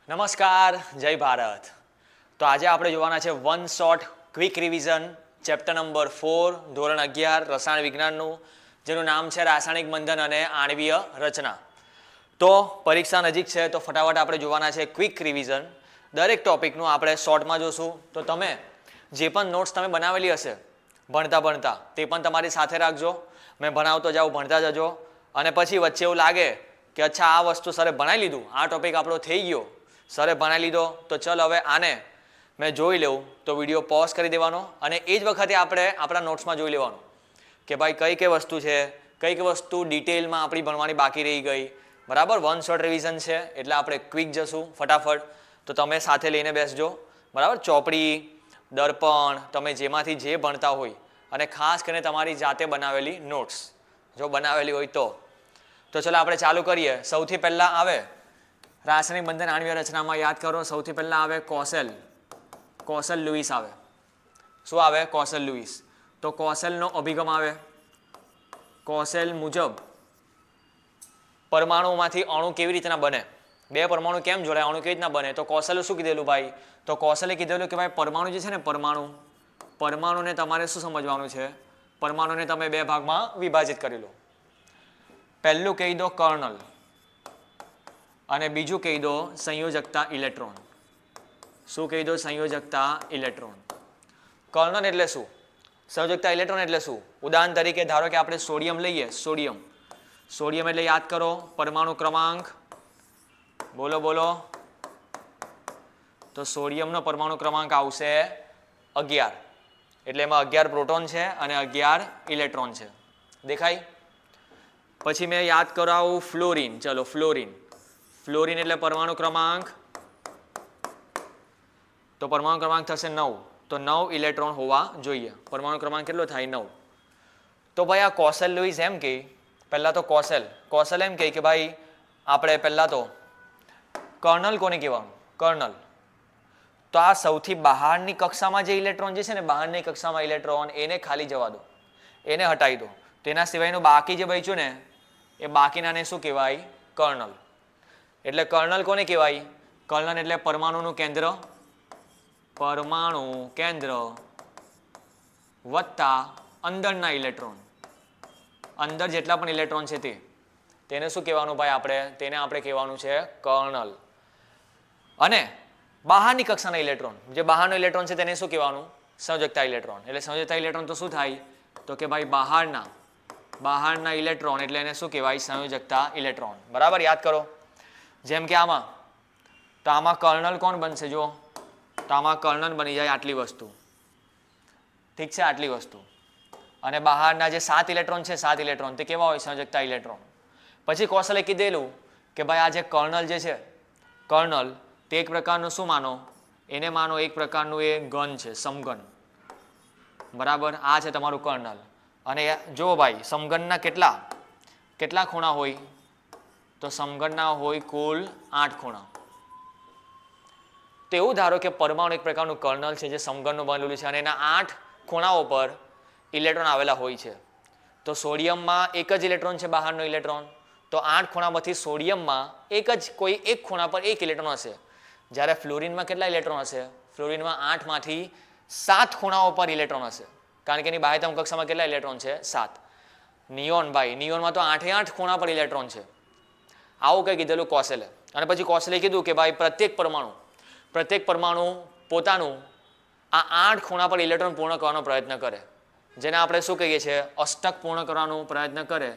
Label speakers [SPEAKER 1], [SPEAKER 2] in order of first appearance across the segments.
[SPEAKER 1] નમસ્કાર, જય ભારત. તો આજે આપણે જોવાના છે one shot quick revision chapter number 4 ધોરણ 11 રસાયણ વિજ્ઞાનનું, જેનું નામ છે રાસાયણિક બંધન અને આણ્વીય રચના. તો પરીક્ષા નજીક છે તો ફટાફટ આપણે જોવાના છે ક્વિક રિવિઝન. દરેક ટોપિકનું આપણે શોર્ટમાં જોશું. તો તમે જે પણ નોટ્સ તમે બનાવેલી હશે ભણતા તે પણ તમારી સાથે રાખજો. મેં ભણાવતો જાઉં, ભણતા જજો. અને પછી વચ્ચે એવું લાગે કે અચ્છા આ વસ્તુ સરે ભણાવી લીધું, આ ટોપિક આપણો થઈ ગયો, સરે ભણાવી લીધો, તો ચલ હવે આને મેં જોઈ લઉં, તો વિડીયો પોઝ કરી દેવાનો અને એ જ વખતે આપણે આપણા નોટ્સમાં જોઈ લેવાનું કે ભાઈ કઈ કઈ વસ્તુ છે, કઈ કઈ વસ્તુ ડિટેલમાં આપણી ભણવાની બાકી રહી ગઈ. બરાબર, વન શોટ રિવિઝન છે એટલે આપણે ક્વિક જશું ફટાફટ. તો તમે સાથે લઈને બેસજો. બરાબર, ચોપડી, દર્પણ, તમે જેમાંથી જે ભણતા હોય અને ખાસ કરીને તમારી જાતે બનાવેલી નોટ્સ જો બનાવેલી હોય તો ચલો આપણે ચાલુ કરીએ. સૌથી પહેલાં આવે રાસાયણિક બંધન આણ્વીય રચનામાં, યાદ કરો, સૌથી પહેલાં આવે કોસેલ લુઈસ આવે. શું આવે? Kossel Louis. તો કોસેલનો અભિગમ આવે. કોસેલ મુજબ પરમાણુમાંથી અણુ કેવી રીતના બને, બે પરમાણુ કેમ જોડાય, અણુ કેવી રીતના બને, તો કોસેલે શું કીધેલું ભાઈ? તો કોસેલે કીધેલું કે ભાઈ પરમાણુ જે છે ને, પરમાણુને તમારે શું સમજવાનું છે? પરમાણુને તમે બે ભાગમાં વિભાજિત કરી લો. પહેલું કહી દો કર્નલ અને બીજું કહી દો સંયોજકતા ઇલેક્ટ્રોન. શું કહી દો? સંયોજકતા ઇલેક્ટ્રોન. કર્નલ એટલે શું? સંયોજકતા ઇલેક્ટ્રોન એટલે શું? ઉદાહરણ તરીકે ધારો કે આપણે સોડિયમ લઈએ. સોડિયમ એટલે યાદ કરો પરમાણુ ક્રમાંક, બોલો. તો સોડિયમનો પરમાણુ ક્રમાંક આવશે 11. એટલે એમાં 11 પ્રોટોન છે અને 11 ઇલેક્ટ્રોન છે. દેખાય? પછી મેં યાદ કરાવું ફ્લોરિન. ચલો, ફ્લોરિન એટલે પરમાણુ ક્રમાંક, તો પરમાણુ ક્રમાંક થશે 9. તો 9 ઇલેક્ટ્રોન હોવા જોઈએ. પરમાણુ ક્રમાંક કેટલો થાય? 9. તો ભાઈ આ કોસેલ લુઈસ એમ કે પહેલા તો કોસેલ એમ કે ભાઈ આપણે પહેલા તો કર્નલ કોને કહેવાનું? કર્નલ. તો આ સૌથી બહારની કક્ષામાં જે ઇલેક્ટ્રોન જે છે ને, બહારની કક્ષામાં ઇલેક્ટ્રોન, એને ખાલી જવા દો, એને હટાવી દો. તેના સિવાયનું બાકી જે બચ્યું ને, એ બાકીનાને શું કહેવાય? કર્નલ. એટલે કર્નલ કોને કહેવાય? કર્નલ એટલે પરમાણુનું કેન્દ્ર વત્તા અંદરના ઇલેક્ટ્રોન, અંદર જેટલા પણ ઇલેક્ટ્રોન છે તેને શું કહેવાનું ભાઈ? તેને આપણે કહેવાનું છે કર્નલ. અને બહારની કક્ષાના ઇલેક્ટ્રોન, જે બહારનો ઇલેક્ટ્રોન છે તેને શું કહેવાનું? સંયોજકતા ઇલેક્ટ્રોન. એટલે સંયોજકતા ઇલેક્ટ્રોન તો શું થાય? તો કે ભાઈ બહારના ઇલેક્ટ્રોન, એટલે એને શું કહેવાય? સંયોજકતા ઇલેક્ટ્રોન. બરાબર, યાદ કરો. જેમ કે આમાં કર્નલ કોણ બનશે? જો, તો આમાં કર્નલ બની જાય આટલી વસ્તુ. ઠીક છે, આટલી વસ્તુ. અને બહારના જે 7 ઇલેક્ટ્રોન છે, 7 ઇલેક્ટ્રોન તે કેવા હોય? સંયોજકતા ઇલેક્ટ્રોન. પછી કોસલે કીધેલું કે ભાઈ આ જે કર્નલ જે છે, કર્નલ તે એક પ્રકારનું શું માનો? એને માનો એક પ્રકારનું એ ઘન છે, સમઘન. બરાબર, આ છે તમારું કર્નલ. અને જો ભાઈ સમઘનના કેટલા ખૂણા હોય? તો સમઘનના હોય કુલ 8 ખૂણા. તો એવું ધારો કે પરમાણુ એક પ્રકારનું કર્નલ છે જે સમઘનનું બનેલું છે અને એના 8 ખૂણાઓ પર ઇલેક્ટ્રોન આવેલા હોય છે. તો સોડિયમમાં એક જ ઇલેક્ટ્રોન છે, બહારનો ઇલેક્ટ્રોન. તો 8 ખૂણામાંથી સોડિયમમાં કોઈ એક ખૂણા પર એક ઇલેક્ટ્રોન હશે. જ્યારે ફ્લોરિનમાં કેટલા ઇલેક્ટ્રોન હશે? ફ્લોરિનમાં 8 માંથી 7 ખૂણાઓ પર ઇલેક્ટ્રોન હશે, કારણ કે એની બાહ્યતમ કક્ષામાં કેટલા ઇલેક્ટ્રોન છે? 7. નિયોનમાં તો 8 એ 8 ખૂણા પર ઇલેક્ટ્રોન છે. આવું કંઈ કીધેલું કોસેલે. અને પછી કોસેલે કીધું કે ભાઈ પ્રત્યેક પરમાણુ પોતાનું આ 8 ખૂણા પર ઇલેક્ટ્રોન પૂર્ણ કરવાનો પ્રયત્ન કરે, જેને આપણે શું કહીએ છીએ? અષ્ટક પૂર્ણ કરવાનો પ્રયત્ન કરે,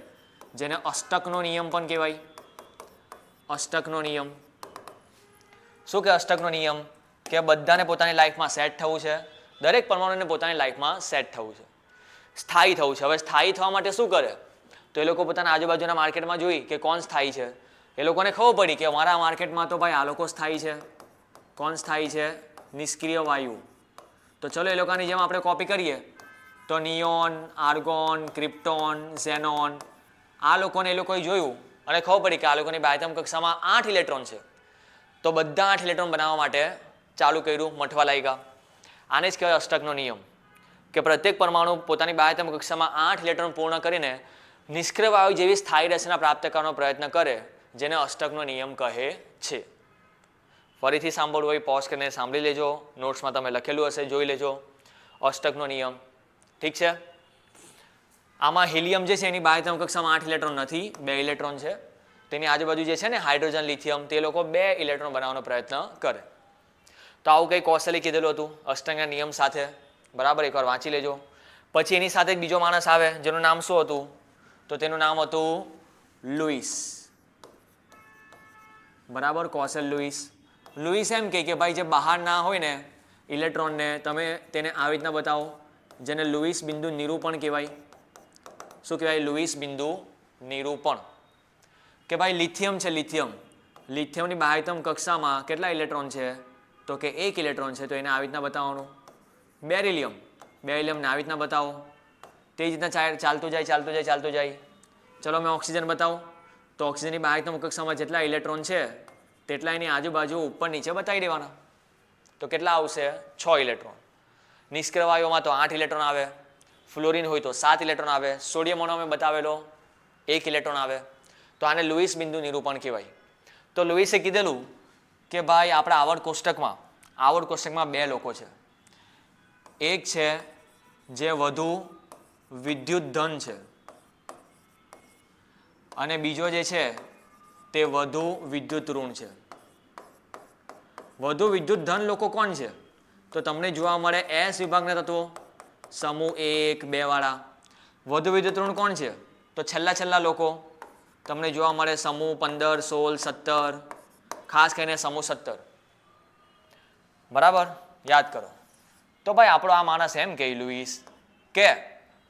[SPEAKER 1] જેને અષ્ટકનો નિયમ પણ કહેવાય. અષ્ટકનો નિયમ શું કે? અષ્ટકનો નિયમ કે બધાને પોતાની લાઈફમાં સેટ થવું છે, દરેક પરમાણુને પોતાની લાઈફમાં સેટ થવું છે, સ્થાયી થવું છે. હવે સ્થાયી થવા માટે શું કરે? તો એ લોકો પોતાના આજુબાજુના માર્કેટમાં જોઈ કે કોણ સ્થાયી છે. એ લોકોને ખબર પડી કે અમારા માર્કેટમાં તો ભાઈ આ લોકો સ્થાયી છે. કોણ સ્થાયી છે? નિષ્ક્રિય વાયુ. તો ચલો એ લોકોની જેમ આપણે કોપી કરીએ. તો નિયોન, આર્ગોન, ક્રિપ્ટોન, ઝેનોન, આ લોકોને એ લોકોએ જોયું અને ખબર પડી કે આ લોકોની બાહ્યતમ કક્ષામાં 8 ઇલેક્ટ્રોન છે. તો બધા 8 ઇલેક્ટ્રોન બનાવવા માટે ચાલુ કર્યું, મઠવા લાગ્યા. આને જ કહેવાય અષ્ટકનો નિયમ, કે પ્રત્યેક પરમાણુ પોતાની બાહ્યતમ કક્ષામાં 8 ઇલેક્ટ્રોન પૂર્ણ કરીને નિષ્ક્રિય વાયુ જેવી સ્થાયી રચના પ્રાપ્ત કરવાનો પ્રયત્ન કરે, જેને અષ્ટકનો નિયમ કહે છે. ફરીથી સાંભળવું હોય પોઝ કરીને સાંભળી લેજો, નોટ્સમાં તમે લખેલું હશે જોઈ લેજો. અષ્ટકનો નિયમ, ઠીક છે. આમાં હિલિયમ જે છે એની બાહ્યતમ કક્ષામાં 8 ઇલેક્ટ્રોન નથી, 2 ઇલેક્ટ્રોન છે. તેની આજુબાજુ જે છે ને હાઇડ્રોજન લિથિયમ, તે લોકો 2 ઇલેક્ટ્રોન બનાવવાનો પ્રયત્ન કરે. તો આવું કંઈ કોશલે કીધેલું હતું અષ્ટકના નિયમ સાથે, બરાબર, એકવાર વાંચી લેજો. પછી એની સાથે એક બીજો માણસ આવે જેનું નામ શું હતું? તો તેનું નામ હતું લુઈસ, બરાબર, કોશલ લુઈસ. લુઈસ એમ કે ભાઈ જે બહાર ના હોય ને ઇલેક્ટ્રોનને તમે તેને આવી રીતના બતાવો, જેને લુઈસ બિંદુ નિરૂપણ કહેવાય. શું કહેવાય? લુઈસ બિંદુ નિરૂપણ. કે ભાઈ લિથિયમ છે, લિથિયમની બાહ્યતમ કક્ષામાં કેટલા ઇલેક્ટ્રોન છે? તો કે 1 ઇલેક્ટ્રોન છે. તો એને આવી રીતના બતાવવાનું. બેરિલિયમને આવી રીતના બતાવો. તે જ રીતના ચાલતું જાય. ચલો મેં ઓક્સિજન બતાવું. તો ઓક્સિજનની બાહ્યતમ કક્ષામાં જેટલા ઇલેક્ટ્રોન છે તેટલા એની આજુબાજુ ઉપર નીચે બતાવી દેવાના. તો કેટલા આવશે? 6 ઇલેક્ટ્રોન. નિષ્ક્રિય વાયુઓમાં તો 8 ઇલેક્ટ્રોન આવે, ફ્લોરિન હોય તો 7 ઇલેક્ટ્રોન આવે, સોડિયમ મોનો મેં બતાવેલો 1 ઇલેક્ટ્રોન આવે. તો આને લુઈસ બિંદુ નિરૂપણ કહેવાય. તો લુઈસે કીધેલું કે ભાઈ આપણા આવર્ત કોષ્ટકમાં 2 લોકો છે. એક છે જે વધુ વિદ્યુત ધન છે અને બીજો જે છે તે વધુ વિદ્યુત ઋણ છે. વધુ વિદ્યુત ધન લોકો કોણ છે? તો તમને જોવા મળે એસ વિભાગના તત્વો, સમૂહ 1, 2 વાળા. વધુ વિદ્યુત ઋણ કોણ છે? તો છેલ્લા લોકો તમને જોવા મળે સમૂહ 15, 16, 17, ખાસ કરીને સમૂહ 17, બરાબર, યાદ કરો. તો ભાઈ આપણો આ માણસ એમ કહે લુઈસ કે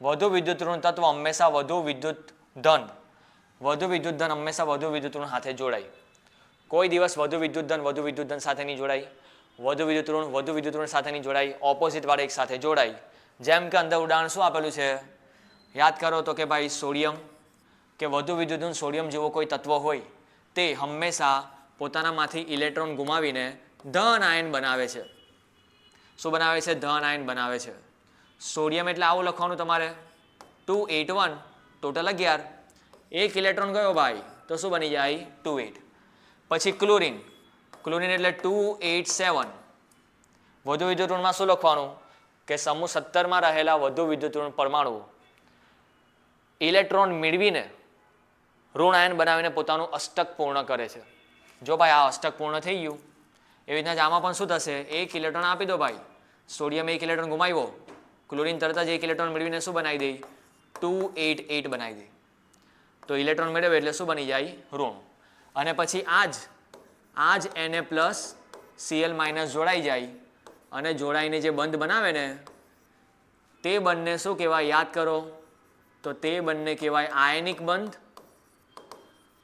[SPEAKER 1] વધુ વિદ્યુત ઋણ તત્વ હંમેશા વધુ વિદ્યુત ધન હંમેશા વધુ વિદ્યુત ઋણ સાથે જોડાય. કોઈ દિવસ વધુ વિદ્યુત ધન સાથે નહીં જોડાય, વધુ વિદ્યુત ઋણ સાથે નહીં જોડાય, ઓપોઝિટ વાળા એક સાથે જોડાય. જેમ કે અંદર ઉદાહરણ શું આપેલું છે યાદ કરો તો કે ભાઈ સોડિયમ, કે વધુ વિદ્યુત ઋણ સોડિયમ જેવો કોઈ તત્વ હોય તે હંમેશા પોતાનામાંથી ઇલેક્ટ્રોન ગુમાવીને ધન આયન બનાવે છે. શું બનાવે છે? ધન આયન બનાવે છે. સોડિયમ એટલે આવું લખવાનું તમારે 281, ટોટલ 11. 1 ઇલેક્ટ્રોન ગયો ભાઈ તો શું બની જાય? 28. પછી ક્લોરીન એટલે 287. વધુ વિદ્યુત ઋણમાં શું લખવાનું? કે સમૂહ 17માં રહેલા વધુ વિદ્યુત ઋણ પરમાણુ ઇલેક્ટ્રોન મેળવીને ઋણ આયન બનાવીને પોતાનું અષ્ટક પૂર્ણ કરે છે. જો ભાઈ આ અષ્ટક પૂર્ણ થઈ ગયું, એવી રીતના જ આમાં પણ શું થશે? 1 ઇલેક્ટ્રોન આપી દો ભાઈ, સોડિયમ 1 ઇલેક્ટ્રોન ગુમાવ્યો, ક્લોરીન તરત જ 1 ઇલેક્ટ્રોન મેળવીને શું બનાવી દે? 288 બનાવી દે. તો ઇલેક્ટ્રોન મેળવે એટલે શું બની જાય? ઋણ. અને પછી આ જ Na+Cl- જોડાઈ જાય અને જોડાઈને જે બંધ બનાવે ને તે બંને શું કહેવાય? યાદ કરો તો તે બંને કહેવાય આયનિક બંધ,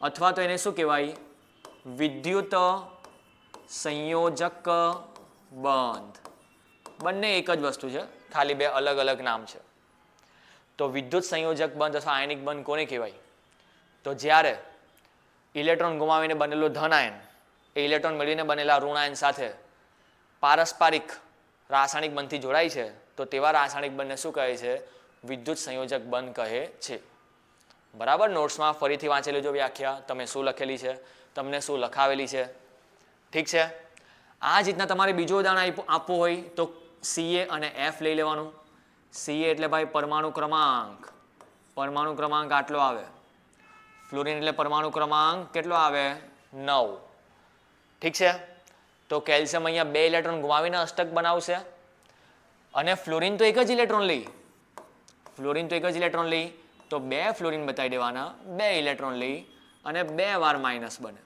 [SPEAKER 1] અથવા તો એને શું કહેવાય? વિદ્યુત સંયોજક બંધ. બંને એક જ વસ્તુ છે, ખાલી 2 અલગ અલગ નામ છે. તો વિદ્યુત સંયોજક બંધ અથવા આયનિક બંધ કોને કહેવાય? તો જ્યારે ઇલેક્ટ્રોન ગુમાવીને બનેલો ધન આયન એ ઇલેક્ટ્રોન મેળવીને બનેલા ઋણ આયન સાથે પારસ્પરિક રાસાયણિક બંધથી જોડાય છે તો તેવા રાસાયણિક બંધને શું કહે છે? વિદ્યુત સંયોજક બંધ કહે છે. બરાબર, નોટ્સમાં ફરીથી વાંચી લેજો વ્યાખ્યા, તમે શું લખેલી છે, તમને શું લખાવેલી છે, ઠીક છે. આ જ રીતના તમારે બીજું ઉદાહરણ આપવું હોય તો Ca અને F લઈ લેવાનું. Ca એટલે ભાઈ પરમાણુ ક્રમાંક આટલો આવે. ફ્લોરિન એટલે પરમાણુ ક્રમાંક કેટલો આવે? 9, ઠીક છે. તો કેલ્શિયમ અહીંયા 2 ઇલેક્ટ્રોન ગુમાવીને અષ્ટક બનાવશે અને ફ્લોરિન તો એક જ ઇલેક્ટ્રોન લઈ તો 2 ફ્લોરિન બતાવી દેવાના, 2 ઇલેક્ટ્રોન લઈ અને 2 વાર માઇનસ બને.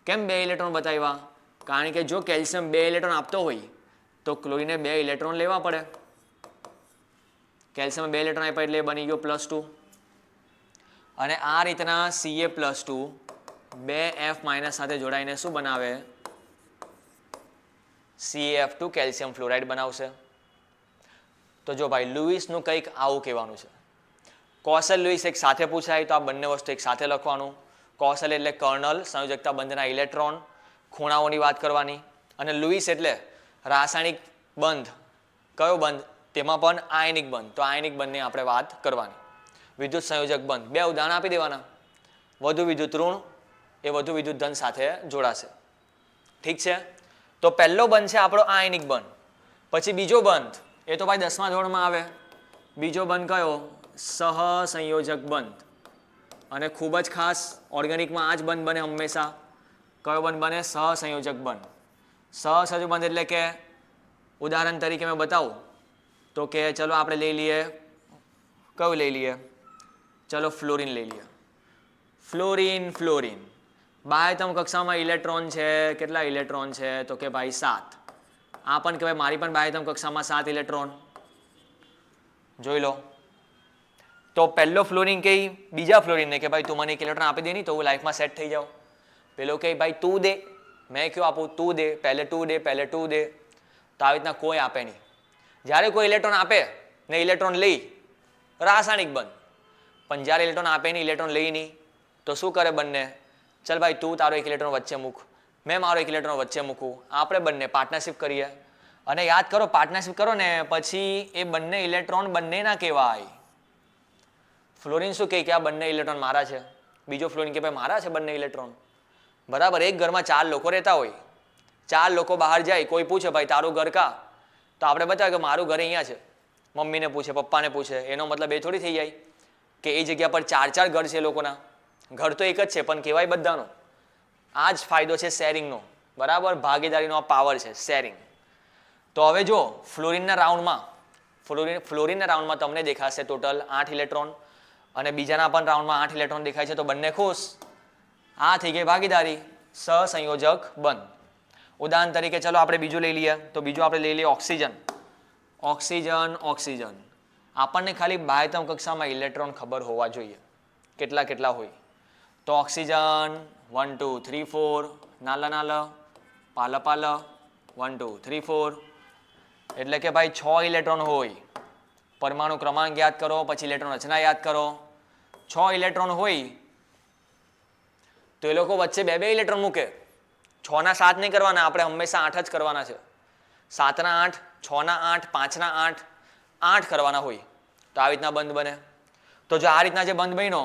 [SPEAKER 1] કેમ 2 ઇલેક્ટ્રોન બતાવ્યા? કારણ કે જો કેલ્શિયમ 2 ઇલેક્ટ્રોન આપતો હોય તો ક્લોરીને 2 ઇલેક્ટ્રોન લેવા પડે. કેલ્શિયમ 2 ઇલેક્ટ્રોન આપ્યા એટલે બની ગયો +2. અને આ રીતના Ca+2 2F- સાથે જોડાઈને શું બનાવે? CaF2 કેલ્શિયમ ફ્લોરાઇડ બનાવશે. તો જો ભાઈ લુઈસનું કંઈક આવું કહેવાનું છે. કોશલ લુઈસ એક સાથે પૂછાય તો આ બંને વસ્તુ એક સાથે લખવાનું. કોશલ એટલે કર્નલ, સંયોજકતા બંધના ઇલેક્ટ્રોન, ખૂણાઓની વાત કરવાની. અને લુઈસ એટલે રાસાયણિક બંધ. કયો બંધ? તેમાં પણ આયનિક બંધ. તો આયનિક બંધની આપણે વાત કરવાની. વિદ્યુત સંયોજક બંધ 2 ઉદાહરણ આપી દેવાના. વધુ વિદ્યુત ઋણ એ વધુ વિદ્યુત ધન સાથે જોડાશે. ઠીક છે, તો પહેલો બંધ છે આપણો આયનિક બંધ. પછી બીજો બંધ એ તો ભાઈ 10મા ધોરણમાં આવે. બીજો બંધ કયો? સહસંયોજક બંધ. અને ખૂબ જ ખાસ ઓર્ગેનિકમાં આ જ બંધ બને હંમેશા. કયો બંધ બને? સહસંયોજક બંધ. સહસંયોજક બંધ એટલે કે ઉદાહરણ તરીકે મેં બતાવું તો કે ચલો આપણે લઈ લઈએ, કયું લઈ લઈએ? ચલો ફ્લોરિન લઈ લઈએ. ફ્લોરિન ફ્લોરિન બાહ્યતમ કક્ષામાં ઇલેક્ટ્રોન છે. કેટલા ઇલેક્ટ્રોન છે? તો કે ભાઈ 7. આ પણ કહેવાય મારી પણ બાહ્યતમ કક્ષામાં 7 ઇલેક્ટ્રોન. જોઈ લો. તો પહેલો ફ્લોરિન કહે બીજા ફ્લોરિનને કે ભાઈ તું મને 1 ઇલેક્ટ્રોન આપી દે નહીં તો હું લાઈફમાં સેટ થઈ જાઉં. પેલો કહે ભાઈ તું દે. મેં ક્યું આપું? તું દે. પહેલે તું દે, પહેલે તું દે. તો આવી રીતના કોઈ આપે નહીં. જ્યારે કોઈ ઇલેક્ટ્રોન આપે ને ઇલેક્ટ્રોન લઈ, રાસાયણિક બંધ. પણ જ્યારે ઇલેક્ટ્રોન આપે નહીં, ઇલેક્ટ્રોન લઈ નહીં, તો શું કરે બંને? ચલ ભાઈ તું તારો 1 ઇલેક્ટ્રોન વચ્ચે મૂક, મેં મારો 1 ઇલેક્ટ્રોન વચ્ચે મૂકું, આપણે બંને પાર્ટનરશિપ કરીએ. અને યાદ કરો, પાર્ટનરશિપ કરો ને પછી એ બંને ઇલેક્ટ્રોન બંનેના કહેવાય. ફ્લોરિન શું કહે કે આ બંને ઇલેક્ટ્રોન મારા છે. બીજો ફ્લોરિન કે ભાઈ મારા છે બંને ઇલેક્ટ્રોન. બરાબર. એક ઘરમાં 4 લોકો રહેતા હોય, 4 લોકો બહાર જાય, કોઈ પૂછે ભાઈ તારું ઘર કા? તો આપણે બતાવે કે મારું ઘર અહીંયા છે. મમ્મીને પૂછે, પપ્પાને પૂછે, એનો મતલબ એ થોડી થઈ જાય કે એ જગ્યા પર 4 ઘર છે લોકોના. ઘર તો એક જ છે પણ કહેવાય બધાનો. આ જ ફાયદો છે શેરિંગનો. બરાબર. ભાગીદારીનો આ પાવર છે શેરિંગ. તો હવે જો ફ્લોરિનના રાઉન્ડમાં તમને દેખાશે ટોટલ 8 ઇલેક્ટ્રોન અને બીજાના પણ રાઉન્ડમાં 8 ઇલેક્ટ્રોન દેખાય છે. તો બંને ખુશ. આ થઈ ગઈ ભાગીદારી, સહસંયોજક બંધ. ઉદાહરણ તરીકે ચલો આપણે બીજું લઈ લઈએ. તો બીજું આપણે લઈ લઈએ ઓક્સિજન. ઓક્સિજન આપણને ખાલી બાહ્યતમ કક્ષામાં ઇલેક્ટ્રોન ખબર હોવા જોઈએ કેટલા કેટલા હોય. તો ઓક્સિજન 1 2 3 4 નાલા પાલ 1 2 3 4 એટલે કે ભાઈ 6 ઇલેક્ટ્રોન હોય. પરમાણુ ક્રમાંક યાદ કરો, પછી ઇલેક્ટ્રોન રચના યાદ કરો. 6 ઇલેક્ટ્રોન હોય તો એ લોકો વચ્ચે 2 ઇલેક્ટ્રોન મૂકે. 6 ના 7 નહીં કરવાના, આપણે હંમેશા 8 જ કરવાના છે. 7 ના 8, 6 ના 8, 5 ના 8, 8 કરવાના હોય. તો આવી રીતના બંધ બને. તો જો આ રીતના જે બંધ બન્યો,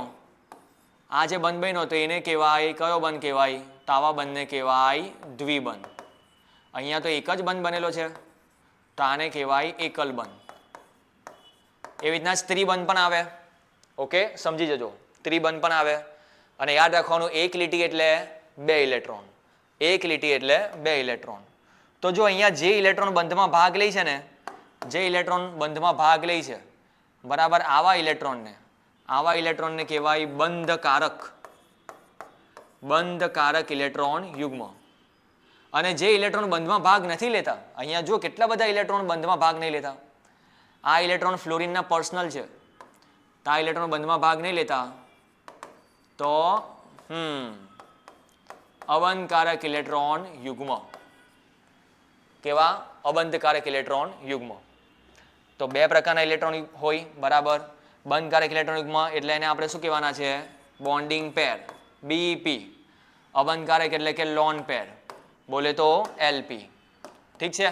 [SPEAKER 1] આ જે બંધ બન્યો તો એને કહેવાય, કયો બંધ કહેવાય? તો આવા બંધને કહેવાય દ્વિબંધ. અહીંયા તો એક જ બંધ બનેલો છે તો આને કહેવાય એકલ બંધ. એવી રીતના જ ત્રિબંધ પણ આવે. ઓકે, સમજી જજો. ત્રિબંધ પણ આવે. અને યાદ રાખવાનું, એક લીટી એટલે 2 ઇલેક્ટ્રોન. એક લીટી એટલે 2 ઇલેક્ટ્રોન. તો જો અહીંયા જે ઇલેક્ટ્રોન બંધમાં ભાગ લે છે ને, જે ઇલેક્ટ્રોન બંધમાં ભાગ લે છે, બરાબર, આવા ઇલેક્ટ્રોનને કહેવાય બંધકારક ઇલેક્ટ્રોન યુગ્મ. અને જે ઇલેક્ટ્રોન બંધમાં ભાગ નથી લેતા, અહીંયા જો કેટલા બધા ઇલેક્ટ્રોન બંધમાં ભાગ નહીં લેતા. આ ઇલેક્ટ્રોન ફ્લોરિનના પર્સનલ છે. તો આ ઇલેક્ટ્રોન બંધમાં ભાગ નહીં લેતા તો અબંધકારક ઇલેક્ટ્રોન યુગ્મ. કેવા? અબંધકારક ઇલેક્ટ્રોન યુગ્મ. તો 2 પ્રકારના ઇલેક્ટ્રોન હોય. બરાબર. બંધકારક ઇલેક્ટ્રોન યુગ્મ એટલે એને આપણે શું કહેવાના છે? બોન્ડિંગ પેર, BEP. અબંધકારક એટલે કે લોન પેર, બોલે તો LP. ઠીક છે.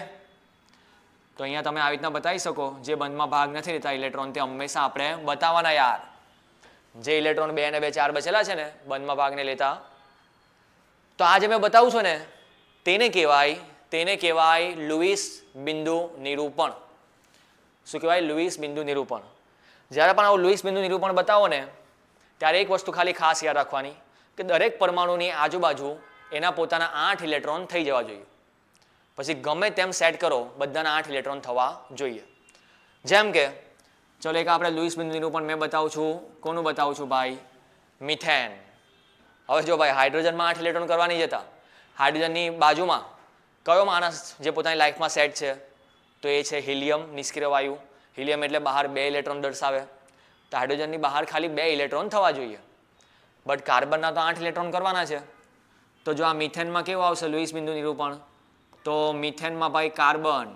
[SPEAKER 1] તો અહીંયા તમે આવી રીતના બતાવી શકો. જે બંધમાં ભાગ નથી લેતા ઇલેક્ટ્રોન તે હંમેશા આપણે બતાવવાના યાર. જે ઇલેક્ટ્રોન 2 અને 2 4 બચેલા છે ને બંધમાં ભાગ નહીં લેતા, તો આ જે મેં બતાવું છું ને તેને કહેવાય લુઈસ બિંદુ નિરૂપણ. શું કહેવાય? લુઈસ બિંદુ નિરૂપણ. જ્યારે પણ આવું લુઈસ બિંદુ નિરૂપણ બતાવો ને ત્યારે એક વસ્તુ ખાલી ખાસ યાદ રાખવાની કે દરેક પરમાણુની આજુબાજુ એના પોતાના 8 ઇલેક્ટ્રોન થઈ જવા જોઈએ. પછી ગમે તેમ સેટ કરો, બધાના 8 ઇલેક્ટ્રોન થવા જોઈએ. જેમ કે ચલો એક આપણે લુઈસ બિંદુ નિરૂપણ મેં બતાવું છું. કોનું બતાવું છું ભાઈ? મિથેન. હવે જો ભાઈ હાઇડ્રોજનમાં 8 ઇલેક્ટ્રોન કરવા નહીં જતા. હાઇડ્રોજનની બાજુમાં કયો માણસ જે પોતાની લાઈફમાં સેટ છે? તો એ છે હિલિયમ, નિષ્ક્રિય વાયુ. હિલિયમ એટલે બહાર 2 ઇલેક્ટ્રોન દર્શાવે. તો હાઇડ્રોજનની બહાર ખાલી 2 ઇલેક્ટ્રોન થવા જોઈએ. બટ કાર્બનના તો 8 ઇલેક્ટ્રોન કરવાના છે. તો જો આ મિથેનમાં કેવું આવશે લુઈસ બિંદુ નિરૂપણ? તો મિથેનમાં ભાઈ કાર્બન,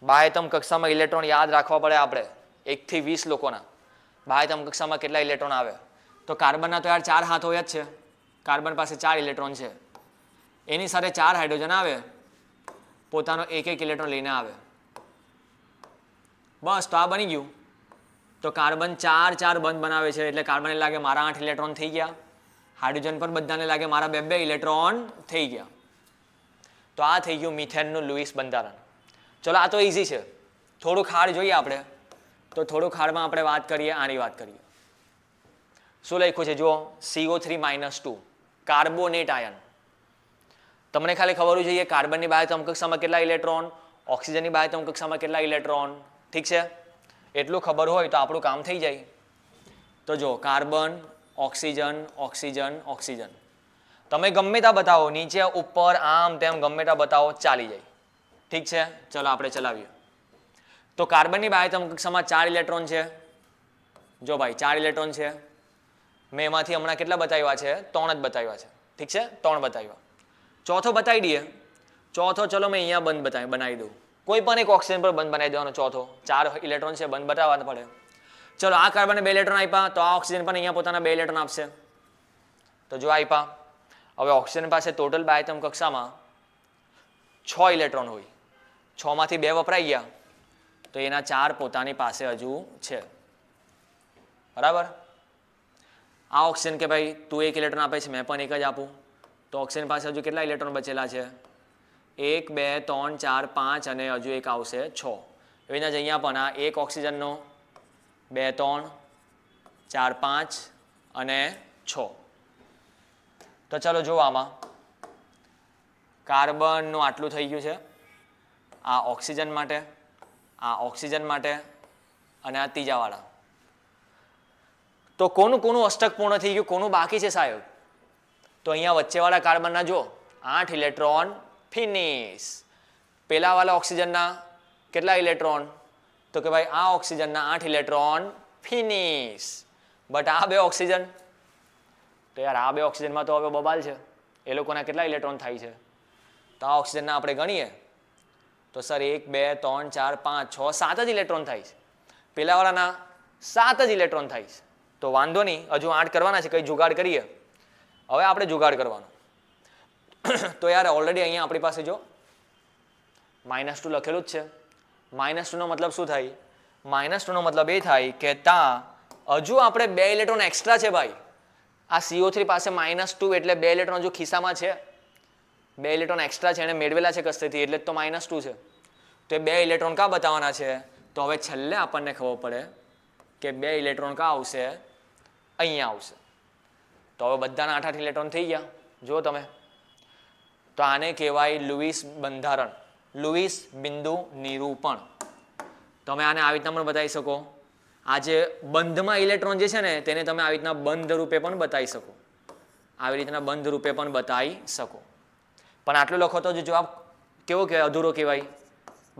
[SPEAKER 1] બાહ્યતમ કક્ષામાં ઇલેક્ટ્રોન યાદ રાખવા પડે આપણે 1 થી 20 લોકોના. બાહ્યતમ કક્ષામાં કેટલા ઇલેક્ટ્રોન આવે? તો કાર્બનના તો યાર 4 હાથ હોય જ છે. કાર્બન પાસે 4 ઇલેક્ટ્રોન છે. એની સાથે 4 હાઇડ્રોજન આવે, પોતાનો 1 ઇલેક્ટ્રોન લઈને આવે. બસ, તો આ બની ગયું. તો કાર્બન 4 બંધ બનાવે છે એટલે કાર્બનને લાગે મારા 8 ઇલેક્ટ્રોન થઈ ગયા. હાઇડ્રોજન પણ બધાને લાગે મારા 2 ઇલેક્ટ્રોન થઈ ગયા. તો આ થઈ ગયું મિથેનનું લુઈસ બંધારણ. ચલો આ તો ઇઝી છે. થોડુંક હાર્ડ જોઈએ આપણે, તો થોડુંક હાર્ડમાં આપણે વાત કરીએ, આની વાત કરીએ. શું લખ્યું છે જો, CO3-2 કાર્બોનેટ આયન. તમને ખાલી ખબર હોવી જોઈએ કાર્બનની બાહ્ય સમકક્ષામાં કેટલા ઇલેક્ટ્રોન, ઓક્સિજનની બાહ્ય સમકક્ષામાં કેટલા ઇલેક્ટ્રોન. ઠીક છે, એટલું ખબર હોય તો આપણું કામ થઈ જાય. તો જો કાર્બન, ઓક્સિજન, ઓક્સિજન, ઓક્સિજન. તમે ગમે ત્યાં બતાવો, નીચે ઉપર આમ તેમ ગમે ત્યાં બતાવો, ચાલી જાય. ઠીક છે, ચલો આપણે ચલાવીએ. તો કાર્બનની બાહ્ય સમકક્ષામાં 4 ઇલેક્ટ્રોન છે. જો ભાઈ 4 ઇલેક્ટ્રોન છે. મેં એમાંથી હમણાં કેટલા બતાવ્યા છે? 3 જ બતાવ્યા છે. ઠીક છે, 3 બતાવ્યા. ચોથો બતાવી દઈએ. ચોથો ચલો મેં અહીંયા બંધ બનાવી દઉં. કોઈ પણ એક ઓક્સિજન પર બંધ બનાવી દેવાનો. ચોથો 4 ઇલેક્ટ્રોન છે, બંધ બતાવવા પડે. ચલો આ કાર્બનને 2 ઇલેક્ટ્રોન આપ્યા, તો આ ઓક્સિજન પણ અહીંયા પોતાના 2 ઇલેક્ટ્રોન આપશે. તો જો આપ્યા. હવે ઓક્સિજન પાસે ટોટલ બાહ્ય કક્ષામાં 6 ઇલેક્ટ્રોન હોય. 6 માંથી 2 વપરાઈ ગયા, તો એના 4 પોતાની પાસે હજુ છે. બરાબર. આ ઓક્સિજન કે ભાઈ તું 1 ઇલેક્ટ્રોન આપે છે, મેં પણ 1 જ આપું, તો ઓક્સિજન પાસે હજુ કેટલા ઇલેક્ટ્રોન બચેલા છે? 1, 2, 3, 4, 5 અને હજુ એક આવશે 6. એવી જ અહીંયા પણ આ 1 ઓક્સિજનનો, 2, 3, 4, 5 અને 6. તો ચલો જો આમાં કાર્બનનું આટલું થઈ ગયું છે. આ ઓક્સિજન માટે, આ ઓક્સિજન માટે અને આ ત્રીજાવાળા. તો કોનું કોનું અષ્ટક પૂર્ણ થઈ ગયું, કોનું બાકી છે સાહેબ? તો અહીંયા વચ્ચેવાળા કાર્બનના જો 8 ઇલેક્ટ્રોન ફિનિશ. પેલાવાળા ઓક્સિજનના કેટલા ઇલેક્ટ્રોન? તો કે ભાઈ આ ઓક્સિજનના 8 ઇલેક્ટ્રોન ફિનિશ. બટ આ 2 ઓક્સિજન, તો યાર આ 2 ઓક્સિજનમાં તો હવે બબાલ છે. એ લોકોના કેટલા ઇલેક્ટ્રોન થાય છે? તો આ ઓક્સિજનના આપણે ગણીએ તો સર 1, 2, 3, 4, 5, 6, 7 જ ઇલેક્ટ્રોન થાય છે. પેલાવાળાના 7 જ ઇલેક્ટ્રોન થાય છે. તો વાંધો નહીં, હજુ 8 કરવાના છે, કંઈ જુગાડ કરીએ. હવે આપણે જુગાડ કરવાનો. તો યાર ઓલરેડી અહીંયા આપણી પાસે જો -2 લખેલું જ છે. -2 નો મતલબ શું થાય? -2 નો મતલબ એ થાય કે ત્યાં હજુ આપણે 2 ઇલેક્ટ્રોન એક્સ્ટ્રા છે ભાઈ. આ CO3 પાસે -2 એટલે 2 ઇલેક્ટ્રોન હજુ ખિસ્સામાં છે. 2 ઇલેક્ટ્રોન એક્સ્ટ્રા છે, એને મેળવેલા છે કસ્તેથી, એટલે જ તો -2 છે. તો એ 2 ઇલેક્ટ્રોન કાં બતાવવાના છે? તો હવે છેલ્લે આપણને ખબર પડે કે 2 ઇલેક્ટ્રોન કાં આવશે? અહીંયા આવશે. તો હવે બધાના 8-8 ઇલેક્ટ્રોન થઈ ગયા. જો તમે, તો આને કહેવાય લુઈસ બંધારણ, લુઈસ બિંદુ નિરૂપણ. તમે આને આવી રીતના પણ બતાવી શકો. આ જે બંધમાં ઇલેક્ટ્રોન જે છે ને, તેને તમે આવી રીતના બંધ રૂપે પણ બતાવી શકો. આવી રીતના બંધ રૂપે પણ બતાવી શકો. પણ આટલું લખો તો જવાબ કેવો કહેવાય? અધૂરો કહેવાય.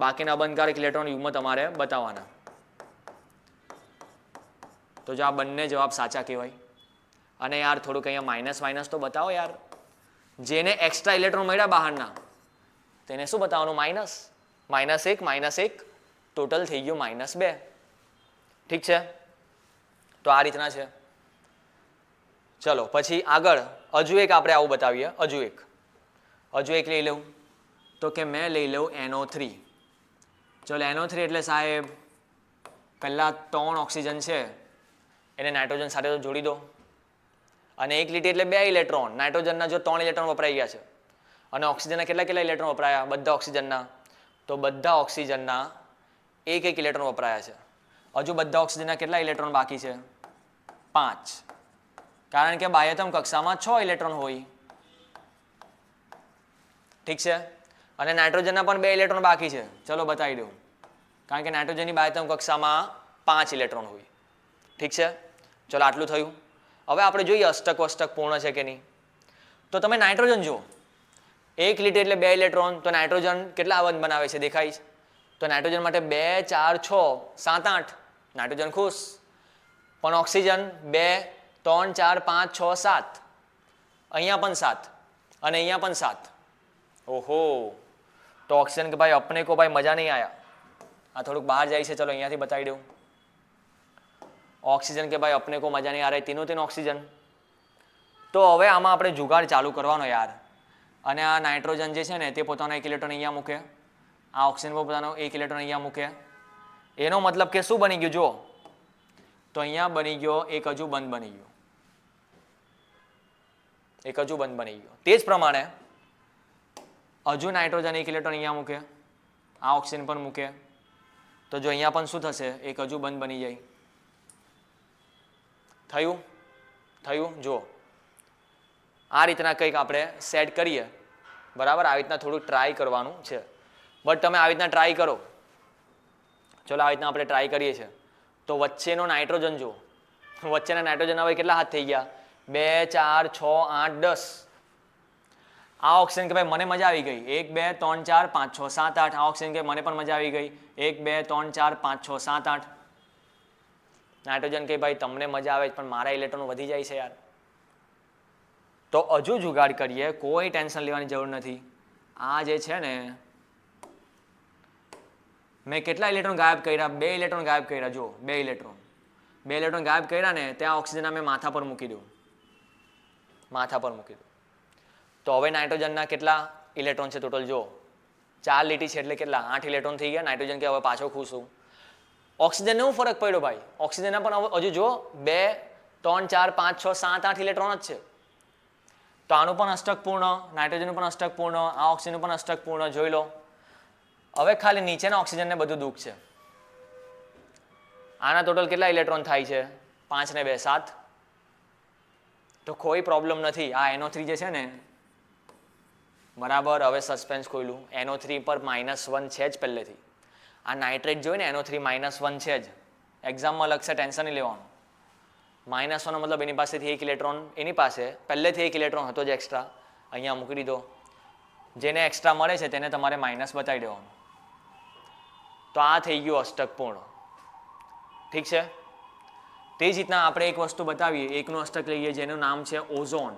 [SPEAKER 1] બાકીના બંધકારક ઇલેક્ટ્રોન યુગ્મ તમારે બતાવવાના. તો જો આ બંને જવાબ સાચા કહેવાય. અને યાર થોડુંક અહીંયા માઇનસ માઇનસ તો બતાવો યાર. જેને એક્સ્ટ્રા ઇલેક્ટ્રોન મળ્યા બહારના, તેને શું બતાવવાનું? માઇનસ. -1, ટોટલ થઈ ગયું -2. ઠીક છે, તો આ રીતના છે. ચલો પછી આગળ હજુ એક આપણે આવું બતાવીએ. હજુ એક લઈ લઉં. તો કે મેં લઈ લઉં NO3. ચલો NO3 એટલે સાહેબ પહેલા 3 ઓક્સિજન છે એને નાઇટ્રોજન સાથે તો જોડી દો. અને 1 લીટી એટલે 2 ઇલેક્ટ્રોન. નાઇટ્રોજનના જો 3 ઇલેક્ટ્રોન વપરાઈ ગયા છે, અને ઓક્સિજનના કેટલા ઇલેક્ટ્રોન વપરાયા? બધા ઓક્સિજનના. તો બધા ઓક્સિજનના 1-1 ઇલેક્ટ્રોન વપરાયા છે. હજુ બધા ઓક્સિજનના કેટલા ઇલેક્ટ્રોન બાકી છે? 5. કારણ કે બાહ્યતમ કક્ષામાં 6 ઇલેક્ટ્રોન હોય. ઠીક છે, અને નાઇટ્રોજનના પણ 2 ઇલેક્ટ્રોન બાકી છે. ચલો બતાવી દઉં. કારણ કે નાઇટ્રોજનની બાહ્યતમ કક્ષામાં 5 ઇલેક્ટ્રોન હોય. ઠીક છે, ચલો આટલું થયું. હવે આપણે જોઈએ અષ્ટક પૂર્ણ છે કે નહીં. તો તમે નાઇટ્રોજન જુઓ, 1 લીટર એટલે 2 ઇલેક્ટ્રોન. તો નાઇટ્રોજન કેટલા બંધ બનાવે છે? દેખાય છે. તો નાઇટ્રોજન માટે 2, 4, 6, 7, 8. નાઇટ્રોજન ખુશ. પણ ઓક્સિજન 2, 3, 4, 5, 6, 7. અહીંયા પણ 7 અને અહીંયા પણ 7. ઓહો, તો ઓક્સિજન કે ભાઈ अपने को भाई मजा नहीं आया. આ થોડુંક બહાર જાય છે. ચલો અહીંયાથી બતાવી દઉં. ઓક્સિજન કે ભાઈ अपने को मजा नहीं आ रहा है, तीनों ઓક્સિજન. તો હવે આમાં આપણે જુગાડ ચાલુ કરવાનો યાર. અને આ નાઇટ્રોજન જે છે ને, તે પોતાનો 1 ઇલેક્ટ્રોન અહીંયા મૂકે. આ ઓક્સિજન પોતાનો 1 ઇલેક્ટ્રોન અહીંયા મૂકે. એનો મતલબ કે શું બની ગયું? જો તો અહીંયા બની ગયો એક હજુ બંધ બની ગયો. એક હજુ બંધ બની ગયો. તે જ પ્રમાણે હજુ નાઇટ્રોજન એક ઇલેક્ટ્રોન અહીંયા મૂકે, આ ઓક્સિજન પર મૂકે, તો જો અહીંયા પણ શું થશે, એક હજુ બંધ બની જાય. થયું જો આ રીતના કંઈક આપણે સેટ કરીએ, બરાબર. આવી રીતના થોડુંક ટ્રાય કરવાનું છે. બટ તમે આવી રીતના ટ્રાય કરો. ચલો આવી રીતના આપણે ટ્રાય કરીએ છીએ. તો વચ્ચેનો નાઇટ્રોજન જુઓ, વચ્ચેના નાઇટ્રોજન હવે કેટલા હાથ થઈ ગયા? 2 4 6 8 10. આ ઓક્સિજન કે ભાઈ મને મજા આવી ગઈ, 1 2 3 4 5 6 7 8. આ ઓક્સિજન કે મને પણ મજા આવી ગઈ, 1 2 3 4 5 6 7 8. નાઇટ્રોજન કે ભાઈ તમને મજા આવે પણ મારા ઇલેક્ટ્રોન વધી જાય છે યાર. તો હજુ જુગાડ કરીએ, કોઈ ટેન્શન લેવાની જરૂર નથી. આ જે છે ને, મેં કેટલા ઇલેક્ટ્રોન ગાયબ કર્યા? 2 ઇલેક્ટ્રોન ગાયબ કર્યા. જો 2 ઇલેક્ટ્રોન ગાયબ કર્યા ને, ત્યાં ઓક્સિજન મેં માથા પર મૂકી દઉં, માથા પર મૂકી દઉં. તો હવે નાઇટ્રોજનના કેટલા ઇલેક્ટ્રોન છે ટોટલ? જો 4 લીટી છે એટલે કેટલા? 8 ઇલેક્ટ્રોન થઈ ગયા. નાઇટ્રોજન કે હવે પાછો ખુશ છું. ઓક્સિજનને શું ફરક પડ્યો ભાઈ? ઓક્સિજનના પણ હજુ જો 2 3 4 5 6 7 8 ઇલેક્ટ્રોન જ છે. તો આનું પણ અષ્ટક પૂર્ણ, નાઇટ્રોજનનું પણ અષ્ટક પૂર્ણ, આ ઓક્સિજનનું પણ અષ્ટક પૂર્ણ. જોઈ લો. હવે ખાલી નીચેના ઓક્સિજનને બધું દુઃખ છે. આના ટોટલ કેટલા ઇલેક્ટ્રોન થાય છે? 5 ને 2 7. તો કોઈ પ્રોબ્લેમ નથી. આ NO3 જે છે ને, બરાબર. હવે સસ્પેન્સ ખોલ્યું. NO3 પર -1 છે જ પહેલેથી. આ નાઇટ્રેટ જોઈ ને, NO3 -1 છે જ. એક્ઝામમાં લખશે, ટેન્શન નહીં લેવાનું. -1 નો મતલબ એની પાસેથી 1 ઇલેક્ટ્રોન, એની પાસે પહેલેથી 1 ઇલેક્ટ્રોન હતો જ એક્સ્ટ્રા, અહીંયા મૂકી દીધો. જેને એક્સ્ટ્રા મળે છે તેને તમારે માઇનસ બતાવી દેવાનું. તો આ થઈ ગયું અષ્ટક પૂર્ણ. ઠીક છે. તે જ રીતના આપણે એક વસ્તુ બતાવીએ, એકનું અષ્ટક લઈએ જેનું નામ છે ઓઝોન.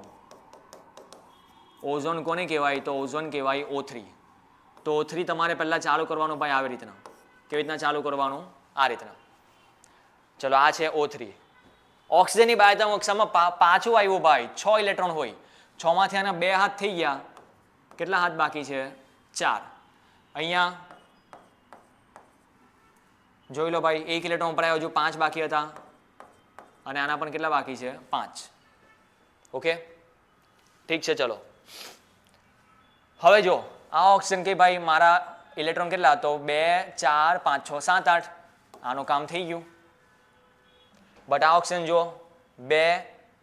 [SPEAKER 1] ઓઝોન કોને કહેવાય? તો ઓઝોન કહેવાય O3. તો O3 તમારે પહેલાં ચાલુ કરવાનું ભાઈ આવી રીતના. કેવી રીતના ચાલુ કરવાનું? આ રીતના. ચલો આ છે O3. ઓક્સિજનની બાહ્યતા કક્ષામાં પાછું આવ્યું ભાઈ, 6 ઇલેક્ટ્રોન હોય. 6 માંથી આના 2 હાથ થઈ ગયા. કેટલા હાથ બાકી છે? 4. અહીંયા જોઈ લો ભાઈ, 1 ઇલેક્ટ્રોન ઉપર આવ્યો, હજુ 5 બાકી હતા. અને આના પણ કેટલા બાકી છે? 5. ઓકે, ઠીક છે. ચલો હવે જો આ ઓક્સિજન કે ભાઈ મારા ઇલેક્ટ્રોન કેટલા? તો 2 4 5 6 7 8. આનું કામ થઈ ગયું. બટ આ ઓક્સિજન જો 2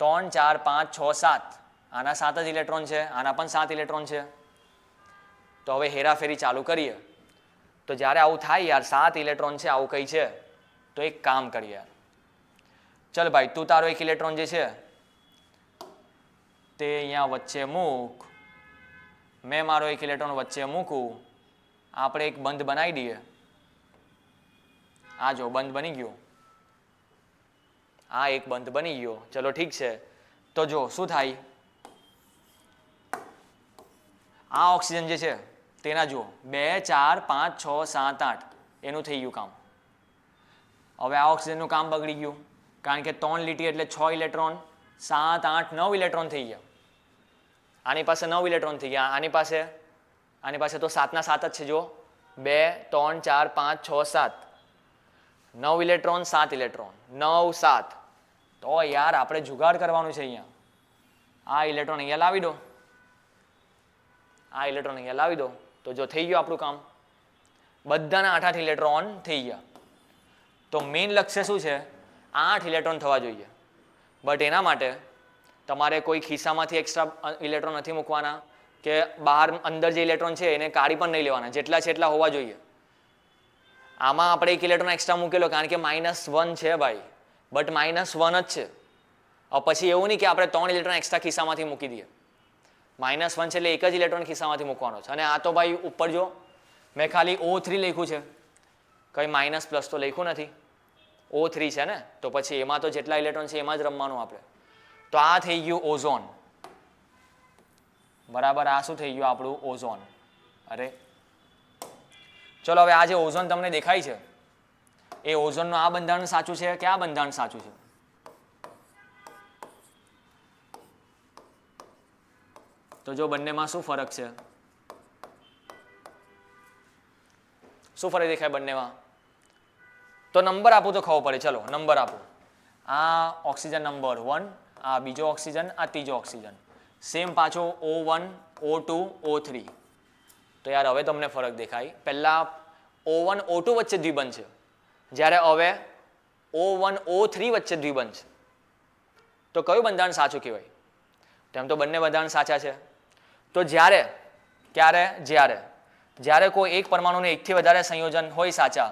[SPEAKER 1] 3 4 5 6 7. આના 7 જ ઇલેક્ટ્રોન છે, આના પણ 7 ઇલેક્ટ્રોન છે. તો હવે હેરાફેરી ચાલુ કરીએ. તો જ્યારે આવું થાય યાર, 7 ઇલેક્ટ્રોન છે, આવું કંઈ છે, તો એક કામ કરીએ યાર. ચલ ભાઈ, તું તારો 1 ઇલેક્ટ્રોન જે છે તે અહીંયા વચ્ચે મૂક, મેં મારો 1 ઇલેક્ટ્રોન વચ્ચે મૂકું. આપણે એક બંધ બનાવી દઈએ. આ જો બંધ બની ગયો, આ એક બંધ બની ગયો. ચલો ઠીક છે. તો જો શું થાય, આ ઓક્સિજન જે છે તેના જુઓ 2 4 5 6 7 8. એનું થઈ ગયું કામ. હવે આ ઓક્સિજનનું કામ બગડી ગયું, કારણ કે 3 લીટી એટલે 6 ઇલેક્ટ્રોન, 7 8 9 ઇલેક્ટ્રોન થઈ ગયા. આની પાસે 9 ઇલેક્ટ્રોન થઈ ગયા. આની પાસે તો 7 ના 7 જ છે. જો 2 3 4 5 6 7. 9 ઇલેક્ટ્રોન 7 ઇલેક્ટ્રોન, 9 7. તો યાર આપણે જુગાડ કરવાનું છે અહીંયા. આ ઇલેક્ટ્રોન અહીંયા લાવી દો, આ ઇલેક્ટ્રોન અહીંયા લાવી દો. તો જો થઈ ગયું આપણું કામ. બધાના 8 8 ઇલેક્ટ્રોન થઈ ગયા. તો મેઇન લક્ષ્ય શું છે? 8 ઇલેક્ટ્રોન થવા જોઈએ. બટ એના માટે તમારે કોઈ ખિસ્સામાંથી એક્સ્ટ્રા ઇલેક્ટ્રોન નથી મૂકવાના, કે બહાર અંદર જે ઇલેક્ટ્રોન છે એને કાઢી પણ નહીં લેવાના. જેટલા છે એટલા હોવા જોઈએ. આમાં આપણે 1 ઇલેક્ટ્રોન એક્સ્ટ્રા મૂકેલો કારણ કે -1 છે ભાઈ, બટ -1 જ છે. પછી એવું નહીં કે આપણે 3 ઇલેક્ટ્રોન એક્સ્ટ્રા ખિસ્સામાંથી મૂકી દઈએ. -1 છે એટલે એક જ ઇલેક્ટ્રોન ખિસ્સામાંથી મૂકવાનો છે. અને આ તો ભાઈ ઉપર જો મેં ખાલી O3 લખ્યું છે, કંઈ માઇનસ પ્લસ તો લખ્યું નથી. O3 છે ને, તો પછી એમાં તો જેટલા ઇલેક્ટ્રોન છે એમાં જ રમવાનું આપણે. તો આ થઈ ગયું ઓઝોન. બરાબર, આ શું થઈ ગયું આપણું? ઓઝોન. અરે ચલો હવે આ જે ઓઝોન તમને દેખાય છે, એ ઓઝોનનું આ બંધારણ સાચું છે કે આ બંધારણ સાચું છે? તો જો બંનેમાં શું ફરક છે? શું ફરક દેખાય બંનેમાં? તો નંબર આપું તો ખબર પડે. ચલો નંબર આપો. આ ઓક્સિજન નંબર 1, આ બીજો ઓક્સિજન, આ ત્રીજો ઓક્સિજન. સેમ પાછો O1 O2 O3. તો યાર હવે તમને ફરક દેખાય. પહેલાં O1 O2 વચ્ચે દ્વિબંધ છે, જ્યારે હવે O1 O3 વચ્ચે દ્વિબંધ છે. તો કયું બંધારણ સાચું કહેવાય? તેમ તો બંને બંધારણ સાચા છે. તો જ્યારે કોઈ એક પરમાણુને એકથી વધારે સંયોજન હોય સાચા,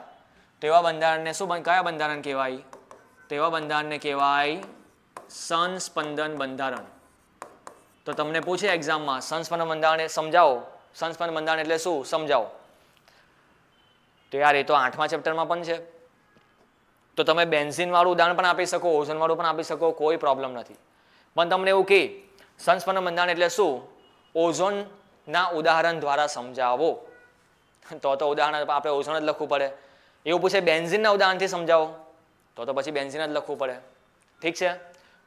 [SPEAKER 1] તો એવા બંધારણને કયા બંધારણ કહેવાય? તેવા બંધારણને કહેવાય સંસ્પંદન બંધારણ. તો તમને પૂછે એક્ઝામમાં સંસ્પંદન બંધારણ સમજાવો, સંસ્પંદન બંધારણ એટલે શું સમજાવો. તો યાર એ તો 8મા ચેપ્ટરમાં પણ છે. તો તમે બેન્ઝીન વાળું ઉદાહરણ પણ આપી શકો, ઓઝોન વાળું પણ આપી શકો, કોઈ પ્રોબ્લેમ નથી. પણ તમને એવું કે સંસ્પંદન બંધારણ એટલે શું, ઓઝોનના ઉદાહરણ દ્વારા સમજાવો. તો ઉદાહરણ આપણે ઓઝોન જ લખવું પડે. એવું પૂછે બેન્ઝીનના ઉદાહરણથી સમજાવો, તો પછી બેન્ઝીન જ લખવું પડે. ઠીક છે.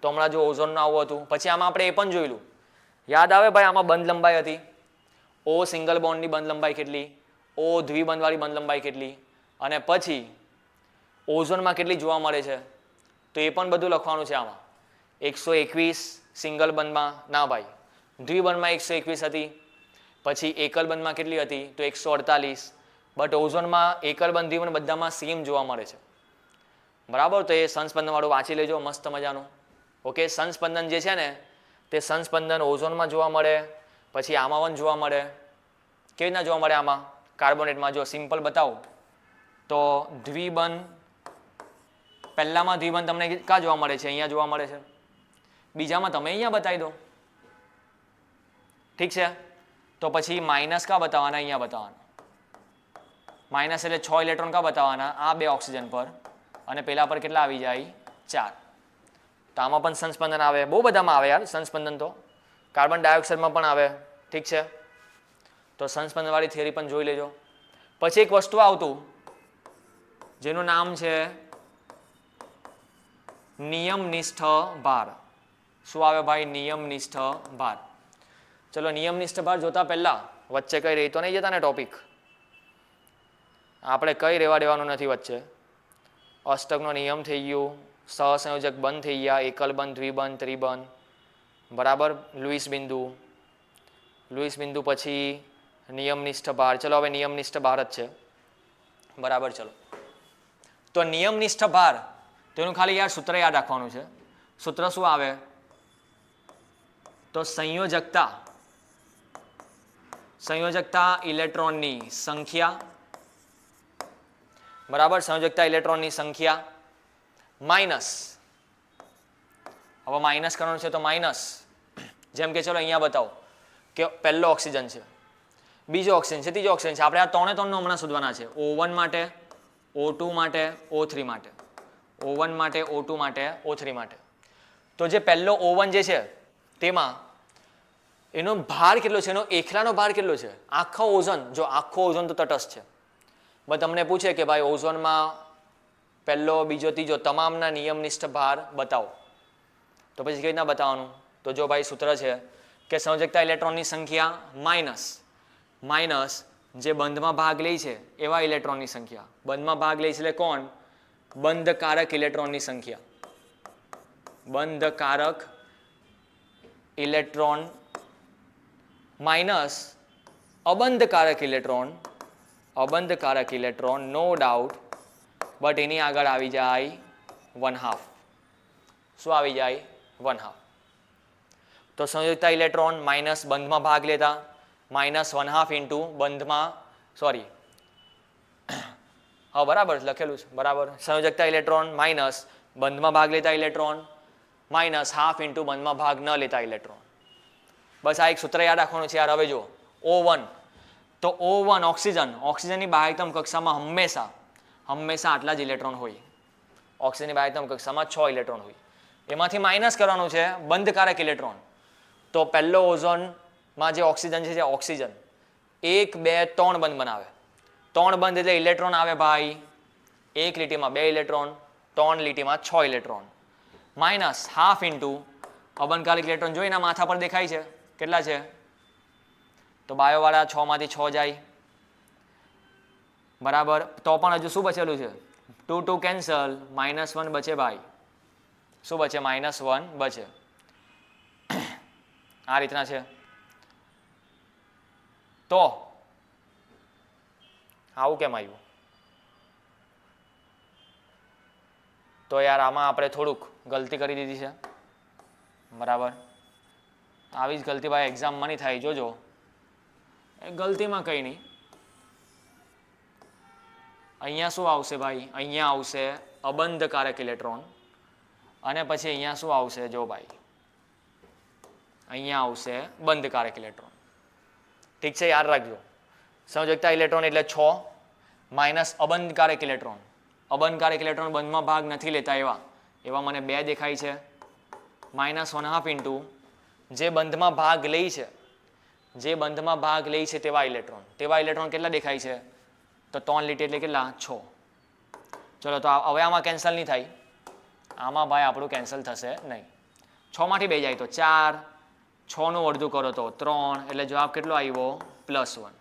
[SPEAKER 1] તો હમણાં જો ઓઝોનનું આવું હતું. પછી આમાં આપણે એ પણ જોયેલું, યાદ આવે ભાઈ, આમાં બંધ લંબાઈ હતી. O સિંગલ બોન્ડની બંધ લંબાઈ કેટલી, O દ્વિબંધવાળી બંધ લંબાઈ કેટલી, અને પછી ઓઝોનમાં કેટલી જોવા મળે છે, તો એ પણ બધું લખવાનું છે આમાં. 121 સિંગલ બંધમાં, ના ભાઈ, દ્વિબંધમાં 121 હતી. પછી એકલ બંધમાં કેટલી હતી, તો 148. બટ ઓઝોનમાં એકલ બંધ દ્વિબંધ બધામાં સેમ જોવા મળે છે. બરાબર. તો એ સંસ્પંદનવાળું વાંચી લેજો, મસ્ત મજાનું. ઓકે. સંસ્પંદન જે છે ને, તે સંસ્પંદન ઓઝોનમાં જોવા મળે, પછી આમાં પણ જોવા મળે. કેવી રીતના જોવા મળે આમાં? કાર્બોનેટમાં જો સિમ્પલ બતાવું તો દ્વિબંધ, પહેલામાં દ્વિબંધ તમને ક્યાં જોવા મળે છે? અહીંયા જોવા મળે છે. બીજામાં તમે અહીંયા બતાવી દો. ઠીક છે. તો પછી માઇનસ ક્યાં બતાવવાના? અહીંયા બતાવવાના. માઇનસ એટલે 6 ઇલેક્ટ્રોન ક્યાં બતાવવાના? આ 2 ઓક્સિજન પર, અને પેલા પર કેટલા આવી જાય? 4. તો આમાં પણ સંસ્પંદન આવે, બહુ બધામાં આવે યાર સંસ્પંદન. તો કાર્બન ડાયોક્સાઇડમાં પણ આવે. ઠીક છે. તો સંસ્પંદનવાળી થિયરી પણ જોઈ લેજો. પછી એક વસ્તુ આવતું જેનું નામ છે નિયમનિષ્ઠ ભાર. શું આવે ભાઈ? નિયમનિષ્ઠ ભાર. ચલો નિયમનિષ્ઠ ભાર જોતા પહેલા વચ્ચે કઈ રહી તો નહીં જતા ને ટોપિક? આપણે કઈ રહેવા દેવાનું નથી વચ્ચે. અષ્ટકનો નિયમ થઈ ગયું, સહસંયોજક બંધ થઈ ગયા, એકલ બંધ, દ્વિબંધ, ત્રિબંધ. બરાબર. લુઈસ બિંદુ પછી નિયમનિષ્ઠ ભાર. ચલો હવે નિયમનિષ્ઠ ભાર જ છે. બરાબર. ચલો તો નિયમનિષ્ઠ ભાર, તેનું ખાલી યાર સૂત્ર યાદ રાખવાનું છે. સૂત્ર શું આવે? તો સંયોજકતા ઇલેક્ટ્રોનની સંખ્યા, બરાબર, સંયોજકતા ઇલેક્ટ્રોનની સંખ્યા માઇનસ, હવે માઇનસ કરવાનું છે તો માઇનસ, જેમ કે ચલો અહીંયા બતાવો કે પહેલો ઓક્સિજન છે, બીજો ઓક્સિજન છે, ત્રીજો ઓક્સિજન છે. આપણે આ ત્રણે ત્રણનો હમણાં શોધવાના છે. O1 માટે, O2 માટે, O3 માટે. O1 માટે, O2 માટે, O3 માટે. તો જે પહેલો O1 જે છે તેમાં એનો ભાર કેટલો છે? એનો એકલાનો ભાર કેટલો છે? આખો ઓઝોન, જો આખો ઓઝોન તો તટસ્થ છે, બસ તમને પૂછે કે ભાઈ ઓઝોનમાં પહેલો, બીજો, ત્રીજો તમામના નિયમનિષ્ઠ ભાર બતાવો. તો પછી કેવી રીતના બતાવવાનું? તો જો ભાઈ સૂત્ર છે કે સંયોજકતા ઇલેક્ટ્રોનની સંખ્યા માઇનસ જે બંધમાં ભાગ લે છે એવા ઇલેક્ટ્રોનની સંખ્યા. બંધમાં ભાગ લે છે એટલે કોણ? બંધકારક ઇલેક્ટ્રોનની સંખ્યા. બંધકારક ઇલેક્ટ્રોન માઇનસ અબંધકારક ઇલેક્ટ્રોન, નો ડાઉટ, બટ એની આગળ આવી જાય 1/2. શું આવી જાય? 1/2. તો સંયોજકતા ઇલેક્ટ્રોન માઇનસ બંધમાં ભાગ લેતા, -1/2 ઇન્ટુ બંધમાં, સોરી, હા બરાબર લખેલું છે, બરાબર. સંયોજકતા ઇલેક્ટ્રોન માઇનસ બંધમાં ભાગ લેતા ઇલેક્ટ્રોન, -1/2 ઇન્ટુ બંધમાં ભાગ ન લેતા ઇલેક્ટ્રોન. બસ આ એક સૂત્ર યાદ રાખવાનું છે યાર. હવે જો O1, તો O1 ઓક્સિજનની બાહ્યતમ કક્ષામાં હંમેશા આટલા જ ઇલેક્ટ્રોન હોય. ઓક્સિજનની બાહ્યતમ કક્ષામાં 6 ઇલેક્ટ્રોન હોય. એમાંથી માઇનસ કરવાનું છે બંધકારક ઇલેક્ટ્રોન. તો પહેલો ઓઝોનમાં જે ઓક્સિજન છે, 1, 2, 3 બંધ બનાવે. 3 બંધ એટલે ઇલેક્ટ્રોન આવે ભાઈ એક લીટીમાં 2 ઇલેક્ટ્રોન, 3 લીટીમાં 6 ઇલેક્ટ્રોન. -1/2 ઇન્ટુ અબંધકારક ઇલેક્ટ્રોન જો એના માથા પર દેખાય છે કેટલા છે? તો બાયોવાળા 6 માંથી 6 જાય, બરાબર. તો પણ હજુ શું બચેલું છે? 2 કેન્સલ, -1 બચે ભાઈ. શું બચે? -1 બચે. આ રીતના છે. તો આવું કેમ આવ્યું? તો યાર આમાં આપણે થોડુંક ગલતી કરી દીધી છે, બરાબર. આવી જ ગલતી ભાઈ એક્ઝામમાં નહીં થાય, જોજો. એ ગલતીમાં કંઈ નહીં. અહીંયા શું આવશે ભાઈ? અહીંયા આવશે અબંધકારક ઇલેક્ટ્રોન, અને પછી અહીંયા શું આવશે? જો ભાઈ અહીંયા આવશે બંધકારક ઇલેક્ટ્રોન. ઠીક છે, યાદ રાખજો. સંયોજકતા ઇલેક્ટ્રોન એટલે 6 માઇનસ અબંધકારક ઇલેક્ટ્રોન. અબંધકારક ઇલેક્ટ્રોન બંધમાં ભાગ નથી લેતા એવા મને 2 દેખાય છે. -1/2 ઇન્ટુ જે બંધમાં ભાગ લે છે, તેવા ઇલેક્ટ્રોન કેટલા દેખાય છે? તો 3 લીટી એટલે કેટલા? 6. ચલો તો હવે આમાં કેન્સલ નહીં થાય. આમાં ભાઈ આપણું કેન્સલ થશે નહીં. 6 માંથી 2 જાય તો 4, 6 નું અડધું કરો તો 3, એટલે જવાબ કેટલો આવ્યો? +1.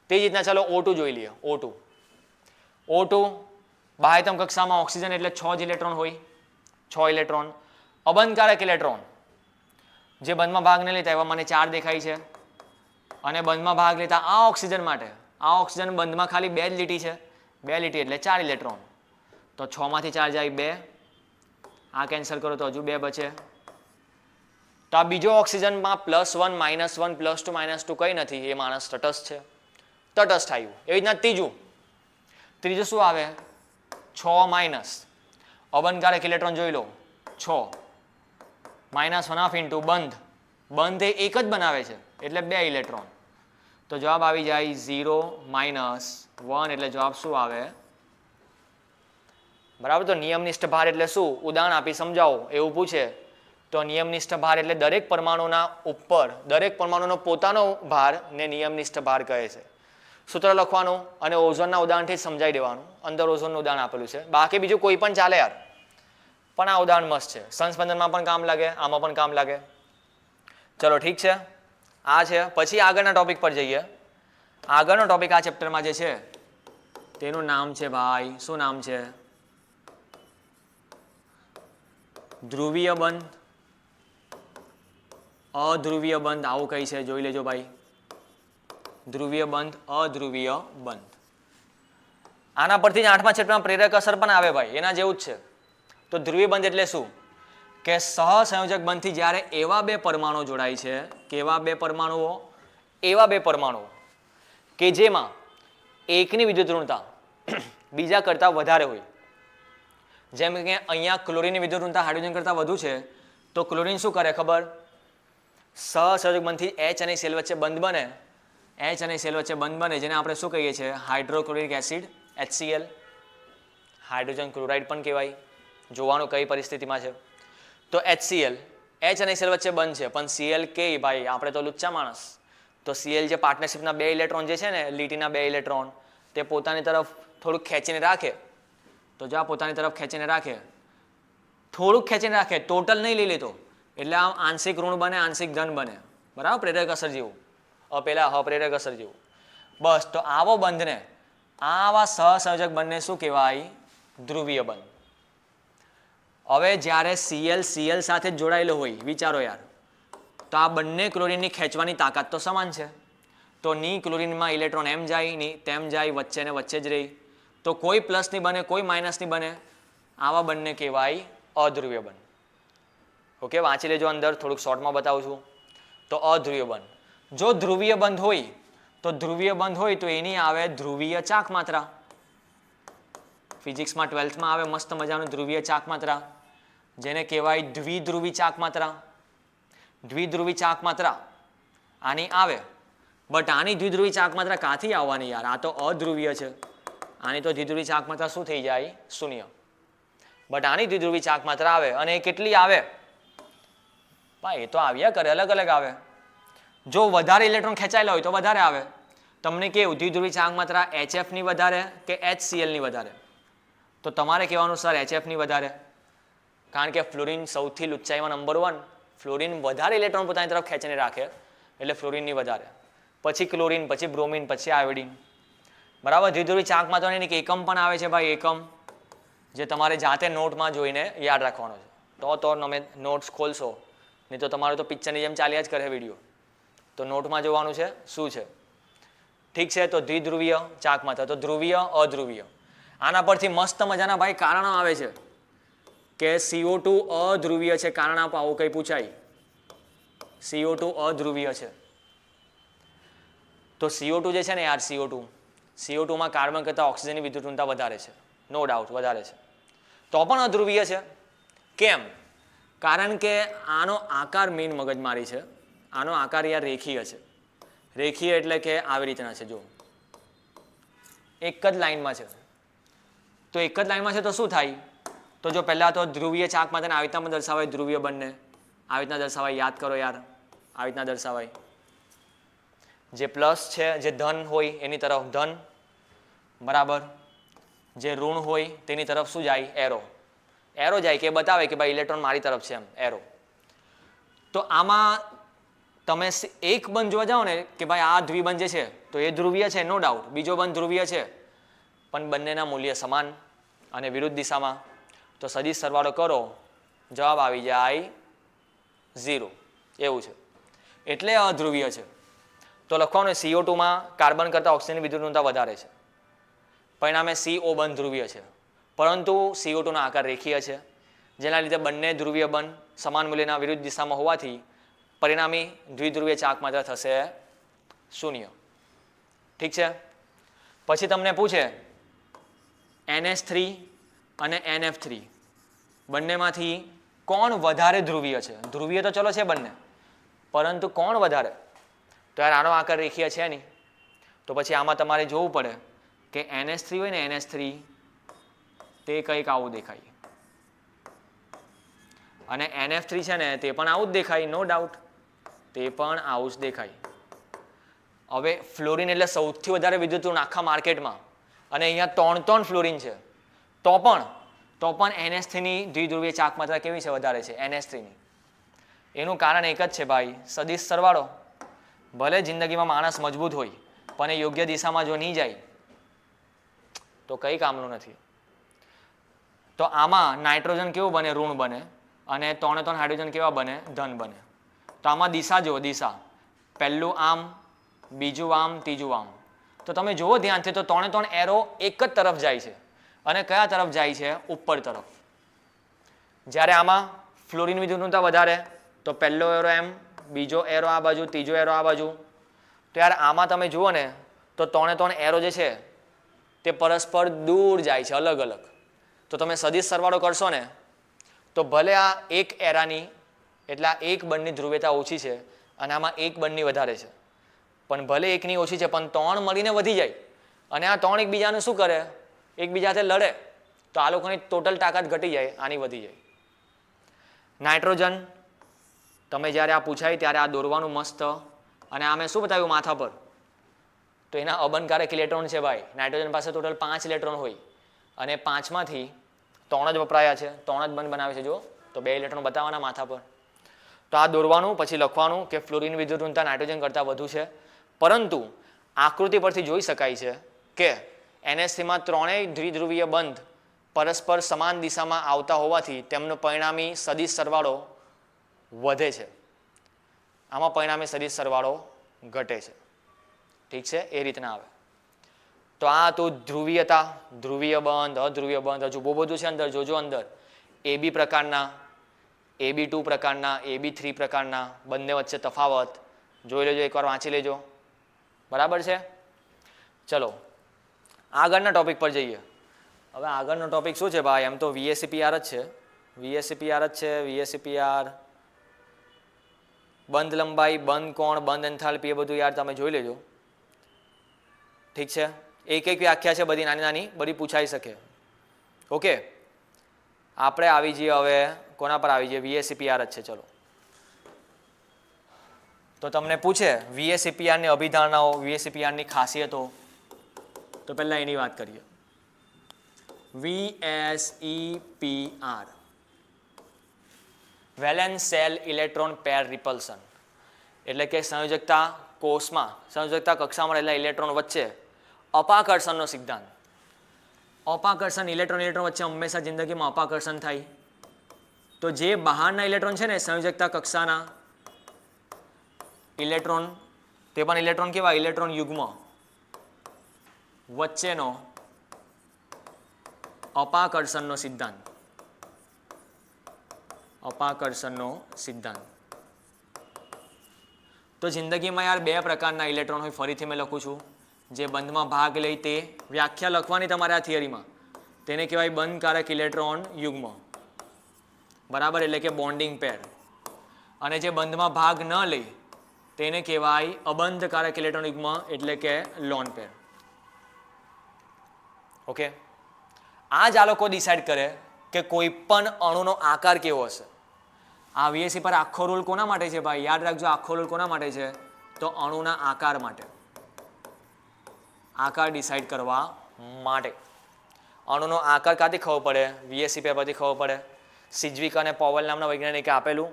[SPEAKER 1] તે જ રીતના ચાલો O2 જોઈ લઈએ. O2 બાહ્યતમ કક્ષામાં ઓક્સિજન એટલે 6 જ ઇલેક્ટ્રોન હોય, 6 ઇલેક્ટ્રોન. અબંધકારક ઇલેક્ટ્રોન જે બંધમાં ભાગ નહીં લેતા એવા મને 4 દેખાય છે, અને બંધમાં ભાગ લેતા આ ઓક્સિજન માટે, આ ઓક્સિજન બંધમાં ખાલી 2 જ લીટી છે, 2 લીટી એટલે 4 ઇલેક્ટ્રોન. તો 6 માંથી 4 જાય 2, આ કેન્સલ કરો તો હજુ 2 બચે. તો આ બીજો ઓક્સિજનમાં +1 -1 +2 -2 કંઈ નથી, એ માણસ તટસ્થ છે, તટસ્થ આવ્યું. એવી રીતના ત્રીજું શું આવે? 6 માઇનસ અબંધકારક ઇલેક્ટ્રોન જોઈ લો, 6 -1/2 ઇન્ટુ બંધ એ એક જ બનાવે છે એટલે 2 ઇલેક્ટ્રોન. તો જવાબ આવી જાય 0 -1, એટલે જવાબ શું આવે? બરાબર. તો નિયમનિષ્ઠ ભાર એટલે શું? ઉદાહરણ આપી સમજાવો એવું પૂછે તો નિયમનિષ્ઠ ભાર એટલે દરેક પરમાણુના ઉપર, દરેક પરમાણુનો પોતાનો ભાર ને નિયમનિષ્ઠ ભાર કહે છે. સૂત્ર લખવાનું અને ઓઝોનના ઉદાહરણથી જ સમજાવી દેવાનું. અંદર ઓઝોનનું ઉદાહરણ આપેલું છે, બાકી બીજું કોઈ પણ ચાલે યાર, પણ આ ઉદાહરણ મસ્ત છે. સંસ્પંદનમાં પણ કામ લાગે, આમાં પણ કામ લાગે. ચલો ઠીક છે, આ છે. પછી આગળના ટોપિક પર જઈએ. આગળનો ટોપિક આ ચેપ્ટરમાં જે છે તેનું નામ છે ભાઈ, શું નામ છે? ધ્રુવીય બંધ, અધ્રુવીય બંધ, આવું કઈ છે જોઈ લેજો ભાઈ. ધ્રુવીય બંધ, અધ્રુવીય બંધ. આના પરથી જ 8મા ચેપ્ટરમાં પ્રેરક અસર પણ આવે ભાઈ, એના જેવું જ છે. તો ધ્રુવીય બંધ એટલે શું? કે સહસંયોજક બંધથી જ્યારે એવા 2 પરમાણુ જોડાય છે, કેવા 2 પરમાણુઓ? એવા 2 પરમાણુઓ કે જેમાં એકની વિદ્યુત ઋણતા બીજા કરતાં વધારે હોય. જેમ કે અહીંયા ક્લોરીનની વિદ્યુત ઋણતા હાઇડ્રોજન કરતાં વધુ છે, તો ક્લોરીન શું કરે ખબર? સહસંયોજક બંધથી H અને Cl વચ્ચે બંધ બને, H અને Cl વચ્ચે બંધ બને, જેને આપણે શું કહીએ છીએ? Hydrochloric acid, HCl. Hydrogen chloride પણ કહેવાય. જોવાનું કઈ પરિસ્થિતિમાં છે. તો HCl, H અને Cl વચ્ચે બંધ છે, પણ Cl કે ભાઈ આપણે તો લુચ્ચા માણસ, તો Cl જે પાર્ટનરશિપના 2 ઇલેક્ટ્રોન જે છે ને, લીટીના 2 ઇલેક્ટ્રોન, તે પોતાની તરફ થોડુંક ખેંચીને રાખે. તો જો આ પોતાની તરફ ખેંચીને રાખે, થોડુંક ખેંચીને રાખે, ટોટલ નહીં લઈ લેતો, એટલે આમ આંશિક ઋણ બને, આંશિક ધન બને. બરાબર, પ્રેરક અસર જેવું, અપ્રેરક અસર જેવું. બસ, તો આવો બંધને, આવા સહસંયોજક બંધને શું કહેવાય? ધ્રુવીય બંધ. હવે જ્યારે Cl સાથે જોડાયેલો હોય, વિચારો યાર, તો આ બંને ક્લોરીનની ખેંચવાની તાકાત તો સમાન છે. તો ની ક્લોરીનમાં ઇલેક્ટ્રોન એમ જાય, ની તેમ જાય, વચ્ચે ને વચ્ચે જ રહી. તો કોઈ પ્લસ નહીં બને, કોઈ માઇનસ નહીં બને. આવા બંને કહેવાય અધ્રુવીય બંધ. ઓકે, વાંચી લેજો, અંદર થોડુંક શોર્ટમાં બતાવું છું. તો અધ્રુવીય બંધ. જો ધ્રુવીય બંધ હોય તો એની આવે ધ્રુવીય ચાક માત્રા. ફિઝિક્સમાં 12થમાં આવે મસ્ત મજાનું ધ્રુવીય ચાક માત્રા, જેને કહેવાય દ્વિધ્રુવી ચાક માત્રા. દ્વિધ્રુવી ચાક માત્રા આની આવે, બટ આની દ્વિધ્રુવી ચાક માત્રા ક્યાંથી આવવાની યાર? આ તો અધ્રુવીય છે. આની તો દ્વિધ્રુવી ચાક માત્રા શું થઈ જાય? 0. બટ આની દ્વિધ્રુવી ચાક માત્રા આવે, અને એ કેટલી આવે ભાઈ? એ તો આવ્યા કરે, અલગ અલગ આવે. જો વધારે ઇલેક્ટ્રોન ખેંચાયેલા હોય તો વધારે આવે. તમને કેવું દ્વિધ્રુવી ચાક માત્રા HF ની વધારે કે HCl ની વધારે? તો તમારે કહેવાનું સર HF ની વધારે, કારણ કે ફ્લોરિન સૌથી લુચ્ચાઈમાં નંબર 1. ફ્લોરિન વધારે ઇલેક્ટ્રોન પોતાની તરફ ખેંચીને રાખે, એટલે ફ્લોરિનની વધારે, પછી ક્લોરિન, પછી બ્રોમિન, પછી આયોડિન. બરાબર. દ્વિધ્રુવી ચાક માત્રાની એક એકમ પણ આવે છે ભાઈ, એકમ, જે તમારે જાતે નોટમાં જોઈને યાદ રાખવાનો છે. તો તમે નોટ્સ ખોલશો, નહીં તો તમારું તો પિક્ચરની જેમ ચાલ્યા જ કરે વિડીયો. તો નોટમાં જોવાનું છે શું છે. ઠીક છે, તો દ્વિધ્રુવીય ચાક માત્ર, તો ધ્રુવીય અધ્રુવીય. આના પરથી મસ્ત મજાના ભાઈ કારણ આવે છે કે CO2 અધ્રુવીય છે. કારણ આપો, આવું કંઈ પૂછાય. CO2 અધ્રુવીય છે. તો CO2 જે છે ને યાર, CO2 માં કાર્બન કરતાં ઓક્સિજનની વિદ્યુતઋણતા વધારે છે, નો ડાઉટ વધારે છે. તો પણ અધ્રુવીય છે. કેમ? કારણ કે આનો આકાર મેઇન મગજમારી છે. આનો આકાર યાર રેખીય છે. રેખીય એટલે કે આવી રીતના છે, જો એક જ લાઈનમાં છે. તો એક જ લાઈનમાં છે તો શું થાય? તો જો પહેલાં તો ધ્રુવીય ચાક માટે આવી રીતના દર્શાવાય, ધ્રુવીય બંને આવી રીતના દર્શાવાય. યાદ કરો યાર, આવી રીતના દર્શાવાય. જે પ્લસ છે, જે ધન હોય એની તરફ ધન, બરાબર. જે ઋણ હોય તેની તરફ શું જાય? એરો જાય, કે બતાવે કે ભાઈ ઇલેક્ટ્રોન મારી તરફ છે, એમ એરો. તો આમાં તમે એક બંધ જોવા જાઓ ને કે ભાઈ આ દ્વિબંધ જે છે તો એ ધ્રુવીય છે, નો ડાઉટ. બીજો બંધ ધ્રુવીય છે, પણ બંનેના મૂલ્ય સમાન અને વિરુદ્ધ દિશામાં. તો સદિશ સરવાળો કરો, જવાબ આવી જાય 0. એવું છે, એટલે અધ્રુવીય છે. તો લખવાનું CO2 માં કાર્બન કરતાં ઓક્સિજનની વિદ્યુતઋણતા વધારે છે, પરિણામે CO બંધ ધ્રુવીય છે. પરંતુ CO2 નો આકાર રેખીય છે, જેના લીધે બંને ધ્રુવીય બંધ સમાન મૂલ્યના વિરુદ્ધ દિશામાં હોવાથી પરિણામી દ્વિધ્રુવીય ચાક માત્ર થશે 0. ઠીક છે. પછી તમને પૂછે NH3 અને NF3 બંનેમાંથી કોણ વધારે ધ્રુવીય છે? ધ્રુવીય તો ચલો છે બંને, પરંતુ કોણ વધારે? તો યાર આનો આકાર રેખીય છે નહીં, તો પછી આમાં તમારે જોવું પડે કે NH3 હોય ને, NH3 તે કંઈક આવું દેખાય, અને NF3 છે ને તે પણ આવું જ દેખાય, નો ડાઉટ, તે પણ આવું જ દેખાય. હવે ફ્લોરિન એટલે સૌથી વધારે વિદ્યુતઋણ આખા માર્કેટમાં, અને અહીંયા 3 ફ્લોરિન છે, તો પણ NH3 ની દ્વિધ્રુવીય ચાક માત્રા કેવી છે? વધારે છે NH3 ની. એનું કારણ એક જ છે ભાઈ, સદિશ સરવાળો. ભલે જિંદગીમાં માણસ મજબૂત હોય, પણ એ યોગ્ય દિશામાં જો નહીં જાય તો કંઈ કામનું નથી. તો આમાં નાઇટ્રોજન કેવું બને? ઋણ બને, અને 3 હાઇડ્રોજન કેવા બને? ધન બને. તો આમાં દિશા જુઓ, દિશા પહેલું આમ, બીજું આમ, ત્રીજું આમ. તો તમે જુઓ ધ્યાનથી, તો 3 એરો એક જ તરફ જાય છે, અને કયા તરફ જાય છે? ઉપર તરફ. જ્યારે આમાં ફ્લોરિન વિદ્યુતઋણતા વધારે, તો પહેલો એરો એમ, બીજો એરો આ બાજુ, ત્રીજો એરો આ બાજુ. તો યાર આમાં તમે જુઓ ને તો 3 એરો જે છે તે પરસ્પર દૂર જાય છે, અલગ અલગ. તો તમે સદિશ સરવાળો કરશો ને તો ભલે આ એક એરાની એટલે આ એક બંધની ધ્રુવીયતા ઓછી છે, અને આમાં એક બંધની વધારે છે, પણ ભલે એકની ઓછી છે પણ 3 મળીને વધી જાય, અને આ 3 એકબીજાને શું કરે? એકબીજાથી લડે, તો આ લોકોની ટોટલ તાકાત ઘટી જાય, આની વધી જાય. નાઇટ્રોજન તમે જ્યારે આ પૂછાય ત્યારે આ દોરવાનું મસ્ત, અને આ મેં શું બતાવ્યું માથા પર? તો એના અબંધકારક ઇલેક્ટ્રોન છે ભાઈ. નાઇટ્રોજન પાસે ટોટલ 5 ઇલેક્ટ્રોન હોય, અને 5માંથી 3 જ વપરાયા છે, 3 જ બંધ બનાવે છે. જો તો 2 ઇલેક્ટ્રોન બતાવવાના માથા પર. તો આ દોરવાનું, પછી લખવાનું કે ફ્લોરિન વિદ્યુતઋણતા નાઇટ્રોજન કરતાં વધુ છે. પરંતુ આકૃતિ પરથી જોઈ શકાય છે કે NH3 માં 3 દ્વિધ્રુવીય બંધ પરસ્પર સમાન દિશામાં આવતા હોવાથી તેમનો પરિણામી સદિશ સરવાળો વધે છે. આમાં પરિણામી સદિશ સરવાળો ઘટે છે. ઠીક છે, એ રીતના આવે. તો આ તો ધ્રુવીયતા, ધ્રુવીય બંધ, અધ્રુવીય બંધ, હજુ બહુ બધું છે અંદર. જોજો અંદર AB પ્રકારના, AB2 પ્રકારના, AB3 પ્રકારના, બંને વચ્ચે તફાવત જોઈ લેજો, એકવાર વાંચી લેજો. બરાબર છે? ચલો આગળના ટોપિક પર જઈએ. હવે આગળનો ટોપિક શું છે ભાઈ? એમ તો VSEPR જ છે, VSEPR બંધ લંબાઈ, બંધ કોણ, બંધ એન્થાલ્પી, એ બધું યાર તમે જોઈ લેજો. ઠીક છે, એક વ્યાખ્યા છે, બધી નાની નાની, બધી પૂછાઈ શકે. ઓકે, આપણે આવી જઈએ હવે કોના પર આવી જઈએ? VSEPR જ છે. ચલો, તો તમને પૂછે VSEPR ની અભિધારણાઓ, VSEPR ની ખાસિયતો, તો પહેલા એની વાત કરીએ. VSEPR valence cell electron pair રિપલ્સન, એટલે કે સંયોજકતા કોષમાં, સંયોજકતા કક્ષામાં રહેલા ઇલેક્ટ્રોન વચ્ચે અપાકર્ષણનો સિદ્ધાંત. અપાકર્ષણ, ઇલેક્ટ્રોન વચ્ચે હંમેશા જિંદગીમાં અપાકર્ષણ થાય. તો જે બહારના ઇલેક્ટ્રોન છે ને સંયોજકતા કક્ષાના ઇલેક્ટ્રોન, તે પણ ઇલેક્ટ્રોન કેવા? ઇલેક્ટ્રોન યુગ્મ. વચ્ચેનો અપાકર્ષણનો સિદ્ધાંત. અપાકર્ષણનો સિદ્ધાંત. તો જિંદગીમાં યાર બે પ્રકારના ઇલેક્ટ્રોન હોય. ફરીથી મેં લખું છું. જે બંધમાં ભાગ લે તે વ્યાખ્યા લખવાની તમારે આ થિયરીમાં. તેને કહેવાય બંધકારક ઇલેક્ટ્રોન યુગ્મ. બરાબર, એટલે કે બોન્ડિંગ પેર. અને જે બંધમાં ભાગ ન લે તેને કહેવાય અબંધકારક ઇલેક્ટ્રોન યુગ્મ, એટલે કે લોન પેર. ઓકે, આ જ આ લોકો ડિસાઇડ કરે કે કોઈ પણ અણુનો આકાર કેવો હશે. આ VSE પર આખો રૂલ કોના માટે છે ભાઈ? યાદ રાખજો, આખો રૂલ કોના માટે છે? તો અણુના આકાર માટે. આકાર ડિસાઇડ કરવા માટે. અણુનો આકાર ક્યાંથી ખબર પડે? VSE પેપરથી ખબર પડે. સિજ્વિક અને પોવલ નામના વૈજ્ઞાનિકે આપેલું.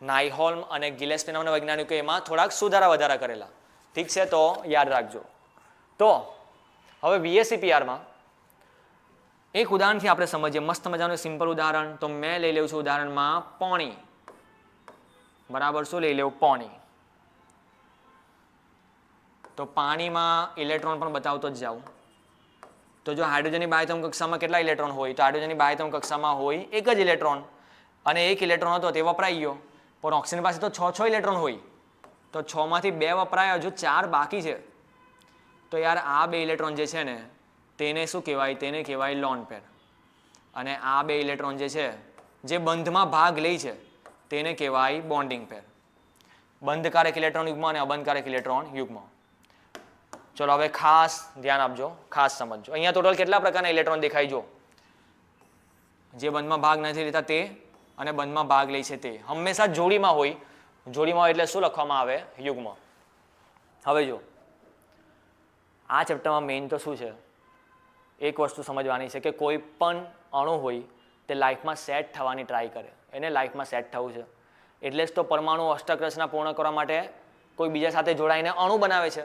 [SPEAKER 1] નાઇહોલ્મ અને ગિલેસ્પી નામના વૈજ્ઞાનિકો એમાં થોડાક સુધારા વધારા કરેલા. ઠીક છે, તો યાદ રાખજો. તો હવે VSE PRમાં એક ઉદાહરણથી આપણે સમજીએ. મસ્ત મજાનું સિમ્પલ ઉદાહરણ. તો મેં લઈ લઉં છું ઉદાહરણમાં પાણી. બરાબર, શું લઈ લેવું? પાણી. તો પાણીમાં ઇલેક્ટ્રોન પણ બતાવતો જ જાઉં. તો જો હાઇડ્રોજનની બાહ્યતમ કક્ષામાં કેટલા ઇલેક્ટ્રોન હોય? તો હાઇડ્રોજનની બાહ્યતમ કક્ષામાં હોય એક જ ઇલેક્ટ્રોન. અને એક ઇલેક્ટ્રોન હતો તે વપરાઈ ગયો. પણ ઓક્સિજન પાસે તો 6 ઇલેક્ટ્રોન હોય. તો 6 માંથી 2 વપરાયા, હજુ 4 બાકી છે. તો યાર આ 2 ઇલેક્ટ્રોન જે છે ને તેને શું કહેવાય? તેને કહેવાય લોન પેર. અને આ 2 ઇલેક્ટ્રોન જે છે જે બંધમાં ભાગ લે છે તેને કહેવાય બોન્ડિંગ પેર. બંધકારક ઇલેક્ટ્રોન યુગ્મ અને અબંધકારક ઇલેક્ટ્રોન યુગ્મ. ચલો હવે ખાસ ધ્યાન આપજો, ખાસ સમજજો. અહીંયા ટોટલ કેટલા પ્રકારના ઇલેક્ટ્રોન દેખાય? જો જે બંધમાં ભાગ નથી લેતા તે અને બંધમાં ભાગ લે છે તે હંમેશા જોડીમાં હોય. જોડીમાં હોય એટલે શું લખવામાં આવે? યુગ્મ. હવે જો આ ચેપ્ટરમાં મેઇન તો શું છે? એક વસ્તુ સમજવાની છે કે કોઈ પણ અણુ હોય તે લાઈફમાં સેટ થવાની ટ્રાય કરે. એને લાઈફમાં સેટ થવું છે એટલે જ તો પરમાણુ અષ્ટક રચના પૂર્ણ કરવા માટે કોઈ બીજા સાથે જોડાઈને અણુ બનાવે છે.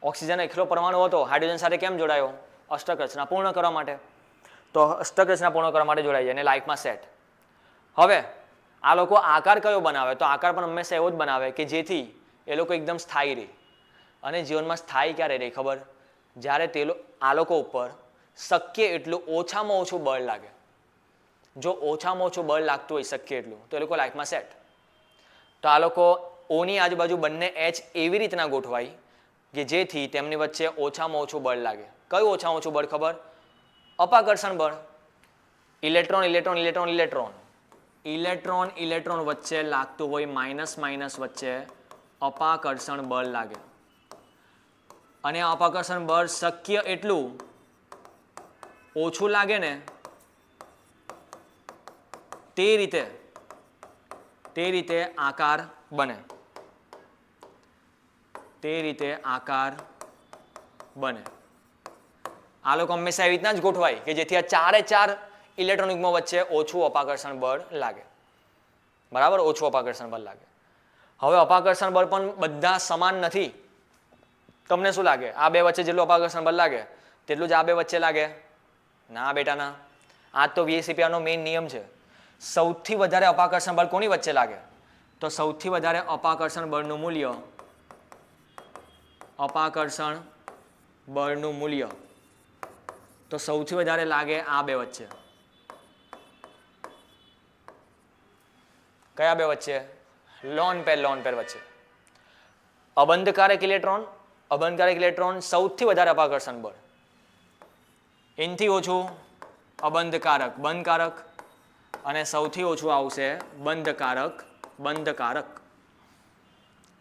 [SPEAKER 1] ઓક્સિજન એકલો પરમાણુ હતો, હાઇડ્રોજન સાથે કેમ જોડાયો? અષ્ટક રચના પૂર્ણ કરવા માટે. તો અષ્ટક રચના પૂર્ણ કરવા માટે જોડાઈ જાય અને લાઈફમાં સેટ. હવે આ લોકો આકાર કયો બનાવે? તો આકાર પણ હંમેશા એવો જ બનાવે કે જેથી એ લોકો એકદમ સ્થાયી રહે. અને જીવનમાં સ્થાયી ક્યારે રહે ખબર? જ્યારે આ લોકો ઉપર શક્ય એટલું ઓછામાં ઓછું બળ લાગે. જો ઓછામાં ઓછું બળ લાગતું હોય શક્ય એટલું, તો એ લોકો લાઈફમાં સેટ. તો આ લોકો ઓની આજુબાજુ બંને H એવી રીતના ગોઠવાય કે જેથી તેમની વચ્ચે ઓછામાં ઓછું બળ લાગે. કયું ઓછામાં ઓછું બળ ખબર? અપાકર્ષણ બળ. Electron electron electron electron electron electron વચ્ચે લાગતું હોય માઇનસ માઇનસ વચ્ચે અપાકર્ષણ બળ લાગે. અને અપાકર્ષણ બળ શક્ય એટલું ઓછું લાગે ને તે રીતે આકાર બને. તે રીતે આકાર બને. આ લોકો હંમેશા એવી રીતના જ ગોઠવાય કે જેથી આ 4 ઇલેક્ટ્રોન યુગ્મ વચ્ચે ઓછું અપાકર્ષણ બળ લાગે. બરાબર, ઓછું અપાકર્ષણ બળ લાગે. હવે અપાકર્ષણ બળ પણ બધા સમાન નથી. તમને શું લાગે? આ 2 વચ્ચે જેટલું અપાકર્ષણ બળ લાગે તેટલું જ આ 2 વચ્ચે લાગે? ના બેટા ના. આ તો VSE PRનો મેઇન નિયમ છે. સૌથી વધારે અપાકર્ષણ બળ કોની વચ્ચે લાગે? તો સૌથી વધારે અપાકર્ષણ બળનું મૂલ્ય તો સૌથી વધારે લાગે આ 2 વચ્ચે. કયા 2 વચ્ચે? લોન પેર વચ્ચે. અબંધકારક ઇલેક્ટ્રોન સૌથી વધારે અપાકર્ષણ બળ. એનથી ઓછું બંધકારક અને સૌથી ઓછું આવશે બંધકારક.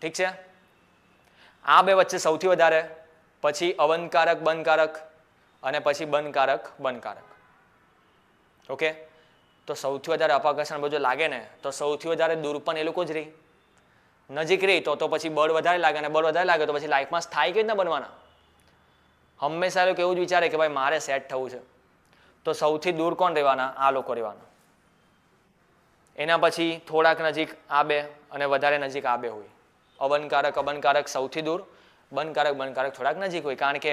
[SPEAKER 1] ઠીક છે? આ 2 વચ્ચે સૌથી વધારે, પછી બંધકારક અને પછી બંધકારક. ઓકે, તો સૌથી વધારે અપાકર્ષણ બળ જો લાગે ને તો સૌથી વધારે દૂર પણ એ લોકો જ રહે. નજીક રહી તો પછી બળ વધારે લાગે, અને બળ વધારે લાગે તો પછી લાઈફમાં સ્થાયી કેવી રીતના બનવાના? હંમેશા એ લોકો એવું જ વિચારે કે ભાઈ મારે સેટ થવું છે. તો સૌથી દૂર કોણ રહેવાના? આ લોકો રહેવાના. એના પછી થોડાક નજીક આ 2 અને વધારે નજીક આ 2 હોય. અબંધકારક સૌથી દૂર, બંધકારક થોડાક નજીક હોય. કારણ કે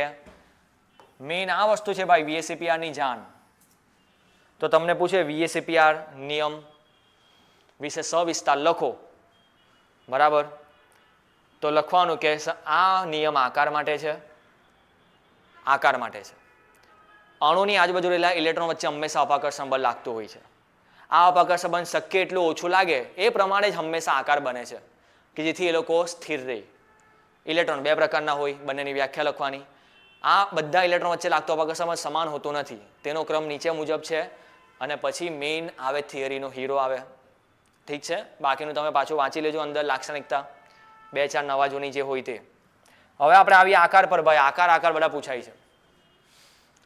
[SPEAKER 1] મેઇન આ વસ્તુ છે ભાઈ VSE PRની જાણ. તો તમને પૂછે VSE PR નિયમ વિશે સવિસ્તાર લખો. બરાબર, તો લખવાનું કે આ નિયમ આકાર માટે છે, આકાર માટે છે. અણુની આજુબાજુ રહેલા ઇલેક્ટ્રોન વચ્ચે હંમેશા અપાકર્ષણ બળ લાગતું હોય છે. આ અપાકર્ષણ બળ શક્ય એટલું ઓછું લાગે એ પ્રમાણે જ હંમેશા આકાર બને છે કે જેથી એ લોકો સ્થિર રહે. ઇલેક્ટ્રોન બે પ્રકારના હોય, બંનેની વ્યાખ્યા લખવાની. આ બધા ઇલેક્ટ્રોન વચ્ચે લાગતો અપાકર્ષણ બળ સમાન હોતું નથી, તેનો ક્રમ નીચે મુજબ છે અને પછી મેઇન આવે થિયરીનો હીરો આવે. ઠીક છે, બાકીનું તમે પાછું વાંચી લેજો અંદર લાક્ષણિકતા 2-4 નવા જૂની જે હોય તે. હવે આપણે આવીએ આકાર પર. ભાઈ આકાર બધા પૂછાય છે.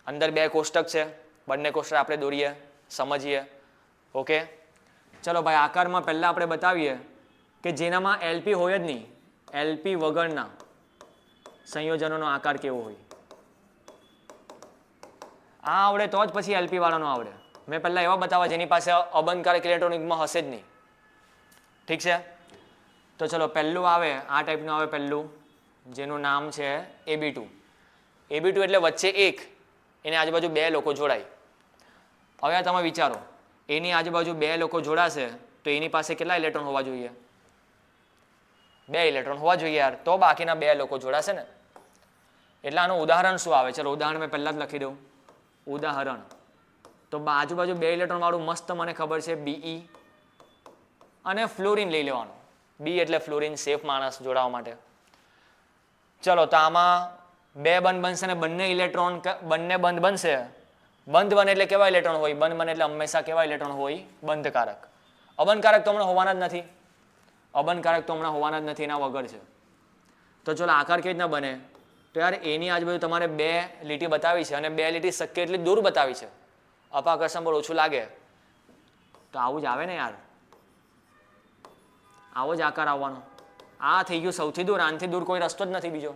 [SPEAKER 1] અંદર 2 કોષ્ટક છે, બંને કોષ્ટક આપણે દોરીએ, સમજીએ. ઓકે, ચલો ભાઈ આકારમાં પહેલાં આપણે બતાવીએ કે જેનામાં એલપી હોય જ નહીં, એલપી વગરના સંયોજનોનો આકાર કેવો હોય. આ આવડે તો જ પછી એલપી વાળાનો આવડે. મેં પહેલાં એવા બતાવ્યા જેની પાસે અબંધકારક ઇલેક્ટ્રોન યુગ્મ હશે જ નહીં. ઠીક છે, તો ચલો પહેલું આવે આ ટાઈપનું આવે પહેલું, જેનું નામ છે AB2. AB2 એટલે વચ્ચે એક, એની આજુબાજુ 2 લોકો જોડાય. હવે આ તમે વિચારો, એની આજુબાજુ 2 લોકો જોડાશે તો એની પાસે કેટલા ઇલેક્ટ્રોન હોવા જોઈએ? 2 ઇલેક્ટ્રોન હોવા જોઈએ યાર, તો બાકીના 2 લોકો જોડાશે ને. એટલે આનું ઉદાહરણ શું આવે? ચલો ઉદાહરણ મેં પહેલાં જ લખી દઉં. ઉદાહરણ તો આજુબાજુ 2 ઇલેક્ટ્રોન વાળું મસ્ત મને ખબર છે BE અને ફ્લોરિન લઈ લેવાનું. B એટલે ફ્લોરિન, સેફ માણસ જોડાવા માટે. ચલો તો આમાં 2 બંધ બનશે ને બંને ઇલેક્ટ્રોન બંને બંધ બનશે. બંધ બને એટલે કેવા ઇલેક્ટ્રોન હોય? બંધ બને એટલે હંમેશા કેવા ઇલેક્ટ્રોન હોય? બંધકારક. અબંધકારક તો હમણાં હોવાના જ નથી. અબંધકારક તો હમણાં હોવાના જ નથી, એના વગર છે. તો ચલો આકાર કેવી રીતના બને? તો યાર એની આજુબાજુ તમારે 2 લીટી બતાવી છે અને 2 લીટી શક્ય એટલી દૂર બતાવી છે. અપાકર્ષણ બળ ઓછું લાગે તો આવું જ આવે ને યાર, આવો જ આકાર આવવાનો. આ થઈ ગયું સૌથી દૂર, આનાથી દૂર કોઈ રસ્તો જ નથી બીજો.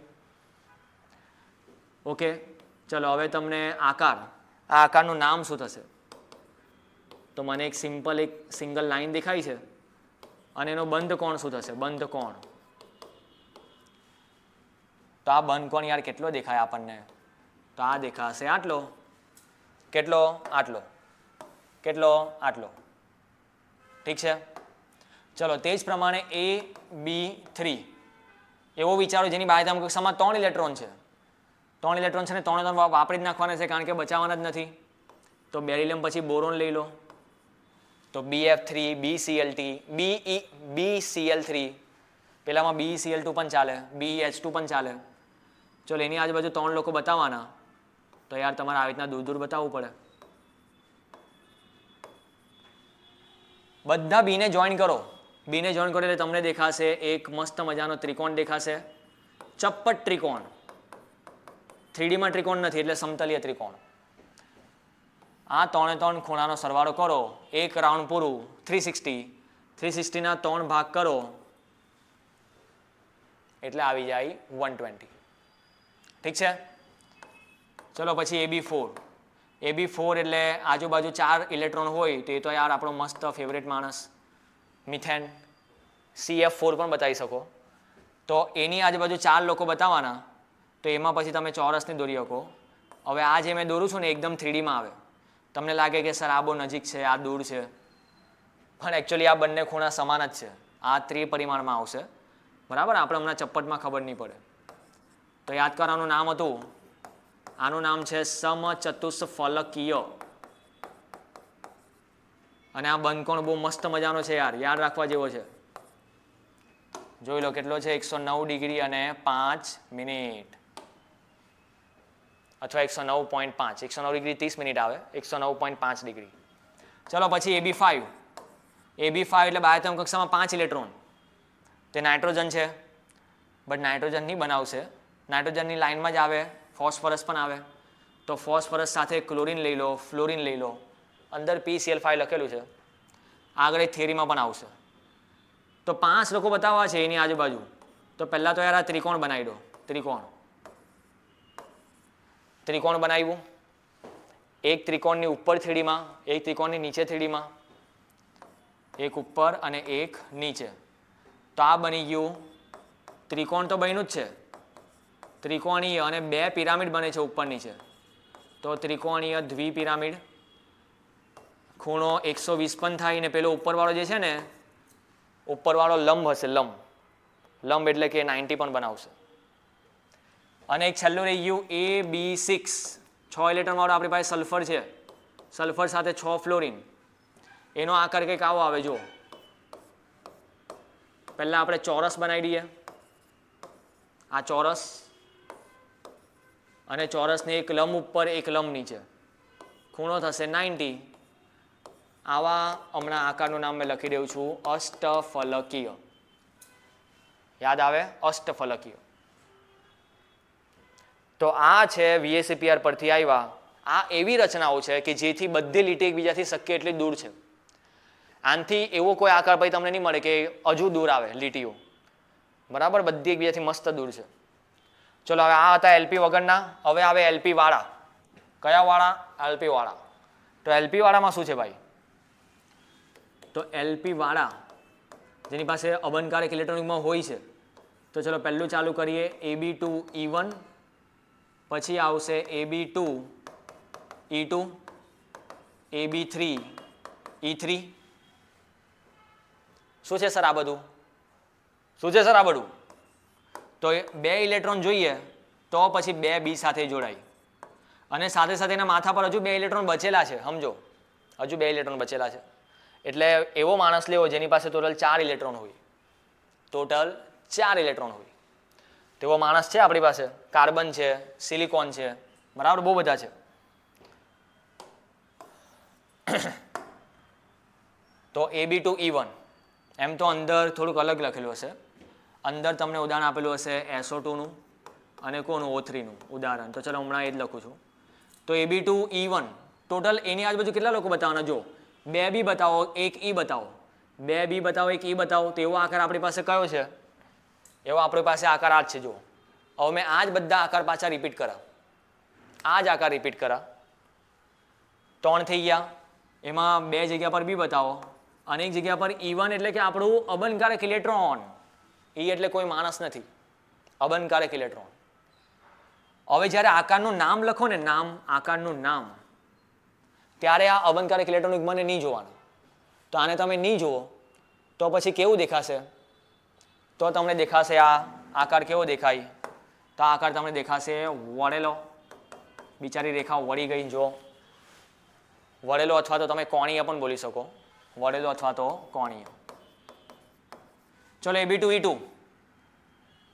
[SPEAKER 1] ઓકે, ચલો હવે તમને આ આકારનું નામ શું થશે? તો મને એક સિંગલ લાઈન દેખાય છે અને એનો બંધ કોણ શું થશે? બંધ કોણ. તો આ બંધ કોણ યાર કેટલો દેખાય આપણને? તો આ દેખાશે આટલો. કેટલો? આટલો. કેટલો? આટલો. ઠીક છે, ચલો તે જ પ્રમાણે AB3 એવો વિચારો જેની બાહ્યતમ કક્ષામાં 3 ઇલેક્ટ્રોન છે. 3 ઇલેક્ટ્રોન છે ને 3 વાપરી જ નાખવાના છે કારણ કે બચાવવાના જ નથી. તો બેરિલિયમ પછી બોરોન લઈ લો, તો BF3 BCl3, પેલામાં BeCl2 પણ ચાલે, BeH2 પણ ચાલે. ચલો એની આજુબાજુ 3 લોકો બતાવવાના, તો યાર તમારે આવી રીતના દૂર બતાવવું પડે. બધા બીને જોઈન કરો. બીને જોઈન કરો એટલે તમને દેખાશે એક મસ્ત મજાનો ત્રિકોણ દેખાશે, ચપ્પટ ત્રિકોણ. 3Dમાં ત્રિકોણ નથી એટલે સમતલીય ત્રિકોણ. આ 3 ખૂણાનો સરવાળો કરો, એક રાઉન્ડ પૂરું 360ના 3 ભાગ કરો એટલે આવી જાય 120. ઠીક છે, ચલો પછી AB4 એટલે આજુબાજુ 4 ઇલેક્ટ્રોન હોય તે તો યાર આપણો મસ્ત ફેવરેટ માણસ મિથેન. CF4 પણ બતાવી શકો. તો એની આજુબાજુ 4 લોકો બતાવવાના, તો એમાં પછી તમે ચોરસની દોરી શકો. હવે આ જે મેં દોરું છું ને એકદમ 3Dમાં આવે. તમને લાગે કે સર આ બહુ નજીક છે, આ દૂર છે, પણ એકચ્યુઅલી આ બંને ખૂણા સમાન જ છે. આ ત્રિપરિમાણમાં આવશે, બરાબર. આપણે હમણાં ચપ્પટમાં ખબર નહીં પડે. તો યાદ કરવાનું નામ હતું, આનું નામ છે સમચતુષ્ફલકીય. અને આ બંધકોણ બહુ મસ્ત મજાનો છે યાર, યાદ રાખવા જેવો છે. જોઈ લો કેટલો છે, 109 ડિગ્રી અને 5 મિનિટ, અથવા 109.5. 109 ડિગ્રી 30 મિનિટ આવે, 109.5 ડિગ્રી. ચલો પછી AB5 એટલે બાહ્યતમ કક્ષામાં 5 ઇલેક્ટ્રોન. તે નાઇટ્રોજન છે, બટ નાઇટ્રોજન નહીં બનાવશે. નાઇટ્રોજનની લાઇનમાં જ આવે, ફોસ્ફરસ પણ આવે. તો ફોસ્ફરસ સાથે ક્લોરિન લઈ લો, ફ્લોરિન લઈ લો. અંદર PCl5 લખેલું છે, આગળ એક થિયરીમાં પણ આવશે. તો 5 લોકો બતાવવા છે એની આજુબાજુ. તો પહેલાં તો યાર આ ત્રિકોણ બનાવી દો. ત્રિકોણ બનાવ્યું, એક ત્રિકોણની ઉપર 3Dમાં, એક ત્રિકોણની નીચે 3Dમાં, એક ઉપર અને એક નીચે. તો આ બની ગયું ત્રિકોણ. તો બન્યું જ છે ત્રિકોણીય, અને 2 પિરામિડ બને છે ઉપર નીચે. તો ત્રિકોણીય દ્વિપિરામિડ. ખૂણો 120 પણ થાય ને પેલો ઉપરવાળો જે છે ને, ઉપરવાળો લંબ હશે, લંબ એટલે કે 90 પણ બનાવશે. અને એક છેલ્લું રહી ગયું AB6, 6 ઇલેક્ટ્રોન વાળો આપણી પાસે સલ્ફર છે, સલ્ફર સાથે 6 ફ્લોરિન. એનો આકાર કંઈક આવો આવે. જો પહેલા આપણે ચોરસ બનાવી દઈએ, આ ચોરસ, અને ચોરસને એક લંબ ઉપર એક લંબ નીચે, ખૂણો થશે 90. આવા હમણાં આકારનું નામ મેં લખી દઉં છું અષ્ટફલકીય. યાદ આવે? અષ્ટફલકીય. તો આ છે VSEPR પરથી આવ્યા. આ એવી રચનાઓ છે કે જેથી બધી લીટી એકબીજાથી શક્ય એટલી દૂર છે. આનાથી એવો કોઈ આકાર ભાઈ તમને નહીં મળે કે હજુ દૂર આવે લીટીઓ, બરાબર? બધી એકબીજાથી મસ્ત દૂર છે. ચલો હવે આ હતા એલપી વગરના. હવે આવે એલપી વાળા. કયા વાળા? એલપી વાળા. તો એલપી વાળામાં શું છે ભાઈ? તો એલપી વાળા જેની પાસે અબનકારક ઇલેક્ટ્રોનિકમાં હોય છે. તો ચલો પહેલું ચાલુ કરીએ Ab2E1, પછી આવશે Ab2E2, Ab3E3. શું છે સર આ બધું? શું છે સર આ બધું? તો 2 ઇલેક્ટ્રોન જોઈએ તો પછી 2 બી સાથે જોડાય, અને સાથે સાથે એના માથા પર હજુ 2 ઇલેક્ટ્રોન બચેલા છે. સમજો, હજુ 2 ઇલેક્ટ્રોન બચેલા છે. એટલે એવો માણસ લેવો જેની પાસે ટોટલ 4 ઇલેક્ટ્રોન હોય. ટોટલ 4 ઇલેક્ટ્રોન હોય તેવો માણસ છે આપણી પાસે. કાર્બન છે, સિલિકોન છે, બરાબર? બહુ બધા છે. તો Ab2E1 એમ તો અંદર થોડુંક અલગ લખેલું હશે. અંદર તમને ઉદાહરણ આપેલું હશે SO2 નું અને કોનું O3 નું ઉદાહરણ. તો ચલો હમણાં એ જ લખું છું. તો Ab2E1 ટોટલ એની આજુબાજુ કેટલા લોકો બતાવવાના? જો 2 બી બતાવો, 1 E બતાવો, 2 બી બતાવો, 1 E બતાવો. તો એવો આકાર આપણી પાસે કયો છે? એવો આપણી પાસે આકાર આ જ છે. જો હવે મેં આ જ બધા આકાર પાછા રિપીટ કરા, આ જ આકાર રિપીટ કરા. 3 થઈ ગયા, એમાં 2 જગ્યા પર બી બતાવો અને એક જગ્યા પર E1 એટલે કે આપણું અબનકારક ઇલેક્ટ્રોન. E એટલે કોઈ માણસ નથી, અબનકારક ઇલેક્ટ્રોન. હવે જ્યારે આકારનું નામ લખો ને, નામ, આકારનું નામ, ત્યારે આ અબનકારક ઇલેક્ટ્રોન યુગ્મને નહીં જોવાનું. તો આને તમે નહીં જુઓ તો પછી કેવું દેખાશે? તો તમને દેખાશે આ આકાર કેવો દેખાય? તો આ આકાર તમને દેખાશે વળેલો. બિચારી રેખા વળી ગઈ. જો વળેલો, અથવા તો તમે કોણીય પણ બોલી શકો, વળેલો અથવા તો કોણીય. ચલો Ab2E2,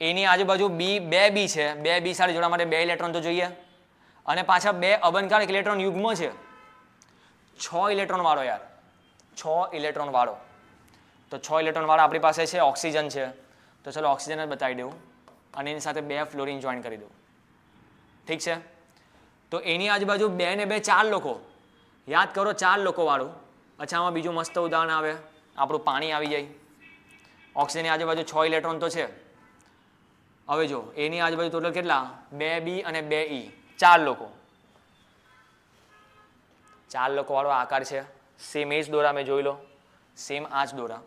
[SPEAKER 1] એની આજુબાજુ બી 2 બી છે. 2 બી સાથે જોડવા માટે 2 ઇલેક્ટ્રોન તો જોઈએ, અને પાછા 2 અબનકારક ઇલેક્ટ્રોન યુગ્મ છે. 6 ઇલેક્ટ્રોન વાળો યાર, 6 ઇલેક્ટ્રોન વાળો. તો 6 ઇલેક્ટ્રોન વાળા આપણી પાસે છે. ઓક્સિજન છે, તો ચલો ઓક્સિજન જ બતાવી દઉં અને એની સાથે 2 ફ્લોરિન જોઈન કરી દઉં. ઠીક છે? તો એની આજુબાજુ 2 ને 2 4 લોકો. યાદ કરો, 4 લોકો વાળું. અચ્છા, આમાં બીજું મસ્ત ઉદાહરણ આવે, આપણું પાણી આવી જાય. ઓક્સિજનની આજુબાજુ 6 ઇલેક્ટ્રોન તો છે. હવે જો એની આજુબાજુ ટોટલ કેટલા? 2 બી અને 2 E, 4 લોકો. 4 લોકો વાળો આકાર છે. સેમ એ જ દોરા મેં જોઈ લો, સેમ આ જ દોરા.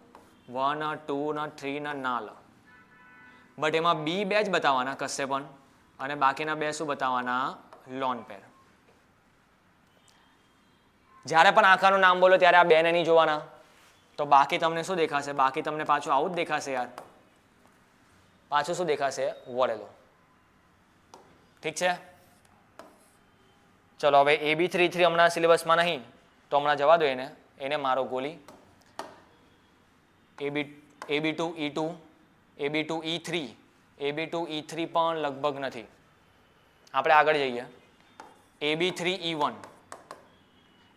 [SPEAKER 1] 1, 2, 3 ના લ. બટ એમાં બી 2 જ બતાવવાના કશે પણ, અને બાકીના 2 શું બતાવવાના? Lone pair. જ્યારે પણ આકારનું નામ બોલો ત્યારે આ 2 ને નહીં જોવાના. તો બાકી તમને શું દેખાશે? બાકી તમને પાછું આવું જ દેખાશે યાર. પાછું શું દેખાશે? વળેલો. ઠીક છે? ચલો હવે Ab3E3 હમણાં સિલેબસમાં નહીં, તો હમણાં જવા દો એને મારો ગોલી. Ab2E2, Ab2E3, Ab2E3 પણ લગભગ નથી. આપણે આગળ જઈએ. Ab3E1,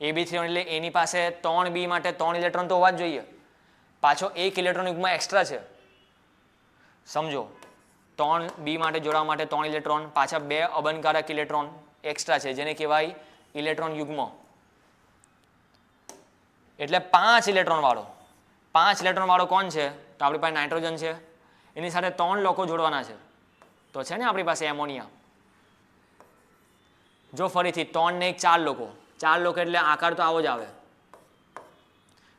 [SPEAKER 1] Ab3 એટલે એની પાસે 3 બી માટે 3 ઇલેક્ટ્રોન તો હોવા જ જોઈએ. પાછો 1 ઇલેક્ટ્રોન યુગ્મ એક્સ્ટ્રા છે. સમજો, 3 બી માટે જોડવા માટે 3 ઇલેક્ટ્રોન, પાછા 2 અબનકારક ઇલેક્ટ્રોન એક્સ્ટ્રા છે, જેને કહેવાય ઇલેક્ટ્રોન યુગ્મ. એટલે 5 ઇલેક્ટ્રોન વાળો. 5 ઇલેક્ટ્રોન વાળો કોણ છે? તો આપણી પાસે નાઇટ્રોજન છે, એની સાથે 3 લોકો જોડવાના છે. તો છે ને આપણી પાસે એમોનિયા. જો ફરીથી 3 ને 1 4 લોકો. 4 લોકો એટલે આકાર તો આવો જ આવે,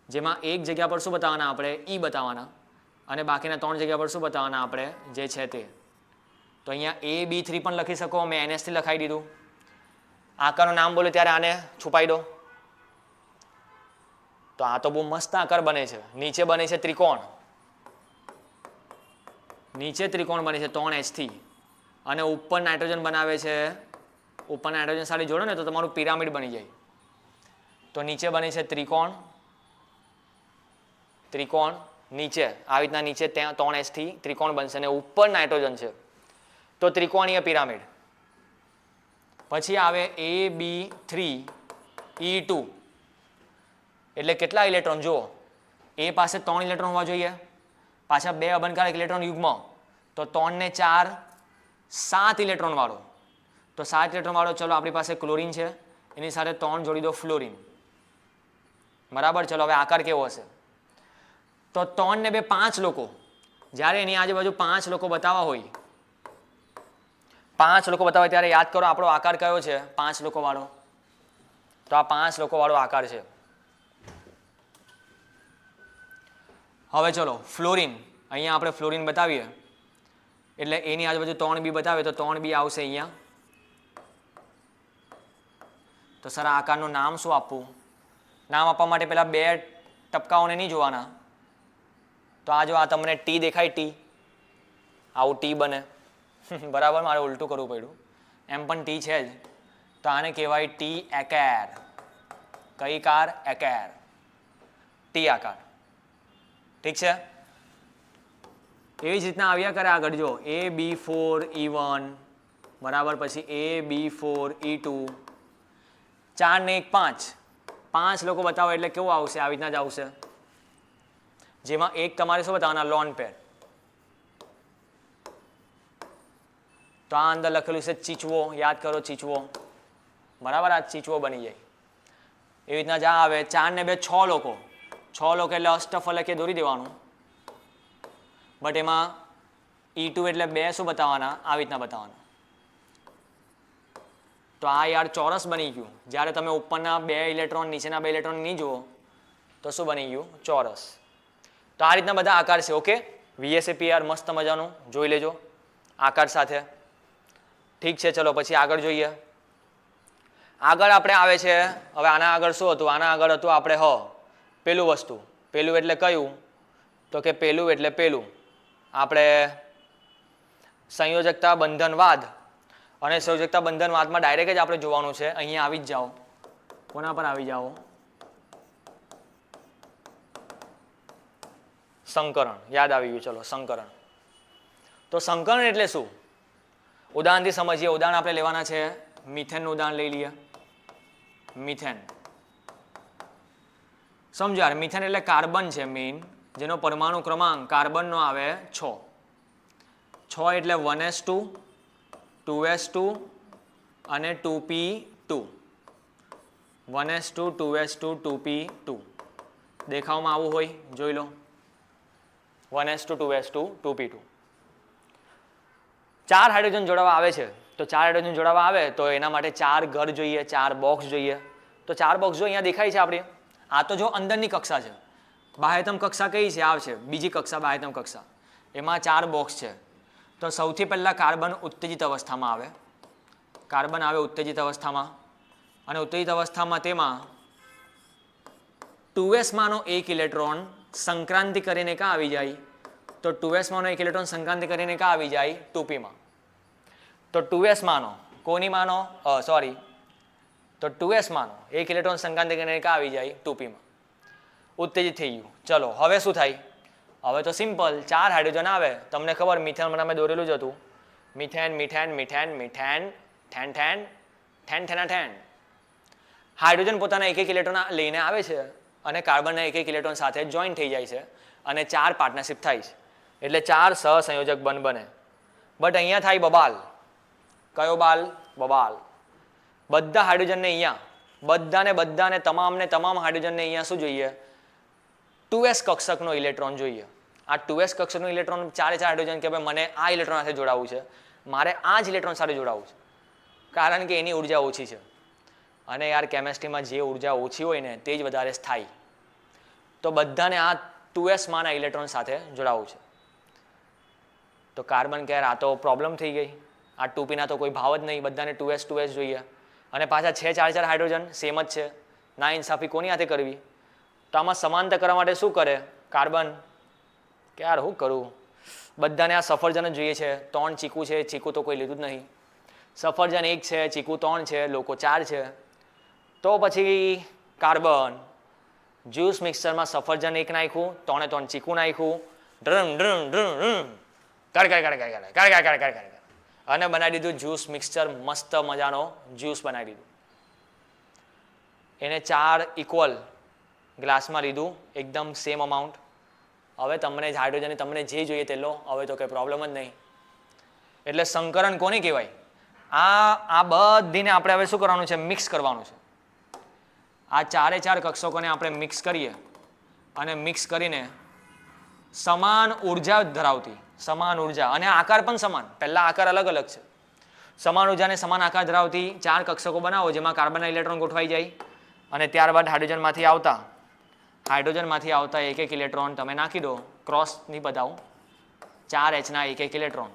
[SPEAKER 1] જેમાં એક જગ્યા પર શું બતાવવાના? આપણે E બતાવવાના, અને બાકીના 3 જગ્યા પર શું બતાવવાના? આપણે જે છે તે. તો અહીંયા AB3 પણ લખી શકો, મેં NS થી લખાઈ દીધું. આકારનું નામ બોલે ત્યારે આને છુપાઈ દો. તો આ તો બહુ મસ્ત આકાર બને છે. નીચે બને છે ત્રિકોણ, નીચે ત્રિકોણ બને છે 3H થી, અને ઉપર નાઇટ્રોજન બનાવે છે, ઉપર નાઇટ્રોજન સાથે જોડો ને તો તમારું પિરામિડ બની જાય. તો નીચે બને છે ત્રિકોણ, ત્રિકોણ નીચે આવી રીતના નીચે ત્યાં 3s થી ત્રિકોણ બનશે અને ઉપર નાઇટ્રોજન છે તો ત્રિકોણીય પિરામિડ. પછી આવે AB3E2 એટલે કેટલા ઇલેક્ટ્રોન જુઓ, એ પાસે 3 ઇલેક્ટ્રોન હોવા જોઈએ, પાછા 2 અબનકારક ઇલેક્ટ્રોન યુગ્મ, તો 3 ને 4 7 ઇલેક્ટ્રોન વાળો. તો 7 ઇલેક્ટ્રોન વાળો ચલો આપણી પાસે ક્લોરીન છે, એની સાથે 3 જોડી દો ફ્લોરીન. બરાબર. ચલો હવે આકાર કેવો હશે, તો 3 ને 2 5 લોકો, જ્યારે એની આજુબાજુ 5 લોકો બતાવવા હોય, 5 લોકો બતાવે ત્યારે યાદ કરો આપણો આકાર કયો છે, 5 લોકો વાળો. તો આ 5 લોકો વાળો આકાર છે. હવે ચલો ફ્લોરીન, અહીંયા આપણે ફ્લોરીન બતાવીએ એટલે એની આજુબાજુ 3b બતાવે તો 3b આવશે અહીંયા. તો સર આ આકારનું નામ શું આપવું? નામ આપવા માટે પહેલા 2 ટપકાઓને નહીં જોવાના. તો આ જો આ તમને ટી દેખાય, ટી, આવું ટી બને. બરાબર, મારે ઉલટું કરવું પડ્યું, એમ પણ ટી છે જ. તો આને કહેવાય ટી એકેર. કઈ કાર? એકેર, ટી આકાર. ઠીક છે. એવી જ રીતના આવ્યા કરે આગળ જો AB4E1 બરાબર, પછી AB4E2, 4 ને 1 5, 5 લોકો બતાવો એટલે કેવું આવશે? આવી રીતના જ આવશે, જેમાં એક તમારે શું બતાવવાના? Lone pair. તો આ અંદર લખેલું છે ચીચવો, યાદ કરો ચીચવો. બરાબર, આ ચીચવો બની જાય. એવી રીતના જ આવે 4 ને 2 6 લોકો, 6 લોકો એટલે અષ્ટફલકે દોરી દેવાનું. બટ એમાં E2 એટલે 2 શું બતાવવાના? આવી રીતના બતાવવાના. તો આ યાર ચોરસ બની ગયું. જ્યારે તમે ઉપરના 2 ઇલેક્ટ્રોન નીચેના 2 ઇલેક્ટ્રોન નહીં જુઓ તો શું બની ગયું? ચોરસ. તો આ રીતના બધા આકાર છે. ઓકે, VSAPR મસ્ત મજાનું જોઈ લેજો આકાર સાથે. ઠીક છે, ચલો પછી આગળ જોઈએ. આગળ આપણે આવે છે, હવે આના આગળ શું હતું? આના આગળ હતું આપણે પેલું વસ્તુ. પેલું એટલે કયું? તો કે પેલું એટલે પેલું આપણે સંયોજકતા બંધનવાદ. અને સંયોજકતા બંધનવાદમાં ડાયરેક્ટ જ આપણે જોવાનું છે. અહીંયા આવી જ જાઓ. કોના પર આવી જાઓ? સંકરણ. યાદ આવી ગયું. ચલો સંકરણ. તો સંકરણ એટલે શું? ઉદાહરણથી સમજીએ. ઉદાહરણ આપણે લેવાના છે, મિથેનનું ઉદાહરણ લઈ લઈએ. મિથેન સમજો યાર. મિથેન એટલે કાર્બન છે મેઇન, જેનો પરમાણુ ક્રમાંક કાર્બનનો આવે 6. 6 એટલે 1s2, 2s2 અને 2p2. 1s2, 2s2, 2p2. દેખાવમાં આવું હોય, જોઈ લો. 1s2, 2s2, 2p2. 4 હાઇડ્રોજન જોડાવા આવે છે. તો 4 હાઇડ્રોજન જોડાવા આવે તો એના માટે 4 ઘર જોઈએ, 4 બોક્સ જોઈએ. તો 4 બોક્સ જો અહીંયા દેખાય છે આપણે. આ તો જો અંદરની કક્ષા છે. બાહ્યતમ કક્ષા કઈ છે? આ છે બીજી કક્ષા, બાહ્યતમ કક્ષા. એમાં 4 બોક્સ છે. તો સૌથી પહેલા કાર્બન ઉત્તેજિત અવસ્થામાં આવે. કાર્બન આવે ઉત્તેજિત અવસ્થામાં, અને ઉત્તેજિત અવસ્થામાં તેમાં 2s માનો એક ઇલેક્ટ્રોન સંક્રાંતિ કરીને ક્યાં આવી જાય? તો 2s માનો એક ઇલેક્ટ્રોન સંક્રાંતિ કરીને ક્યાં આવી જાય? 2p માં. તો 2s માનો કોની માનો? તો 2s માનો એક ઇલેક્ટ્રોન સંક્રાંતિ કરીને ક્યાં આવી જાય? 2p માં. ઉત્તેજિત થઈ ગયું. ચલો હવે શું થાય? હવે તો સિમ્પલ, 4 હાઇડ્રોજન આવે. તમને ખબર મિથેન નામે દોરેલું જ હતું. મિથેન, મિથેન, મિથેન, મિથેન, થેન થેન, થેન થેના થેન. હાઇડ્રોજન પોતાના એક ઇલેક્ટ્રોન લઈને આવે છે અને કાર્બનના એક ઇલેક્ટ્રોન સાથે જોઈન થઈ જાય છે અને 4 પાર્ટનરશિપ થાય છે. એટલે 4 સહસંયોજક બંધ બને. બટ અહીંયા થાય બબાલ. કયો બાલ? બબાલ. બધા હાઇડ્રોજનને અહીંયા, બધાને તમામ હાઇડ્રોજનને અહીંયા શું જોઈએ? 2s કક્ષકનો ઇલેક્ટ્રોન જોઈએ. આ 2s કક્ષકનો ઇલેક્ટ્રોન 4 હાઇડ્રોજન કે ભાઈ મને આ ઇલેક્ટ્રોન સાથે જોડાવવું છે, મારે આ જ ઇલેક્ટ્રોન સાથે જોડાવવું છે, કારણ કે એની ઉર્જા ઓછી છે. અને યાર કેમેસ્ટ્રીમાં જે ઉર્જા ઓછી હોય ને તે જ વધારે સ્થાયી. તો બધાને આ 2s માના ઇલેક્ટ્રોન સાથે જોડાવવું છે. તો કાર્બન કે આ તો પ્રોબ્લેમ થઈ ગઈ. આ 2p ના તો કોઈ ભાવ જ નહીં, બધાને 2s જોઈએ. અને પાછા છે 4 હાઇડ્રોજન સેમ જ છે. ના ઇન્સાફી કોની હાથે કરવી? તો આમાં સમાનતા કરવા માટે શું કરે કાર્બન? કે યાર હું કરું, બધાને આ સફરજન જ જોઈએ છે, 3 ચીકુ છે, ચીકુ તો કોઈ લીધું જ નહીં. સફરજન 1 છે, ચીકુ 3 છે, લોકો 4 છે. તો પછી કાર્બન જ્યુસ મિક્સરમાં સફરજન 1 નાખ્યું, 3 ચીકુ નાખ્યું, ડ્રમ ડ્રમ ડ્રમ ડ્રમ કડ અને બનાવી દીધું જ્યુસ મિક્સચર. મસ્ત મજાનો જ્યુસ બનાવી દીધું. એને 4 ઇક્વલ ગ્લાસમાં લીધું, એકદમ સેમ અમાઉન્ટ. હવે તમને હાઇડ્રોજન તમને જે જોઈએ તે લો, હવે તો કંઈ પ્રોબ્લેમ જ નહીં. એટલે સંકરણ કોને કહેવાય? આ બધીને આપણે હવે શું કરવાનું છે? મિક્સ કરવાનું છે. આ 4 કક્ષકોને આપણે મિક્સ કરીએ અને મિક્સ કરીને સમાન ઉર્જા ધરાવતી, સમાન ઉર્જા અને આકાર પણ સમાન, પહેલા આકાર અલગ અલગ છે. સમાન ઉર્જા અને સમાન આકાર ધરાવતી 4 કક્ષકો બનાવો જેમાં કાર્બનના ઇલેક્ટ્રોન ગોઠવાઈ જાય અને ત્યારબાદ હાઇડ્રોજનમાંથી આવતા એક ઇલેક્ટ્રોન તમે નાખી દો, ક્રોસ નહીં બતાવું, 4Hના એક ઇલેક્ટ્રોન.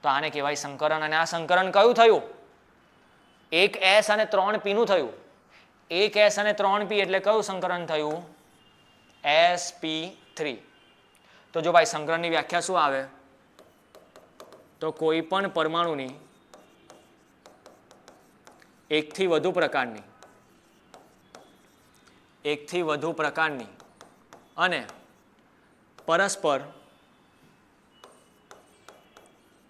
[SPEAKER 1] તો આને કહેવાય સંકરણ. અને આ સંકરણ કયું થયું? 1S અને 3P નું થયું. 1S અને 3P એટલે કયું સંકરણ થયું? sp3. તો જો ભાઈ સંકરણની વ્યાખ્યા શું આવે? તો કોઈ પણ પરમાણુની એકથી વધુ પ્રકારની અને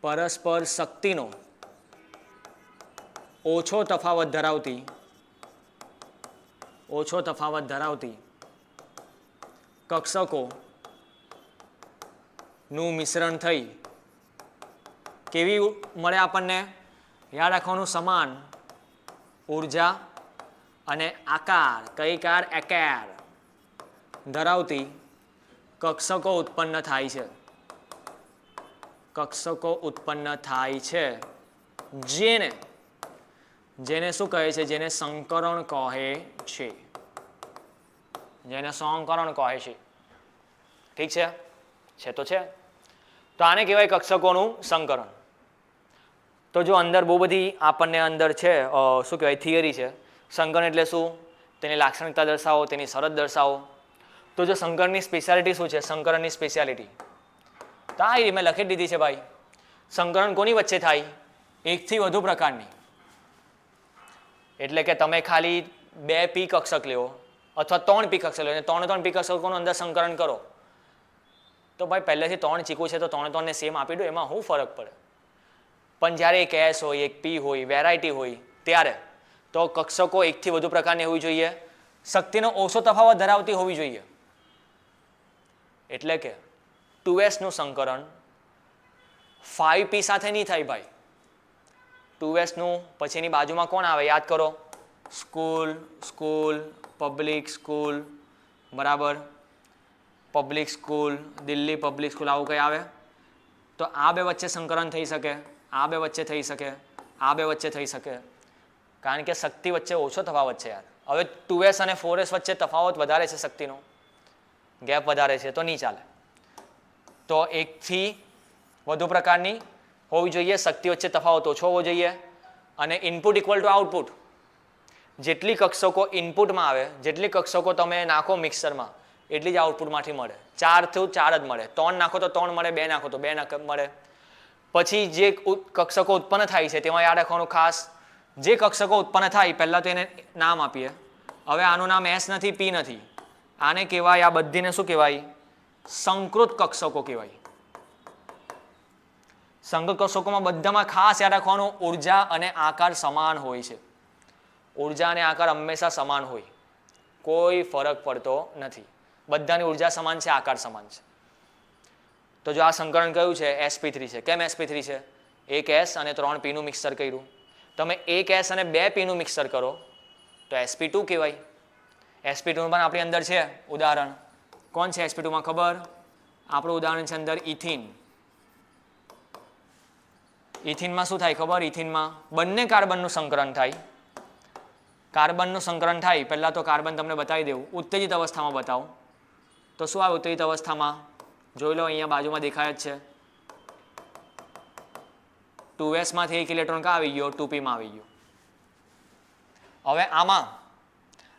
[SPEAKER 1] પરસ્પર શક્તિનો ઓછો તફાવત ધરાવતી કક્ષકોનું મિશ્રણ થઈ કેવી મળે આપણને? યાદ રાખવાનું, સમાન ઉર્જા અને આકાર, કઈ કાર? આકાર ધરાવતી કક્ષકો ઉત્પન્ન થાય છે. જેને શું કહે છે? જેને સંકરણ કહે છે. ઠીક છે? તો છે. તો આને કહેવાય કક્ષકોનું સંકરણ. તો જો અંદર બહુ બધી આપણને અંદર છે શું કહેવાય થિયરી છે. સંકરણ એટલે શું? તેની લાક્ષણિકતા દર્શાવો, તેની શરત દર્શાવો. તો જો સંકરણની સ્પેશિયાલિટી શું છે? સંકરણની સ્પેશિયાલિટી તો આ મેં લખી દીધી છે ભાઈ. સંકરણ કોની વચ્ચે થાય? એકથી વધુ પ્રકારની. એટલે કે તમે ખાલી 2p કક્ષક લેવો અથવા 3p કક્ષક લેવો, 3p કક્ષકોનું અંદર સંકરણ કરો તો ભાઈ પહેલેથી 3 ચીકુ છે તો 3 ને સેમ આપી દો, એમાં શું ફરક પડે? પણ જ્યારે એક S હોય, એક P હોય, વેરાયટી હોય, ત્યારે તો કક્ષકો એકથી વધુ પ્રકારની હોવી જોઈએ, શક્તિનો ઓછો તફાવત ધરાવતી હોવી જોઈએ. એટલે કે 2S નું સંકરણ 5p સાથે નહીં થાય ભાઈ. 2S નું પછીની બાજુમાં કોણ આવે? યાદ કરો, સ્કૂલ, પબ્લિક સ્કૂલ, બરાબર, public school, Delhi public school, આવું કંઈ આવે તો આ બે વચ્ચે સંકરણ થઈ શકે, આ બે વચ્ચે થઈ શકે, આ બે વચ્ચે થઈ શકે, કારણ કે શક્તિ વચ્ચે ઓછો તફાવત છે યાર. હવે 2S અને 4S વચ્ચે તફાવત વધારે છે, શક્તિનો ગેપ વધારે છે, તો નહીં ચાલે. તો એકથી વધુ પ્રકારની હોવી જોઈએ, શક્તિ વચ્ચે તફાવત ઓછો હોવો જોઈએ અને ઇનપુટ ઇક્વલ ટુ આઉટપુટ. જેટલી કક્ષકો ઇનપુટમાં આવે, જેટલી કક્ષકો તમે નાખો મિક્સરમાં, એટલી જ આઉટપુટમાંથી મળે. 4 થી 4 જ મળે. 3 નાખો તો 3 મળે, 2 નાખો તો 2 મળે. પછી જે કક્ષકો ઉત્પન્ન થાય છે તેમાં યાદ રાખવાનું ખાસ, જે કક્ષકો ઉત્પન્ન થાય પહેલાં તો એને નામ આપીએ. હવે આનું નામ S નથી, P નથી, આને કહેવાય, આ બધીને શું કહેવાય? સંકૃત કક્ષકો કહેવાય. સંકૃત કક્ષકોમાં બધામાં ખાસ યાદ રાખવાનું, ઉર્જા અને આકાર સમાન હોય છે. ઉર્જા અને આકાર હંમેશા સમાન હોય, કોઈ ફરક પડતો નથી. બધાની ઉર્જા સમાન છે, આકાર સમાન છે. તો જો આ સંકરણ કયું છે? sp3 છે. કેમ sp3 છે? 1S અને 3p નું મિક્સર કર્યું. તમે 1S અને 2p નું મિક્સર કરો તો sp2 કહેવાય. sp2 પણ આપણી અંદર છે ઉદાહરણ. કોણ છે sp2 માં ખબર? આપણું ઉદાહરણ છે અંદર ઇથિન. ઇથિનમાં શું થાય ખબર? ઇથિનમાં બંને કાર્બનનું સંકરણ થાય. કાર્બનનું સંકરણ થાય, પહેલાં તો કાર્બન તમને બતાવી દેવું, ઉત્તેજિત અવસ્થામાં બતાવું તો શું આવે ઉત્તેજિત અવસ્થામાં? જોઈ લો, અહીંયા બાજુમાં દેખાય જ છે. 2S માંથી એક ઇલેક્ટ્રોન ક્યાં આવી ગયો? 2p માં આવી ગયો. હવે આમાં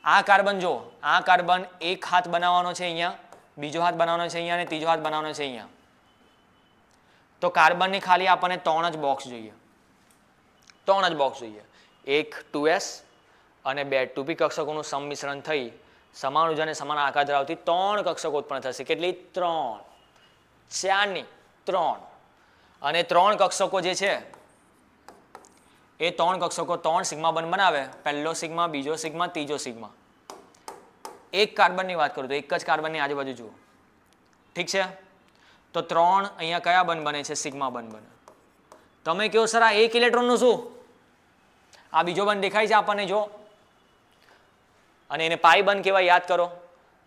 [SPEAKER 1] આ કાર્બન જો, આ કાર્બન એક હાથ બનાવવાનો છે અહીંયા, બીજો હાથ બનાવવાનો છે અહીંયા અને ત્રીજો હાથ બનાવવાનો છે અહીંયા. તો કાર્બનની ખાલી આપણને 3 જ બોક્સ જોઈએ, 3 જ બોક્સ જોઈએ. એક 2s અને 2 2p કક્ષકોનું સંમિશ્રણ થઈ સમાન ઉર્જા અને સમાન આકાર ધરાવતી 3 કક્ષકો ઉત્પન્ન થશે. કેટલી? 3. 4 ની 3. અને 3 કક્ષકો જે છે એ 3 કક્ષકો 3 સિગ્મા બંધ બનાવે. પહેલો સિગ્મા, બીજો સિગ્મા, ત્રીજો સિગ્મા. એક કાર્બનની વાત કરું તો એક જ કાર્બનની આજુબાજુ જુઓ. ઠીક છે? તો 3 અહીંયા કયા બંધ બને છે? સિગ્મા બંધ બને. તમે કહો સર આ એક ઇલેક્ટ્રોનનું શું? આ બીજો બંધ દેખાય છે આપણને જો, અને એને પાઈ બંધ કહેવાય. યાદ કરો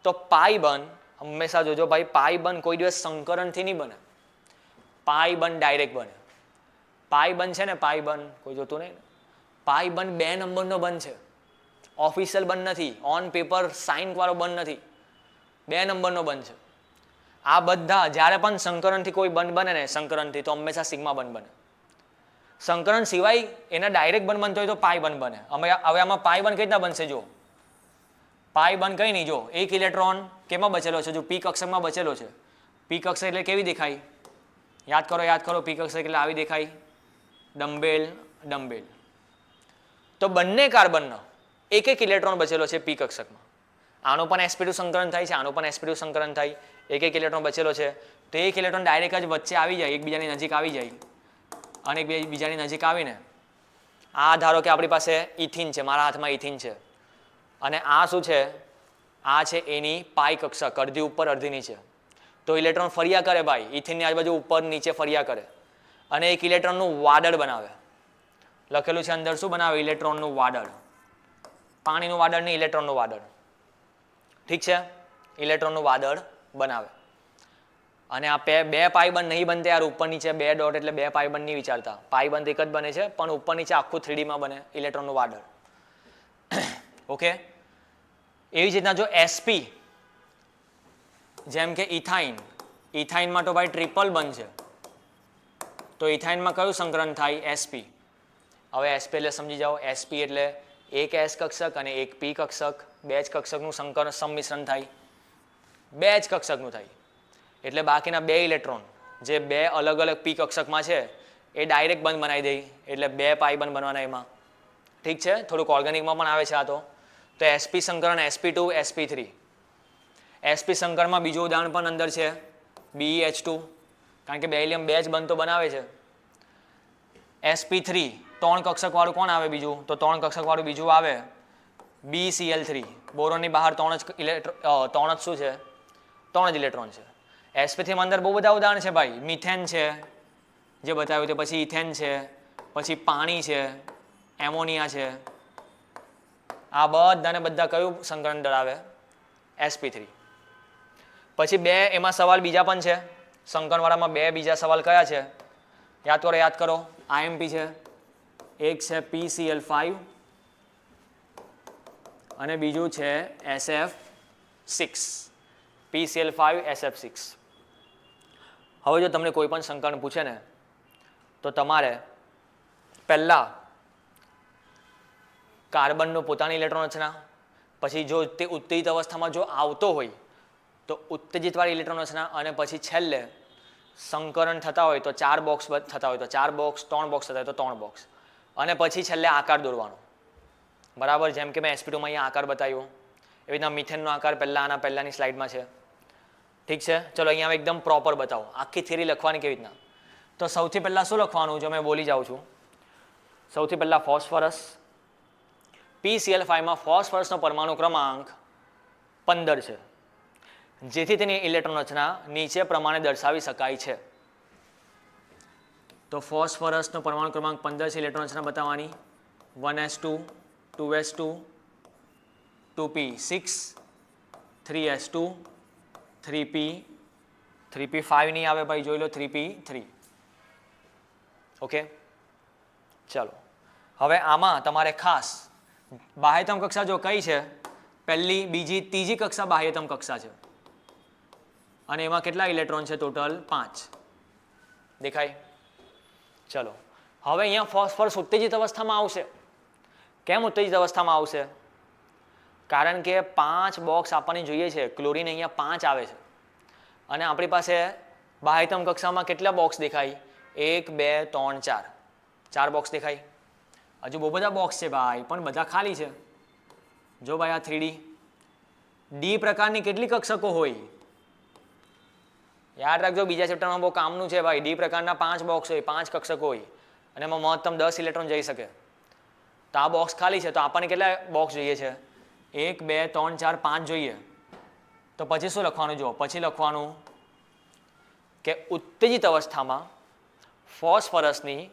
[SPEAKER 1] તો પાઈ બંધ હંમેશા જોજો ભાઈ, પાઈ બંધ કોઈ દિવસ સંકરણથી નહીં બને. પાઈ બંધ ડાયરેક્ટ બને. પાઈ બંધ છે ને, પાઈ બંધ કોઈ જોતું નહીં. પાઈ બંધ 2 નંબરનો બંધ છે, ઓફિશિયલ બંધ નથી, ઓન પેપર સાઇન વાળો બંધ નથી, 2 નંબરનો બંધ છે. આ બધા જ્યારે પણ સંકરણથી કોઈ બંધ બને ને, સંકરણથી, તો હંમેશા સિગ્મા બંધ બને. સંકરણ સિવાય એના ડાયરેક્ટ બંધ બનતો હોય તો પાઈ બંધ બને. હવે આમાં પાઈ બંધ કઈ રીતના બનશે? જો પાઈ બંધ કઈ નહીં, જો એક ઇલેક્ટ્રોન કેમાં બચેલો છે? જો પી કક્ષકમાં બચેલો છે. પી કક્ષક એટલે કેવી દેખાય? યાદ કરો પી કક્ષક એટલે આવી દેખાય, ડમ્બેલ ડમ્બેલ. તો બંને કાર્બનનો એક એક ઇલેક્ટ્રોન બચેલો છે પી કક્ષકમાં. આનો પણ sp2 સંકરણ થાય છે, આનો પણ sp2 સંકરણ થાય. એક એક ઇલેક્ટ્રોન બચેલો છે તો એક ઇલેક્ટ્રોન ડાયરેક્ટ જ વચ્ચે આવી જાય, એકબીજાની નજીક આવી જાય, અને એકબીજાની નજીક આવીને આ ધારો કે આપણી પાસે ઇથિન છે, મારા હાથમાં ઇથિન છે, અને આ શું છે? આ છે એની પાઈ કક્ષક, અડધી ઉપર અડધી નીચે. તો ઇલેક્ટ્રોન ફર્યા કરે ભાઈ, ઇથિનની આજુબાજુ ઉપર નીચે ફર્યા કરે, અને એક ઇલેક્ટ્રોનનું વાદળ બનાવે. લખેલું છે અંદર શું બનાવે? ઇલેક્ટ્રોનનું વાદળ. પાણીનું વાદળ નહીં, ઇલેક્ટ્રોનનું વાદળ. ઠીક છે? ઇલેક્ટ્રોનનું વાદળ બનાવે. અને આ બે પાઈ બંધ નહીં બનતા યાર, ઉપર નીચે 2 ડોટ એટલે 2 પાઈ બંધ નહીં વિચારતા. પાઈ બંધ એક જ બને છે, પણ ઉપર નીચે આખું 3D માં બને ઇલેક્ટ્રોનનું વાદળ. ઓકે, એવી જ રીતના જો sp, જેમ કે ઇથાઇન, ઇથાઇનમાં તો ભાઈ ટ્રિપલ બંધ છે, તો ઇથાઇનમાં કયું સંકરણ થાય? sp. હવે sp એટલે સમજી જાઓ, sp એટલે એક s કક્ષક અને એક p કક્ષક, 2 જ કક્ષકનું સંકરણ સંમિશ્રણ થાય, 2 જ કક્ષકનું થાય. એટલે બાકીના 2 ઇલેક્ટ્રોન જે 2 અલગ અલગ પી કક્ષકમાં છે એ ડાયરેક્ટ બંધ બનાવી દે, એટલે 2 પાઈ બંધ બનવાના એમાં. ઠીક છે? થોડુંક ઓર્ગેનિકમાં પણ આવે છે આ તો sp સંકરણ sp2 sp3. sp સંકરણમાં બીજું ઉદાહરણ પણ અંદર છે, BeH2, કારણ કે બેરિયમ 2 જ બંધ તો બનાવે છે. sp3 3 કક્ષક વાળું કોણ આવે બીજું? તો 3 કક્ષક વાળું બીજું આવે BCl3. બોરોનની બહાર 3 જ શું છે? 3 જ ઇલેક્ટ્રોન છે. sp3 માં અંદર બહુ બધા ઉદાહરણ છે ભાઈ. મિથેન છે જે બતાવ્યું તે, પછી ઇથેન છે, પછી પાણી છે, એમોનિયા છે. આ બધાને બધા કયું સંકરણ ધરાવે? sp3. પછી 2 એમાં સવાલ બીજા પણ છે સંકરણવાળામાં. 2 બીજા સવાલ કયા છે? યાદ કરો. IMP છે, એક છે PCl5 અને બીજું છે SF6. PCl5 SF6. હવે જો તમને કોઈ પણ સંકરણ પૂછે ને તો તમારે પહેલા કાર્બનનું પોતાની ઇલેક્ટ્રોન રચના, પછી જો તે ઉત્તેજિત અવસ્થામાં જો આવતો હોય તો ઉત્તેજિતવાળી ઇલેક્ટ્રોન રચના, અને પછી છેલ્લે સંકરણ થતા હોય તો 4 બોક્સ થતા હોય તો 4 બોક્સ, 3 બોક્સ થતા હોય તો 3 બોક્સ, અને પછી છેલ્લે આકાર દોરવાનો. બરાબર? જેમ કે મેં sp2 માં અહીંયા આકાર બતાવ્યો, એવી રીતના મિથેનનો આકાર પહેલાની સ્લાઇડમાં છે. ઠીક છે? ચલો અહીંયા એકદમ પ્રોપર બતાવો આખી થિયરી લખવાની કેવી રીતના. તો સૌથી પહેલાં શું લખવાનું? જો મેં બોલી જાઉં છું, સૌથી પહેલાં ફોસ્ફરસ. PCl5 માં ફોસ્ફરસનો પરમાણુ ક્રમાંક 15 છે, જેથી તેની ઇલેક્ટ્રોન રચના નીચે પ્રમાણે દર્શાવી શકાય છે. તો ફોસ્ફરસનો પરમાણુ ક્રમાંક 15 છે, ઇલેક્ટ્રોન રચના બતાવવાની 1s2 2s2 2p6 3s2 3p 3p5 નહીં આવે ભાઈ, જોઈ લો 3p3. ઓકે, ચલો હવે આમાં તમારે ખાસ બાહ્યતમ કક્ષા જો કઈ છે? પહેલી, બીજી, ત્રીજી કક્ષા બાહ્યતમ કક્ષા છે, અને એમાં કેટલા ઇલેક્ટ્રોન છે? ટોટલ 5. દેખાય? ચલો હવે અહીંયા ફોસ્ફરસ ઉત્તેજિત અવસ્થામાં આવશે. કેમ ઉત્તેજિત અવસ્થામાં આવશે? કારણ કે 5 બોક્સ આપણને જોઈએ છે. ક્લોરીન અહીંયા 5 આવે છે, અને આપણી પાસે બાહ્યતમ કક્ષામાં કેટલા બોક્સ દેખાય? 1 2 3 4, 4 બોક્સ દેખાય. હજુ બહુ બધા બોક્સ છે ભાઈ, પણ બધા ખાલી છે. જો ભાઈ આ 3D ડી પ્રકારની કેટલી કક્ષકો હોય? યાદ રાખજો, બીજા ચેપ્ટરમાં બહુ કામનું છે ભાઈ. ડી પ્રકારના 5 બોક્સ હોય, 5 કક્ષકો હોય અને એમાં મહત્તમ 10 ઇલેક્ટ્રોન જઈ શકે. તો આ બોક્સ ખાલી છે, તો આપણને કેટલા બોક્સ જોઈએ છે? 1 2 3 4 5 જોઈએ. તો પછી શું લખવાનું? જો પછી લખવાનું કે ઉત્તેજિત અવસ્થામાં ફોસ્ફરસની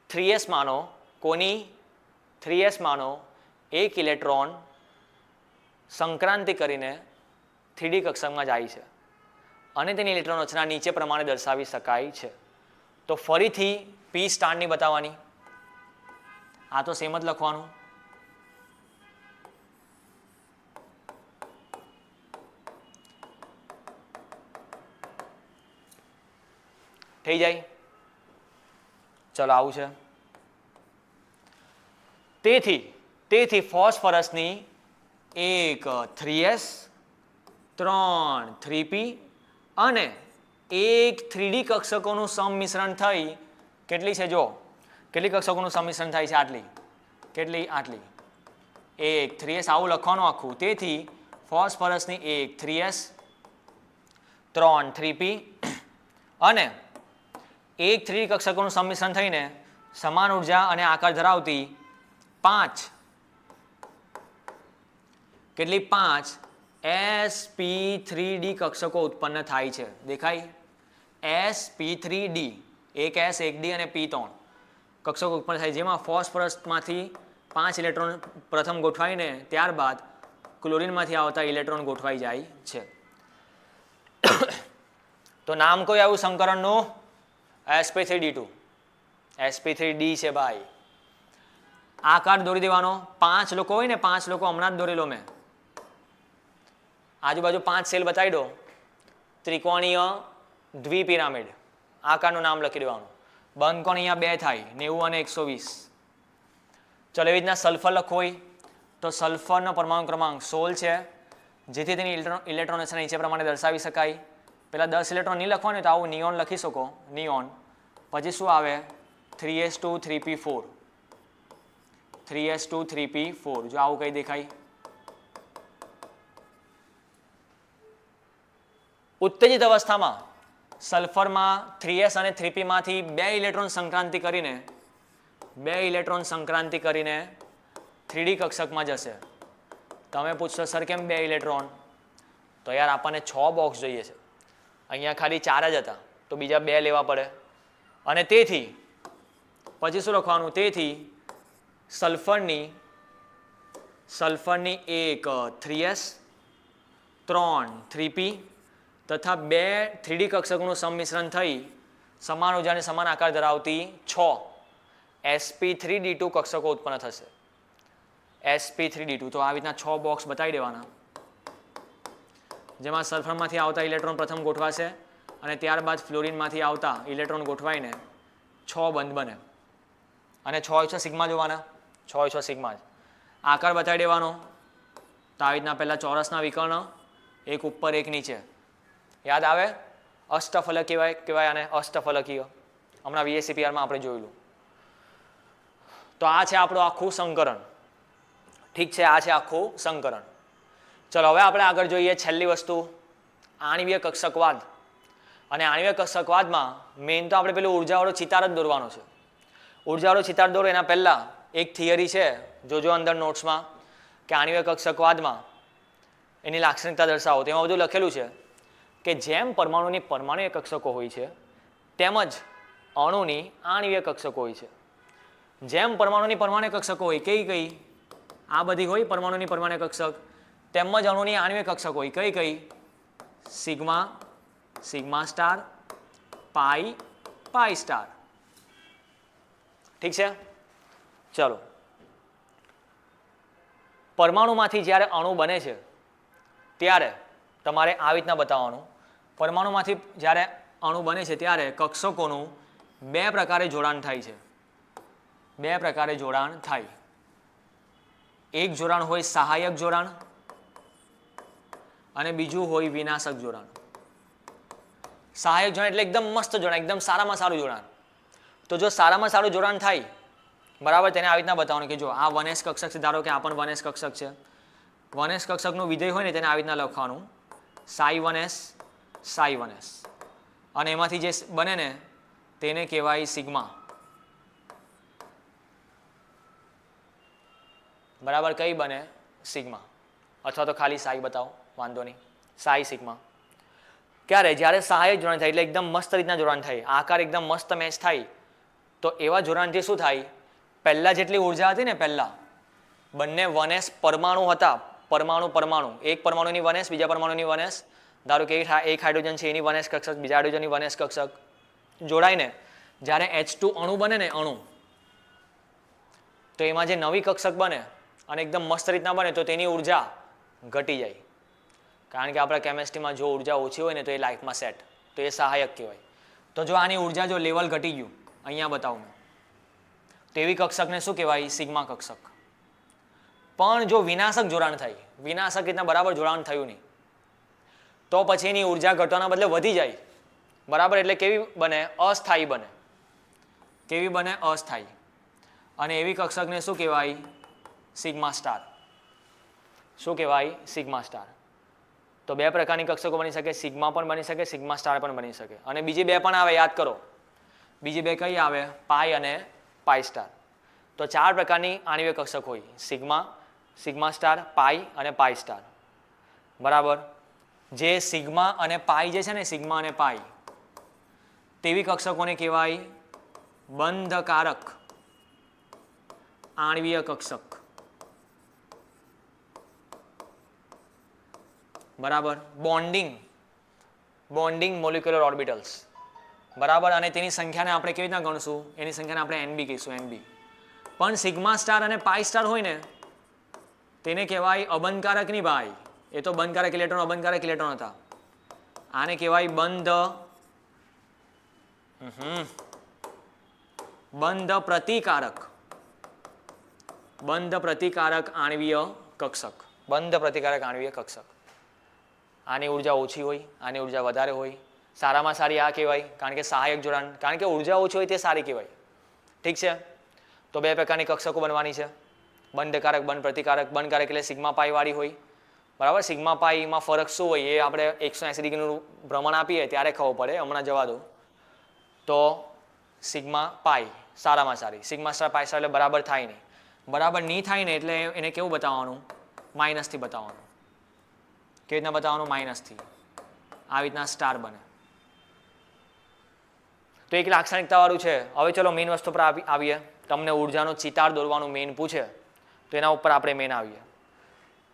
[SPEAKER 1] 3s માનો, કોની 3s માનો 1 ઇલેક્ટ્રોન સંક્રાંતિ કરીને 3D કક્ષકમાં જાય છે અને તેની ઇલેક્ટ્રોન રચના નીચે પ્રમાણે દર્શાવી શકાય છે. તો ફરીથી પી સ્ટારની બતાવવાની, આ તો સેમ જ લખવાનું. થઈ જાય? ચલો આવું છે. તેથી ફોસ્ફરસની 1 3s 3 3p અને 1 3D કક્ષકોનું સંમિશ્રણ થઈ કેટલી છે? જો કેટલી કક્ષકોનું સંમિશ્રણ થાય છે? આટલી. કેટલી? આટલી. 1 3s આવું લખવાનું આખું. તેથી ફોસ્ફરસની 1 3s 3 3p અને 1 3D કક્ષકોનું સંમિશ્રણ થઈને સમાન ઉર્જા અને આકાર ધરાવતી 5 કેટલી? 5 sp3d કક્ષકો ઉત્પન્ન થાય છે. દેખાય? sp3d, એક s એક d અને p3 કક્ષકો ઉત્પન્ન થાય, જેમાં ફોસ્ફરસમાંથી 5 ઇલેક્ટ્રોન પ્રથમ ગોઠવાઈને ત્યારબાદ ક્લોરીનમાંથી આવતા ઇલેક્ટ્રોન ગોઠવાઈ જાય છે. તો નામ કોઈ આવ્યું સંકરણનું? sp3d2. sp3d છે ભાઈ. આકાર દોરી દેવાનો. 5 લોકો હોય ને, 5 લોકો હમણાં જ દોરેલો મેં. આજુબાજુ 5 સેલ બતાવી દો. ત્રિકોણીય દ્વિપિરામિડ. આકારનું નામ લખી દેવાનું. બંધ કોણ અહીંયા 2 થાય, 90 અને 120. ચલો એવી રીતના સલ્ફર લખવું હોય તો સલ્ફરનો પરમાણુ ક્રમાંક 16 છે, જેથી તેની ઇલેક્ટ્રોન રચના નીચે પ્રમાણે દર્શાવી શકાય. પહેલા 10 ઇલેક્ટ્રોન નહીં લખવાનું તો આવું નિયોન લખી શકો, નિયોન. પછી શું આવે? 3s2 3p4, 3s2 3p4. જો આવું કંઈ દેખાય? ઉત્તેજિત અવસ્થામાં સલ્ફરમાં 3s અને 3p માંથી 2 ઇલેક્ટ્રોન સંક્રાંતિ કરીને 3D કક્ષકમાં જશે. તમે પૂછશો સર કેમ 2 ઇલેક્ટ્રોન? તો યાર આપણને 6 બોક્સ જોઈએ છે, અહીંયા ખાલી 4 જ હતા, તો બીજા 2 લેવા પડે. અને તેથી પછી શું લખવાનું? તેથી સલ્ફરની 1 3s 3 3p તથા 2 3D કક્ષકોનું સંમિશ્રણ થઈ સમાન ઉર્જા અને સમાન આકાર ધરાવતી 6 sp3d2 કક્ષકો ઉત્પન્ન થશે. sp3d2. તો આવી રીતના 6 બોક્સ બતાવી દેવાના, જેમાં સલ્ફરમાંથી આવતા ઇલેક્ટ્રોન પ્રથમ ગોઠવાશે અને ત્યારબાદ ફ્લોરિનમાંથી આવતા ઇલેક્ટ્રોન ગોઠવાઈને 6 બંધ બને. અને 6 સિગ્મા જોવાના, 6 સિગ્મા જ. આકાર બતાવી દેવાનો. તો આવી રીતના પહેલાં ચોરસના વિકર્ણ, એક ઉપર એક નીચે. યાદ આવે? અષ્ટફલક કહેવાય આને, અષ્ટફલકીય. હમણાં VSCPRમાં આપણે જોયેલું. તો આ છે આપણું આખું સંકરણ. ઠીક છે, આ છે આખું સંકરણ. ચલો હવે આપણે આગળ જોઈએ છેલ્લી વસ્તુ, આણ્વીય કક્ષકવાદ. અને આણ્વીય કક્ષકવાદમાં મેઇન તો આપણે પેલું ઉર્જાવાળો ચિતાર જ દોરવાનો છે. ઉર્જાવાળો ચિતાર દોરો એના પહેલાં એક થિયરી છે, જોજો અંદર નોટ્સમાં, કે આણ્વીય કક્ષકવાદમાં એની લાક્ષણિકતા દર્શાવો. તેમાં બધું લખેલું છે કે જેમ પરમાણુની પરમાણુય કક્ષકો હોય છે તેમજ અણુની આણ્વીય કક્ષકો હોય છે. જેમ પરમાણુની પરમાણુ કક્ષકો હોય, કઈ આ બધી હોય પરમાણુની પરમાણુ કક્ષક, તેમજ અણુની આણ્વીય કક્ષક હોય, કઈ સિગ્મા, સિગ્મા સ્ટાર, પાઈ સ્ટાર. ઠીક છે? ચલો, પરમાણુમાંથી જ્યારે અણુ બને છે ત્યારે તમારે આવી રીતના બતાવવાનું. પરમાણુમાંથી જ્યારે અણુ બને છે ત્યારે કક્ષકોનું 2 પ્રકારે જોડાણ થાય છે. 2 પ્રકારે જોડાણ થાય. એક જોડાણ હોય સહાયક જોડાણ અને બીજું હોય વિનાશક જોડાણ. સહાયક જોડાણ એટલે એકદમ મસ્ત જોડાણ, એકદમ સારામાં સારું જોડાણ. તો જો સારામાં સારું જોડાણ થાય બરાબર, તેને આવી રીતના બતાવવાનું કે જો આ 1s કક્ષક છે, ધારો કે આ પણ 1s કક્ષક છે. 1s કક્ષકનું વિધેય હોય ને તેને આવી રીતના લખવાનું psi 1s, અને એમાંથી જે બને ને તેને કહેવાય સિગ્મા. બરાબર, કઈ બને? સિગ્મા, અથવા તો ખાલી સાઈ બતાવો, વાંધો નહીં, સાઈ સિગ્મા. ક્યારે? જ્યારે સહાયક જોડાણ થાય એટલે એકદમ મસ્ત રીતના જોડાણ થાય, આકાર એકદમ મસ્ત મેચ થાય. તો એવા જોડાણથી શું થાય? પહેલા જેટલી ઉર્જા હતી ને, પહેલા બંને 1s પરમાણુ હતા, પરમાણુ, એક પરમાણુની 1s, બીજા પરમાણુની 1s. ધારો કે એક હાઇડ્રોજન છે એની 1s કક્ષક, બીજા હાઇડ્રોજનની 1s કક્ષક જોડાઈને જ્યારે H2 અણુ બને ને, અણુ, તો એમાં જે નવી કક્ષક બને અને એકદમ મસ્ત રીતના બને તો તેની ઉર્જા ઘટી જાય. કારણ કે આપણા કેમેસ્ટ્રીમાં જો ઉર્જા ઓછી હોય ને તો એ લાઈફમાં સેટ, તો એ સહાયક કહેવાય. તો જો આની ઉર્જા જો લેવલ ઘટી ગયું, અહીંયા બતાવું મેં, તો એવી કક્ષકને શું કહેવાય? સિગ્મા કક્ષક. પણ જો વિનાશક જોડાણ થાય, વિનાશક રીતના બરાબર જોડાણ થયું નહીં, તો પછી એની ઉર્જા ઘટવાના બદલે વધી જાય. બરાબર, એટલે કેવી બને? અસ્થાયી બને. કેવી બને? અસ્થાયી. અને એવી કક્ષકને શું કહેવાય? Sigma star. શું કહેવાય? Sigma star. તો બે પ્રકારની કક્ષકો બની શકે, સિગ્મા પણ બની શકે, સિગ્મા સ્ટાર પણ બની શકે. અને બીજી બે પણ આવે, યાદ કરો. બીજી બે કઈ આવે? પાઈ અને પાઈ સ્ટાર. તો 4 પ્રકારની આણ્વિક કક્ષક હોય: સિગ્મા, સિગ્મા સ્ટાર, પાઈ અને પાઈ સ્ટાર. બરાબર. જે સિગ્મા અને પાઈ જે છે ને, સિગ્મા અને પાઈ, તેવી કક્ષકોને કહેવાય બંધકારક આણ્વીય કક્ષક. બરાબર. Bonding molecular orbitals. બરાબર. અને તેની સંખ્યાને આપણે કેવી રીતના ગણશું? એની સંખ્યાને આપણે NB કહીશું, NB. પણ સિગ્મા સ્ટાર અને પાઈ સ્ટાર હોય ને, તેને કહેવાય અબંધકારક નહીં ભાઈ, એ તો બંધકારક ઇલેક્ટ્રોન, અબંધકારક ઇલેક્ટ્રોન હતા. આને કહેવાય બંધ પ્રતિકારક આણ્વીય કક્ષક. બંધ પ્રતિકારક આણ્વીય કક્ષક. આની ઉર્જા ઓછી હોય, આની ઉર્જા વધારે હોય. સારામાં સારી આ કહેવાય, કારણ કે સહાયક જોડાણ, કારણ કે ઉર્જા ઓછી હોય તે સારી કહેવાય. ઠીક છે. તો બે પ્રકારની કક્ષકો બનવાની છે: બંધકારક, બંધ પ્રતિકારક. બંધકારક એટલે સિગ્મા પાઈ વાળી હોય. બરાબર. સિગ્મા પાઈમાં ફરક શું હોય એ આપણે 180 ડિગ્રીનું ભ્રમણ આપીએ ત્યારે ખબર પડે, હમણાં જવા દો. તો સિગ્મા પાઈ સારામાં સારી, સિગ્મા સ્ટાર પાઈ સ્ટાર એટલે બરાબર થાય નહીં. બરાબર નહીં થાય ને એટલે એને કેવું બતાવવાનું? માઇનસથી બતાવવાનું. કેવી રીતના બતાવવાનું? માઇનસથી. આવી રીતના સ્ટાર બને. તો એક લાક્ષણિકતાવાળું છે. હવે ચલો મેઇન વસ્તુ પર આવીએ. તમને ઉર્જાનો ચિતાર દોરવાનું મેઇન પૂછે તો એના ઉપર આપણે મેઇન આવીએ.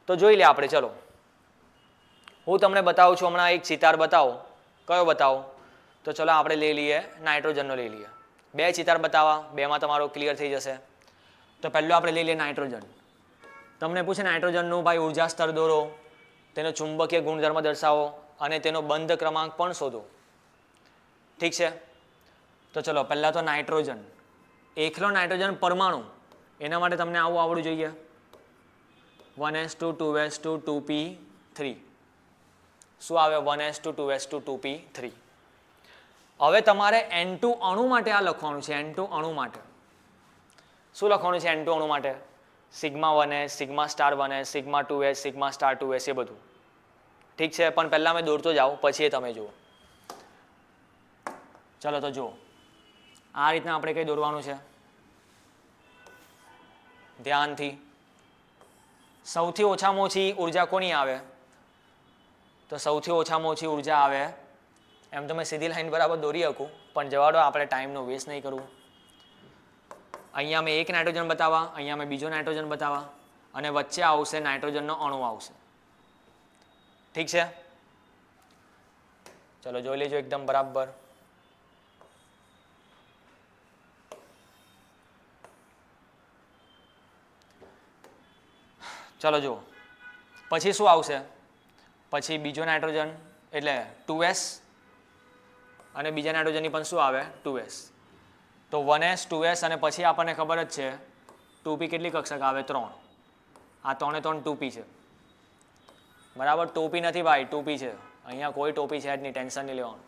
[SPEAKER 1] તો જોઈ લે આપણે. ચલો હું તમને બતાવું છું હમણાં એક ચિતાર બતાવો. કયો બતાવો? તો ચલો આપણે લઈ લઈએ નાઇટ્રોજનનો લઈ લઈએ. 2 ચિતાર બતાવવા, 2માં તમારો ક્લિયર થઈ જશે. તો પહેલો આપણે લઈ લઈએ નાઇટ્રોજન. તમને પૂછે નાઇટ્રોજનનું ભાઈ ઉર્જા સ્તર દોરો, તેનો ચુંબકીય ગુણધર્મ દર્શાવો અને તેનો બંધ ક્રમાંક પણ શોધો. ઠીક છે. તો ચલો પહેલાં તો નાઇટ્રોજન, એકલો નાઇટ્રોજન પરમાણુ, એના માટે તમને આવું આવડવું જોઈએ: 1s2 2s2 2p3. શું આવે? 1s2 2s2 2p3. હવે તમારે N2 અણુ માટે આ લખવાનું છે. N2 અણુ માટે શું લખવાનું છે? N2 અણુ માટે sigma 1s, sigma star 1s, sigma 2s, sigma star 2s, એ બધું. ઠીક છે. પણ પહેલાં મેં દોરતો જાઉં, પછી એ તમે જુઓ. ચલો તો જુઓ, આ રીતના આપણે કંઈ દોરવાનું છે ધ્યાનથી. સૌથી ઓછામાં ઓછી ઉર્જા કોની આવે? તો સૌથી ઓછામાં ઓછી ઉર્જા આવે, એમ તો મેં સીધી લાઈન બરાબર દોરી શકું, પણ જવા દો, આપણે ટાઈમનો વેસ્ટ નહીં કરવું. અહીંયા મેં એક નાઇટ્રોજન બતાવવા, અહીંયા મેં બીજો નાઇટ્રોજન બતાવવા, અને વચ્ચે આવશે નાઇટ્રોજનનો અણુ આવશે. ઠીક છે. ચલો જોઈ લેજો એકદમ બરાબર. ચલો જુઓ, પછી શું આવશે? પછી બીજો નાઇટ્રોજન એટલે 2s, અને બીજા નાઇટ્રોજનની પણ શું આવે? 2s. તો 1s 2s અને પછી આપણને ખબર જ છે 2p કેટલી કક્ષક આવે? 3. આ 3 3 2p છે. બરાબર. 2p નથી ભાઈ, 2p છે. અહીંયા કોઈ ટોપી છે જ નહીં, ટેન્શન નહીં લેવાનું.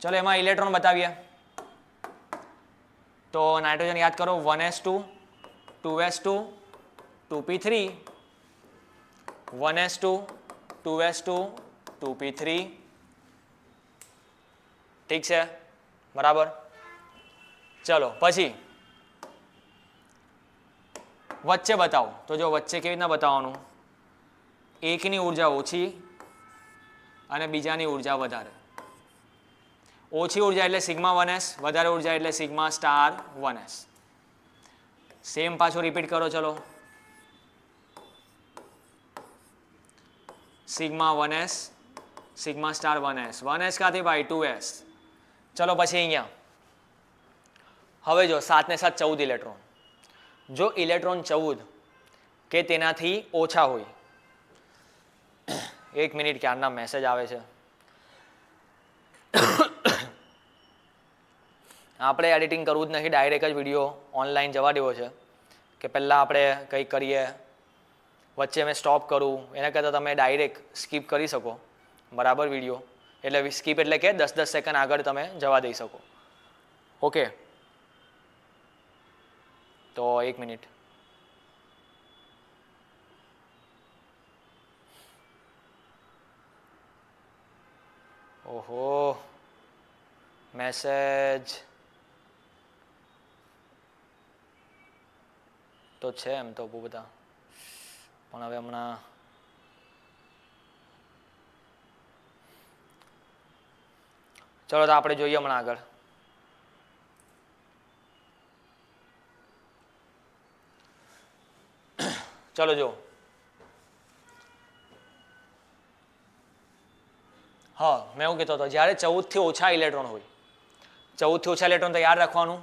[SPEAKER 1] ચલો એમાં ઇલેક્ટ્રોન બતાવીએ. તો નાઇટ્રોજન યાદ કરો 1s2 2s2 2p3 1s2 2s2 2p3. ઠીક છે બરાબર. ચલો પછી વચ્ચે બતાવો. તો જો વચ્ચે કેવી રીતના બતાવવાનું, એકની ઉર્જા ઓછી અને બીજાની ઉર્જા વધારે. ઓછી ઉર્જા એટલે સિગ્મા 1s, વધારે ઉર્જા એટલે સિગ્મા સ્ટાર 1s. સેમ પાછું રિપીટ કરો. ચલો sigma 1s sigma star 1s 1s કાથી ભાઈ 2s. ચલો પછી અહીંયા હવે જો 7 ને 7 14 ઇલેક્ટ્રોન. જો ઇલેક્ટ્રોન 14 કે તેનાથી ઓછા હોય, 1 મિનિટ ક્યારના મેસેજ આવે છે. આપણે એડિટિંગ કરવું જ નથી, ડાયરેક્ટ જ વિડીયો ઓનલાઈન જવા દેવો છે કે પહેલાં આપણે કંઈક કરીએ વચ્ચે મેં સ્ટોપ કરું એના કરતાં તમે ડાયરેક્ટ સ્કીપ કરી શકો બરાબર વિડીયો. એટલે સ્કીપ એટલે કે 10-10 સેકન્ડ આગળ તમે જવા દઈ શકો. ઓકે તો 1 મિનિટ. ઓહો મેસેજ તો છે એમ તો બહુ બધા, પણ હવે હમણાં ચલો તો આપણે જોઈએ હમણાં આગળ. ચલો જો હા મેં એવું કહેતો હતો જ્યારે 14થી ઓછા ઇલેક્ટ્રોન હોય, 14થી ઓછા ઇલેક્ટ્રોન તો યાદ રાખવાનું.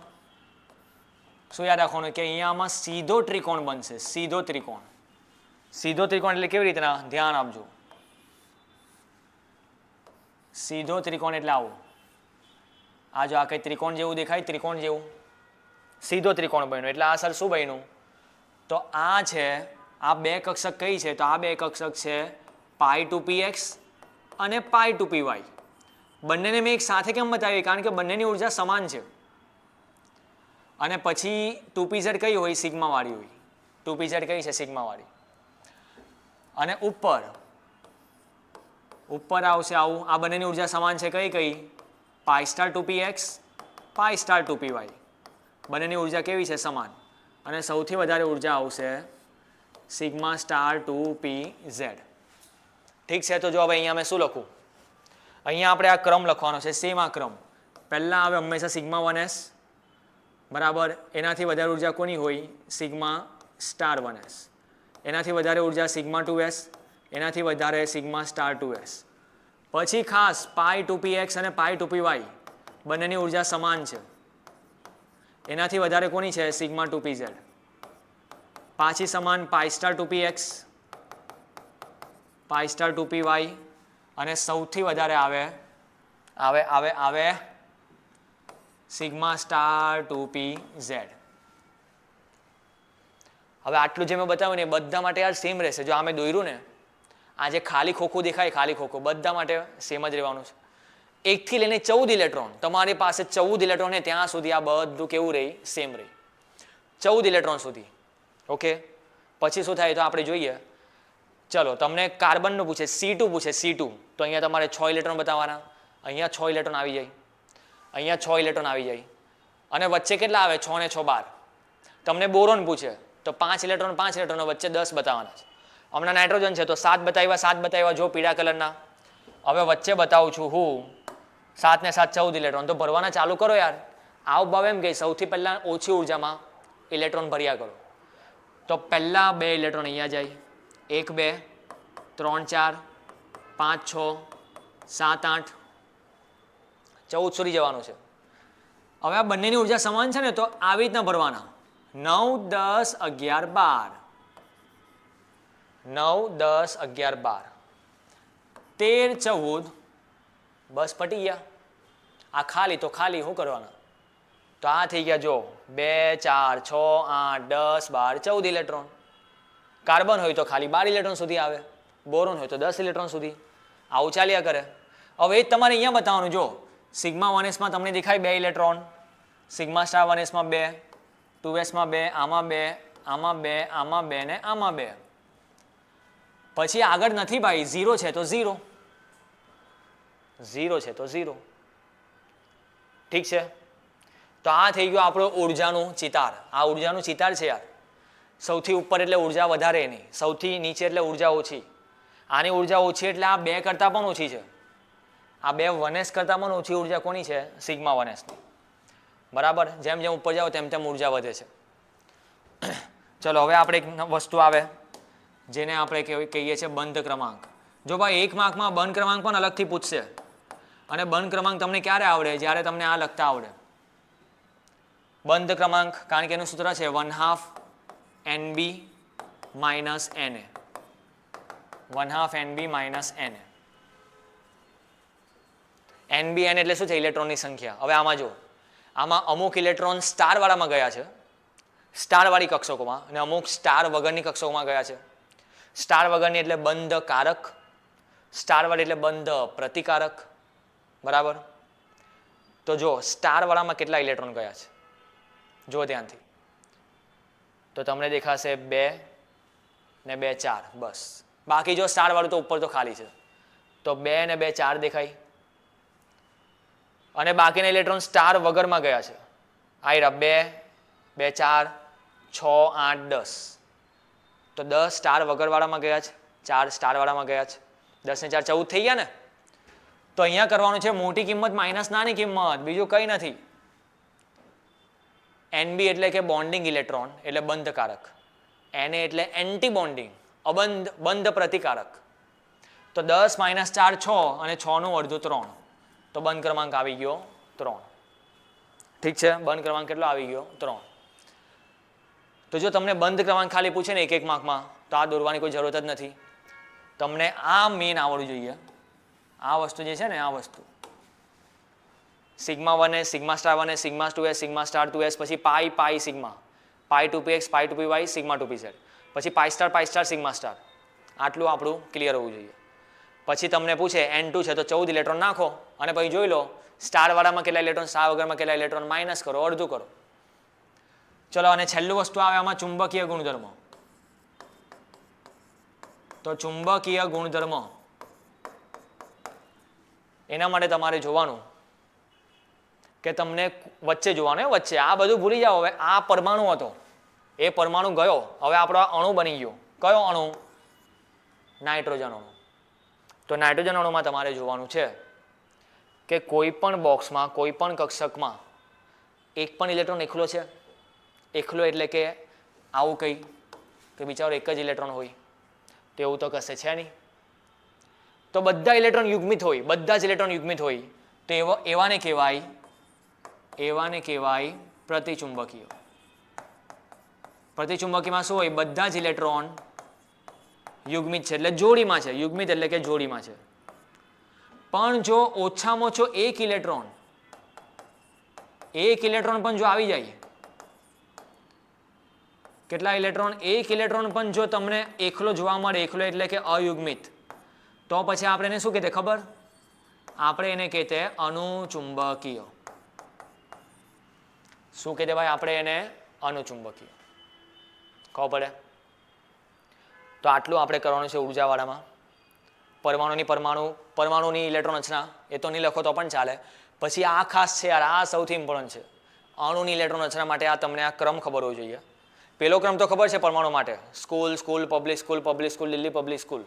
[SPEAKER 1] શું યાદ રાખવાનું કે અહીંયામાં સીધો ત્રિકોણ બનશે. સીધો ત્રિકોણ. સીધો ત્રિકોણ એટલે કેવી રીતના ધ્યાન આપજો. સીધો ત્રિકોણ એટલે આવું. આ જો આ કંઈ ત્રિકોણ જેવું દેખાય, ત્રિકોણ જેવું સીધો ત્રિકોણ બન્યો. એટલે આ સર શું બન્યું, તો આ છે આ બે કક્ષક કઈ છે, તો આ બે કક્ષક છે π2px અને π2py. બંનેને મેં એક સાથે કેમ બતાવી, કારણ કે બંનેની ઉર્જા સમાન છે. અને પછી 2pz કઈ હોય, સિગ્મા વાળી હોય. 2pz કઈ છે, સિગ્મા વાળી. અને ઉપર આવશે આવું. આ બંનેની ઉર્જા સમાન છે કઈ કઈ, π2px π2py. બંનેની ઉર્જા કેવી છે, સમાન. અને સૌથી વધારે ઉર્જા આવશે સિગ્મા સ્ટાર 2pz. ઠીક છે. તો જો હવે અહીંયા મેં શું લખું, અહીંયા આપણે આ ક્રમ લખવાનો છે, સેમ આ ક્રમ. પહેલાં આવે હંમેશા સિગ્મા 1s બરાબર. એનાથી વધારે ઉર્જા કોની હોય, સિગ્મા સ્ટાર 1s. એનાથી વધારે ઉર્જા સિગ્મા 2s, એનાથી વધારે સિગ્મા સ્ટાર 2s. પછી ખાસ π2px અને π2py બંનેની ઉર્જા સમાન છે. એનાથી વધારે કોની છે, સિગ્મા 2pz. પાછી સમાન π2px π2py અને સૌથી વધારે આવે સિગ્મા સ્ટાર 2pz. હવે આટલું જે મેં બતાવ્યું ને એ બધા માટે યાર સેમ રહેશે. જો આ મેં દોર્યું ને, આ જે ખાલી ખોખું દેખાય, ખાલી ખોખું બધા માટે સેમ જ રહેવાનું છે. 1 થી લઈને 14 ઇલેક્ટ્રોન તમારી પાસે 14 ઇલેક્ટ્રોન ને ત્યાં સુધી આ બધું કેવું રહી, સેમ રહી. 14 ઇલેક્ટ્રોન સુધી. ઓકે પછી શું થાય તો આપણે જોઈએ. ચલો તમને કાર્બનનું પૂછે, C2 પૂછે, C2 તો અહીંયા તમારે 6 ઇલેક્ટ્રોન બતાવવાના. અહીંયા 6 ઇલેક્ટ્રોન આવી જાય, અહીંયા 6 ઇલેક્ટ્રોન આવી જાય. અને વચ્ચે કેટલા આવે, 6 ને 6 12. તમને બોરોન પૂછે તો 5 ઇલેક્ટ્રોન વચ્ચે 10 બતાવવાના છે. હમણાં નાઇટ્રોજન છે તો 7 બતાવ્યા જો પીળા કલરના. હવે વચ્ચે બતાવું છું હું 7 ને 7 14 ઇલેક્ટ્રોન. તો ભરવાના ચાલુ કરો યાર. આવ ભાવ એમ કે સૌથી પહેલાં ઓછી ઉર્જામાં ઇલેક્ટ્રોન ભર્યા કરો. તો પહેલાં 2 ઇલેક્ટ્રોન અહીંયા જાય, 1 2 3 4 5 6 7 8 14 સુધી જવાનું છે. હવે આ બંનેની ઉર્જા સમાન છે ને, તો આવી રીતના ભરવાના. 9 10 11 12 9 10 11 12 13 14 બસ પટી ગયા. આ ખાલી તો ખાલી શું કરવાના, તો આ થઈ ગયા જો 2 4 6 8 10 12 14 ઇલેક્ટ્રોન. કાર્બન હોય તો ખાલી 12 ઇલેક્ટ્રોન સુધી આવે, બોરોન હોય તો 10 ઇલેક્ટ્રોન સુધી. આવું ચાલ્યા કરે. હવે એ તમારે અહીંયા બતાવવાનું. જો સિગ્મા 1s માં તમને દેખાય 2 ઇલેક્ટ્રોન, સિગ્મા સ્ટાર 1s માં 2, 2s માં 2, આમાં 2, આમાં 2, આમાં 2 ને આમાં 2. પછી આગળ નથી ભાઈ, 0 છે તો 0, 0 છે તો 0. ઠીક છે. તો આ થઈ ગયું આપણો ઉર્જાનું ચિતાર. આ ઉર્જાનું ચિતાર છે યાર. સૌથી ઉપર એટલે ઉર્જા વધારે એની, સૌથી નીચે એટલે ઉર્જા ઓછી. આની ઉર્જા ઓછી એટલે આ 2 કરતાં પણ ઓછી છે. આ 2 1s કરતાં પણ ઓછી ઉર્જા કોની છે? સિગ્મા 1sની. બરાબર. જેમ જેમ ઉપર જાઓ તેમ તેમ ઉર્જા વધે છે. ચલો હવે આપણે એક વસ્તુ આવે જેને આપણે કહીએ છીએ બંધ ક્રમાંક. જો ભાઈ 1 માર્કમાં બંધ ક્રમાંક પણ અલગથી પૂછશે, અને બંધ ક્રમાંક તમને ક્યારે આવડે? જ્યારે તમને આ લખતા આવડે. બંધ ક્રમાંક, કારણ કે એનું સૂત્ર છે 1/2 NB - NA. 1/2 NB - NA. NB N એટલે શું છે? ઇલેક્ટ્રોનની સંખ્યા. હવે આમાં જો, આમાં અમુક ઇલેક્ટ્રોન સ્ટાર વાળામાં ગયા છે, સ્ટાર વાળી કક્ષકોમાં, અને અમુક સ્ટાર વગરની કક્ષકોમાં ગયા છે. સ્ટાર વગરની એટલે બંધ કારક, સ્ટાર વાળી એટલે બંધ પ્રતિકારક. બરાબર. તો જો સ્ટાર વાળામાં કેટલા ઇલેક્ટ્રોન ગયા છે જો ધ્યાનથી, તો તમને દેખાશે 2 ને 2 4, બસ. બાકી જો સ્ટાર વાળું તો ઉપર તો ખાલી છે, તો 2 ને 2 4 દેખાય. અને બાકીના ઇલેક્ટ્રોન સ્ટાર વગરમાં ગયા છે. આ 2 2 4 6 8 10, તો 10 સ્ટાર વગર વાળામાં ગયા છે, 4 સ્ટાર વાળામાં ગયા છે. 10 ને 4 14 થઈ ગયા ને. તો અહીંયા કરવાનું છે મોટી કિંમત માઇનસ નાની કિંમત, બીજું કંઈ નથી. NB એટલે કે બોન્ડિંગ ઇલેક્ટ્રોન એટલે બંધકારક, Na એટલે એન્ટી બોન્ડિંગ બંધ પ્રતિકારક. તો 10 - 4 6, અને 6 નું અડધું 3, તો બંધ ક્રમાંક આવી ગયો 3. ઠીક છે. બંધ ક્રમાંક કેટલો આવી ગયો? 3. તો જો તમને બંધ ક્રમાંક ખાલી પૂછે ને 1 માર્કમાં, તો આ દોરવાની કોઈ જરૂરત જ નથી. તમને આ મેઇન આવડવું જોઈએ. આ વસ્તુ જે છે ને, આ વસ્તુ sigma 1s, sigma star 1s, sigma 2s, sigma star 2s, પછી પાઈ પાઈ સિગ્મા, પાઈ 2px, પાઈ 2py, સિગ્મા 2pz, પછી પાઈ સ્ટાર સિગ્મા સ્ટાર. આટલું આપણું ક્લિયર હોવું જોઈએ. પછી તમને પૂછે N2 છે તો 14 ઇલેક્ટ્રોન નાખો, અને પછી જોઈ લો સ્ટાર વાળામાં કેટલા ઇલેક્ટ્રોન, સ્ટાર વગરમાં કેટલા ઇલેક્ટ્રોન, માઇનસ કરો, અડધું કરો. ચલો, અને છેલ્લું વસ્તુ આવે આમાં ચુંબકીય ગુણધર્મ. તો ચુંબકીય ગુણધર્મ, એના માટે તમારે જોવાનું કે તમને વચ્ચે જોવાનું, વચ્ચે. આ બધું ભૂલી જાઓ. હવે આ પરમાણુ હતો, એ પરમાણુ ગયો, હવે આપણો અણુ બની ગયો. કયો અણુ? નાઇટ્રોજન અણુ. તો નાઇટ્રોજન અણુમાં તમારે જોવાનું છે કે કોઈ પણ બોક્સમાં, કોઈ પણ કક્ષકમાં એક પણ ઇલેક્ટ્રોન એકલો છે. એકલો એટલે કે આવું કંઈ કે બિચારો એક જ ઇલેક્ટ્રોન હોય, તો એવું તો કશે છે નહીં. તો બધા ઇલેક્ટ્રોન યુગ્મિત હોય, બધા જ ઇલેક્ટ્રોન યુગ્મિત હોય, તો એવાને કહેવાય પ્રતિચુંબકીય. પ્રતિચુંબકીયમાં શું હોય? બધા જ ઇલેક્ટ્રોન યુગ્મિત છે, એટલે જોડીમાં છે. યુગ્મિત એટલે કે જોડીમાં છે. પણ જો ઓછામાં ઓછો એક ઇલેક્ટ્રોન પણ જો આવી જાય, કેટલા ઇલેક્ટ્રોન? એક ઇલેક્ટ્રોન પણ જો તમને એકલો જોવા મળે, એકલો એટલે કે અયુગ્મિત, તો પછી આપણે એને શું કહેતે ખબર? આપણે એને કહેતે અનુચુંબકીય. શું કહેતે ભાઈ? આપણે એને અનુચુંબકીય. ખબર પડે? તો આટલું આપણે કરવાનું છે ઉર્જાવાળામાં. પરમાણુની ઇલેક્ટ્રોન રચના એ તો નહીં લખો તો પણ ચાલે. પછી આ ખાસ છે યાર, આ સૌથી ઇમ્પોર્ટન્ટ છે. અણુની ઇલેક્ટ્રોન રચના માટે આ તમને આ ક્રમ ખબર હોવો જોઈએ. પહેલો ક્રમ તો ખબર છે પરમાણુ માટે, school, public school, Delhi public school.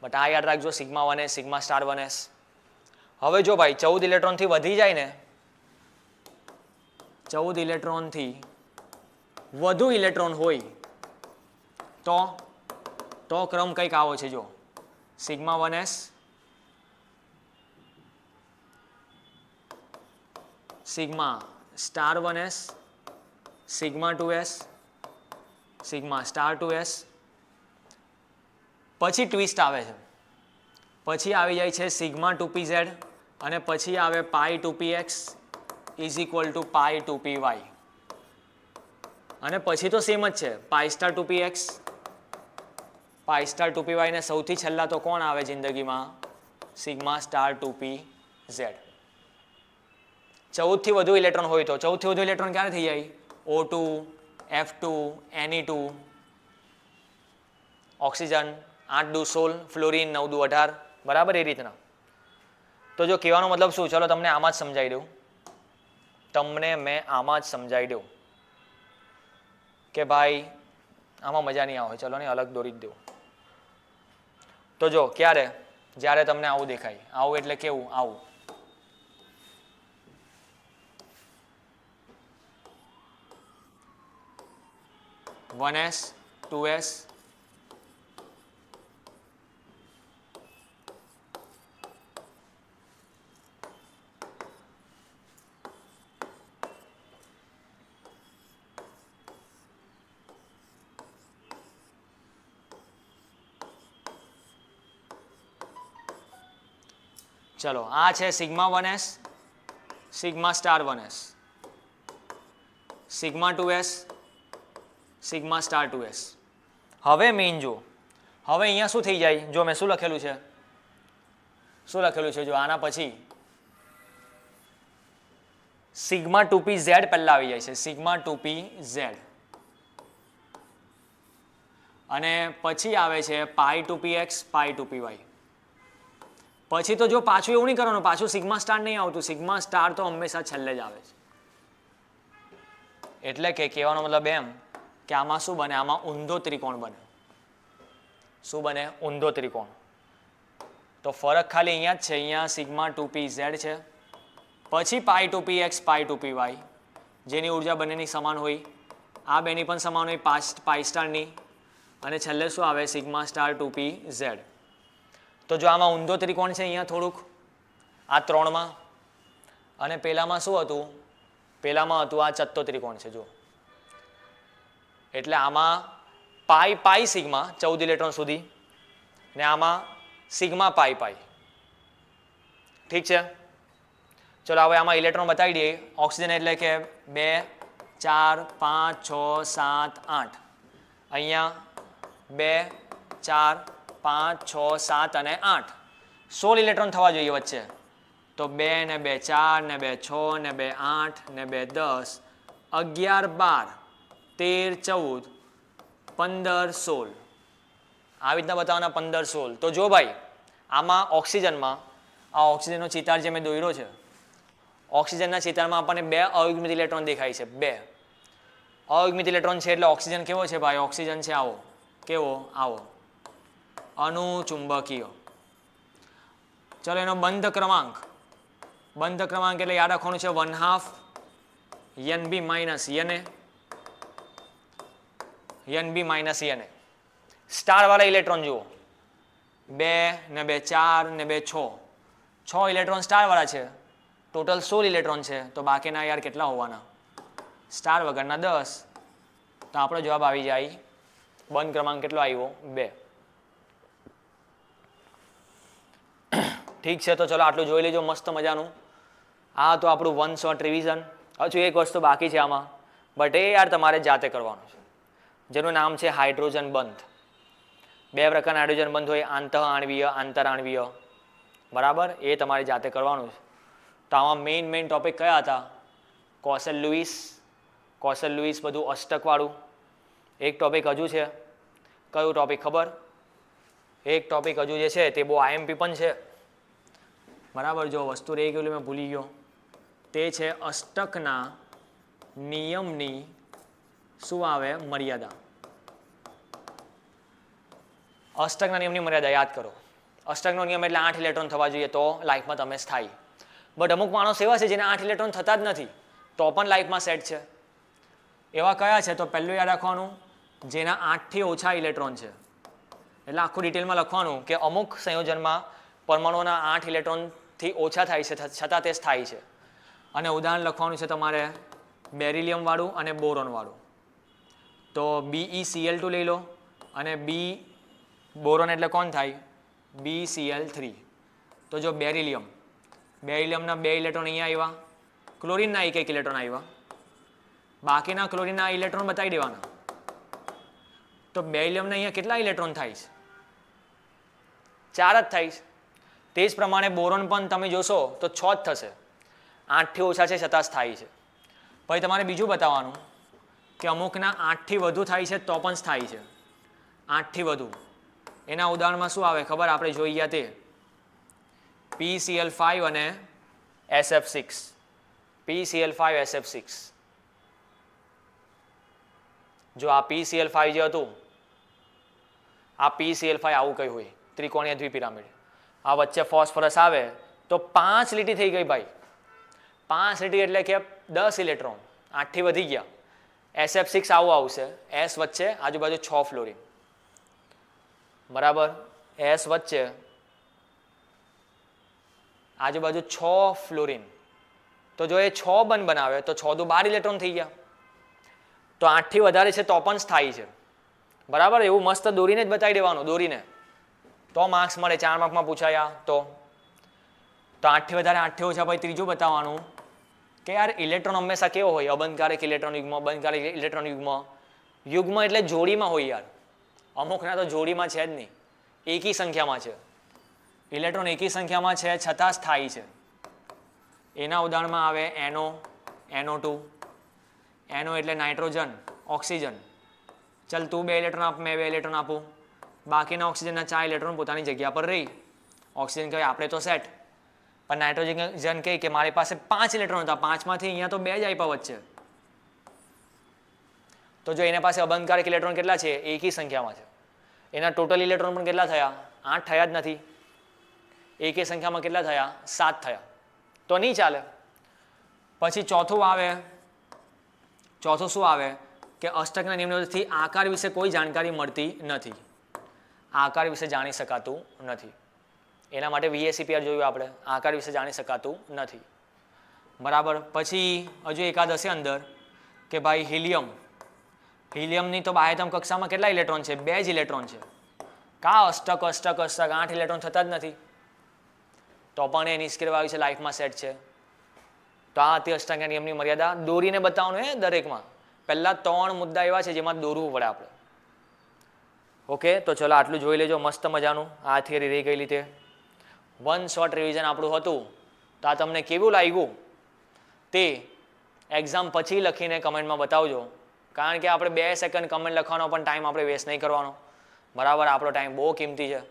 [SPEAKER 1] But આ યાદ રાખજો, sigma 1s, sigma star 1s. હવે જો ભાઈ 14 ઇલેક્ટ્રોનથી વધી જાય ને, 14 ઇલેક્ટ્રોનથી વધુ ઇલેક્ટ્રોન હોય તો ક્રમ કંઈક આવો છે. જો sigma 1s, sigma star 1s, sigma 2s, sigma star 2s. પછી ટ્વિસ્ટ આવે છે, પછી આવી જાય છે સિગ્મા 2pz, અને પછી આવે pi 2px is equal to pi 2py. અને પછી તો સેમ જ છે, પાઈ સ્ટાર 2px, પાઈ સ્ટાર 2py, ને સૌથી છેલ્લા તો કોણ આવે જિંદગીમાં? Sigma star 2pz. 14 થી વધુ ઇલેક્ટ્રોન હોય તો 14 થી વધુ ઇલેક્ટ્રોન ક્યારે થઈ જાય? O2, F2, Ne2, ઓક્સિજન 8 દુ 16, ફ્લોરિન 9 દુ 18, બરાબર એ રીતના. તો જો કહેવાનો મતલબ શું, ચલો તમને આમાં જ સમજાવી દઉં, તમને મેં આમાં જ સમજાવી દઉં કે ભાઈ આમાં મજા નહીં આવે, ચલો ને અલગ દોરી જ દઉં. તો જો ક્યારે, જ્યારે તમને આવું દેખાય, આવું એટલે કેવું, આવું. વન એસ, 2s, ચલો આ છે sigma 1s, sigma star 1s, sigma 2s, sigma star 2s. હવે મેઇન જો, હવે અહીંયા શું થઈ જાય, જો મેં શું લખેલું છે, શું લખેલું છે, જો આના પછી સિગ્મા 2pz પહેલા આવી જાય છે, સિગ્મા 2pz, અને પછી આવે છે પાઈ 2px, પાઈ 2py. પછી તો જો પાછું એવું નહીં કરવાનું, પાછું સિગ્મા સ્ટાર નહીં આવતું, સિગ્મા સ્ટાર તો હંમેશા છેલ્લે જ આવે છે. એટલે કે કહેવાનો મતલબ એમ કે આમાં શું બને, આમાં ઊંધો ત્રિકોણ બને. શું બને? ઊંધો ત્રિકોણ. તો ફરક ખાલી અહીંયા જ છે, અહીંયા સિગ્મા 2pz છે, પછી પાઈ 2px, પાઈ 2py, જેની ઉર્જા બંનેની સમાન હોય, આ બેની પણ સમાન હોય પાઈ સ્ટારની, અને છેલ્લે શું આવે, સિગ્મા સ્ટાર 2pz. તો જો આમાં ઊંધો ત્રિકોણ છે અહીંયા થોડુંક આ 3માં, અને પેલામાં શું હતું, પેલામાં હતું આ ચત્તો ત્રિકોણ છે જો. એટલે આમાં પાઈ પાઈ સિગ્મા 14 ઇલેક્ટ્રોન સુધી, ને આમાં સિગ્મા પાઈ પાઈ. ઠીક છે, ચલો હવે આમાં ઇલેક્ટ્રોન બતાવી દઈએ. ઓક્સિજન એટલે કે 2, 4, 5, 6, 7, 8. અહીંયા 2, 4, 5, 6, 7 અને 8, 16 ઇલેક્ટ્રોન થવા જોઈએ વચ્ચે. તો 2 ને 2 4 ને 2 6 ને 2 8 ને 2 10, 11 12, 13 14, 15 16, આવી રીતના બતાવવાના 15 16. તો જો ભાઈ આમાં ઓક્સિજનમાં, આ ઓક્સિજનનો ચિતાર જે મેં દોર્યો છે, ઓક્સિજનના ચિતારમાં આપણને 2 અયુગ્મિત ઇલેક્ટ્રોન દેખાય છે. 2 અયુગ્મિત ઇલેક્ટ્રોન છે એટલે ઓક્સિજન કેવો છે ભાઈ, ઓક્સિજન છે આવો, કેવો, આવો, અનુચુંબકીય. ચલો એનો બંધ ક્રમાંક, બંધ ક્રમાંક એટલે યાદ રાખવાનું છે 1/2 Nb minus Na, Nb minus Na. Star વાળા ઇલેક્ટ્રોન જુઓ, 2 ને 2 4 ને 2 6, 6 ઇલેક્ટ્રોન સ્ટાર વાળા છે, ટોટલ 16 ઇલેક્ટ્રોન છે. તો બાકીના યાર કેટલા હોવાના, સ્ટાર વગરના 10. તો આપણો જવાબ આવી જાય, બંધ ક્રમાંક કેટલો આવ્યો, 2. ઠીક છે, તો ચલો આટલું જોઈ લેજો મસ્ત મજાનું. આ તો આપણું 1 શોર્ટ રિવિઝન. હજુ એક વસ્તુ બાકી છે આમાં, બટ એ યાર તમારે જાતે કરવાનું છે, જેનું નામ છે હાઇડ્રોજન બંધ. 2 પ્રકારના હાઇડ્રોજન બંધ હોય, આંતઃ આણવીય, આંતરાણવીય, બરાબર, એ તમારે જાતે કરવાનું છે. તો આમાં મેઇન ટોપિક કયા હતા, કોસેલ લુઈસ બધું અષ્ટકવાળું. એક ટોપિક હજુ છે, કયું ટોપિક ખબર, એક ટોપિક હજુ જે છે તે બહુ આઈએમપી પણ છે, બરાબર. જો વસ્તુ રહી ગયેલું મેં ભૂલી ગયો, તે છે અષ્ટકના નિયમની શું આવે, મર્યાદા. અષ્ટકના નિયમની મર્યાદા યાદ કરો. અષ્ટકનો નિયમ એટલે 8 ઇલેક્ટ્રોન થવા જોઈએ તો લાઈફમાં તમે સ્થાયી. બટ અમુક માણસ એવા છે જેને 8 ઇલેક્ટ્રોન થતા જ નથી, તો પણ લાઈફમાં સેટ છે. એવા કયા છે, તો પહેલું યાદ રાખવાનું, જેના 8 થી ઓછા ઇલેક્ટ્રોન છે. એટલે આખું ડિટેલમાં લખવાનું કે અમુક સંયોજનમાં પરમાણુઓના 8 ઇલેક્ટ્રોનથી ઓછા થાય છે, છતાં તે સ્થાયી છે. અને ઉદાહરણ લખવાનું છે તમારે બેરિલિયમ વાળું અને બોરોન વાળું. તો BeCl2 લઈ લો, અને બોરોન એટલે કોણ થાય, BCl3. તો જો બેરિલિયમના 2 ઇલેક્ટ્રોન અહીંયા આવ્યા, ક્લોરિનના 1 ઇલેક્ટ્રોન આવ્યા, બાકીના ક્લોરિનના ઇલેક્ટ્રોન બતાવી દેવાના. તો બેરિલિયમના અહીંયા કેટલા ઇલેક્ટ્રોન થાય છે, 4 જ થાય છે. તે જ પ્રમાણે બોરોન પણ તમે જોશો તો 6 જ થશે. 8થી ઓછા છે છતાં સ્થાયી છે. પછી તમારે બીજું બતાવવાનું કે અમુકના 8થી વધુ થાય છે તો પણ સ્થાયી છે. 8થી વધુ એના ઉદાહરણમાં શું આવે ખબર? આપણે જોઈ ગયા તે PCl5 અને SF6. PCl5 SF6. જો આ PCl5 જે હતું, આ PCl5 આવું કઈ હોય, ત્રિકોણીય દ્વિપિરામિડ, આ વચ્ચે ફોસ્ફરસ આવે તો 5 લીટી થઈ ગઈ ભાઈ. 5 લીટી એટલે કે 10 ઇલેક્ટ્રોન, 8થી વધી ગયા. SF6 આવું આવશે, S વચ્ચે આજુબાજુ 6 ફ્લોરિન, બરાબર? S વચ્ચે આજુબાજુ 6 ફ્લોરિન. તો જો એ 6 બંધ બનાવે તો 6 દુ 12 ઇલેક્ટ્રોન થઈ ગયા. તો 8થી વધારે છે તો પણ સ્થાયી છે, બરાબર? એવું મસ્ત દોરીને જ બતાવી દેવાનું, દોરીને તો માર્ક્સ મળે. 4 માર્કમાં પૂછાયા તો 8થી વધારે 8થી ઓછા. પછી ત્રીજું બતાવવાનું કે યાર ઇલેક્ટ્રોન હંમેશા કેવો હોય? અબંધકારક ઇલેક્ટ્રોન યુગ્મ, બંધકારક ઇલેક્ટ્રોન યુગ્મ. યુગ્મ એટલે જોડીમાં હોય યાર, અમુકના તો જોડીમાં છે જ નહીં, એકી સંખ્યામાં છે. ઇલેક્ટ્રોન એકી સંખ્યામાં છે છતાં સ્થાયી છે. એના ઉદાહરણમાં આવે NO, NO2. NO એટલે નાઇટ્રોજન, ઓક્સિજન. ચાલ તું 2 ઇલેક્ટ્રોન આપ, મેં 2 ઇલેક્ટ્રોન આપું, બાકીના ઓક્સિજનના 4 ઇલેક્ટ્રોન પોતાની જગ્યા પર રહી. ઓક્સિજન કહે આપણે તો સેટ, પણ નાઇટ્રોજન કહે કે મારી પાસે 5 ઇલેક્ટ્રોન હતા, 5માંથી અહીંયા તો 2 જ આપ્યા વચ્ચે. તો જો એના પાસે અબંધકારક ઇલેક્ટ્રોન કેટલા છે? એકી સંખ્યામાં છે. એના ટોટલ ઇલેક્ટ્રોન પણ કેટલા થયા? 8 થયા જ નથી. એકી સંખ્યામાં કેટલા થયા? 7 થયા. તો નહીં ચાલે. પછી ચોથું આવે, ચોથું શું આવે કે અષ્ટકના નિમ્નથી આકાર વિશે કોઈ જાણકારી મળતી નથી. આકાર વિશે જાણી શકાતું નથી. એના માટે VSEPR જોયું આપણે, આકાર વિશે જાણી શકાતું નથી, બરાબર? પછી હજુ એકાદ હશે અંદર કે ભાઈ હિલિયમ. હિલિયમની તો બાહ્યતમ કક્ષામાં કેટલા ઇલેક્ટ્રોન છે? 2 જ ઇલેક્ટ્રોન છે. કા અષ્ટક અષ્ટક અષ્ટક 8 ઇલેક્ટ્રોન થતા જ નથી, તો પણ એ નિષ્ક્રિય વાયુ છે, લાઈફમાં સેટ છે. તો આ અતિ અષ્ટાંગિક નિયમની મર્યાદા દોરીને બતાવવાનું હે દરેકમાં. પહેલા 3 મુદ્દા એવા છે જેમાં દોરવું પડે આપણે. ઓકે, તો ચલો આટલું જોઈ લેજો, મસ્ત મજાનું. આ થિયરી રહી ગયેલી તે 1 શોર્ટ રિવિઝન આપણું હતું. તો આ તમને કેવું લાગ્યું તે એક્ઝામ પછી લખીને કમેન્ટમાં બતાવજો. કારણ કે આપણે 2 સેકન્ડ કમેન્ટ લખવાનો પણ ટાઈમ આપણે વેસ્ટ નહીં કરવાનો, બરાબર? આપણો ટાઈમ બહુ કિંમતી છે,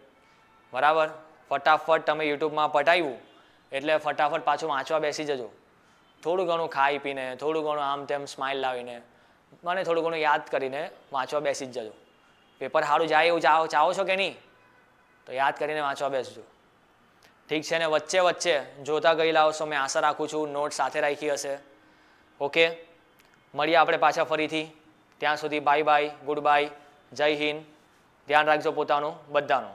[SPEAKER 1] બરાબર? ફટાફટ તમે યુટ્યુબમાં પટાવ્યું એટલે ફટાફટ પાછું વાંચવા બેસી જજો. થોડું ઘણું ખાઈ પીને, થોડું ઘણું આમ તેમ સ્માઇલ લાવીને, મને થોડું ઘણું યાદ કરીને વાંચવા બેસી જ જજો. પેપર સારું જાય એવું ચાહો છો કે નહીં? તો યાદ કરીને વાંચવા બેસજો, ઠીક છે ને? વચ્ચે વચ્ચે જોતા ગયેલા હશો, મેં આશા રાખું છું નોટ સાથે રાખી હશે. ઓકે, મળીએ આપણે પાછા ફરીથી. ત્યાં સુધી બાય બાય, ગુડ બાય, જય હિન્દ. ધ્યાન રાખજો પોતાનું બધાનું.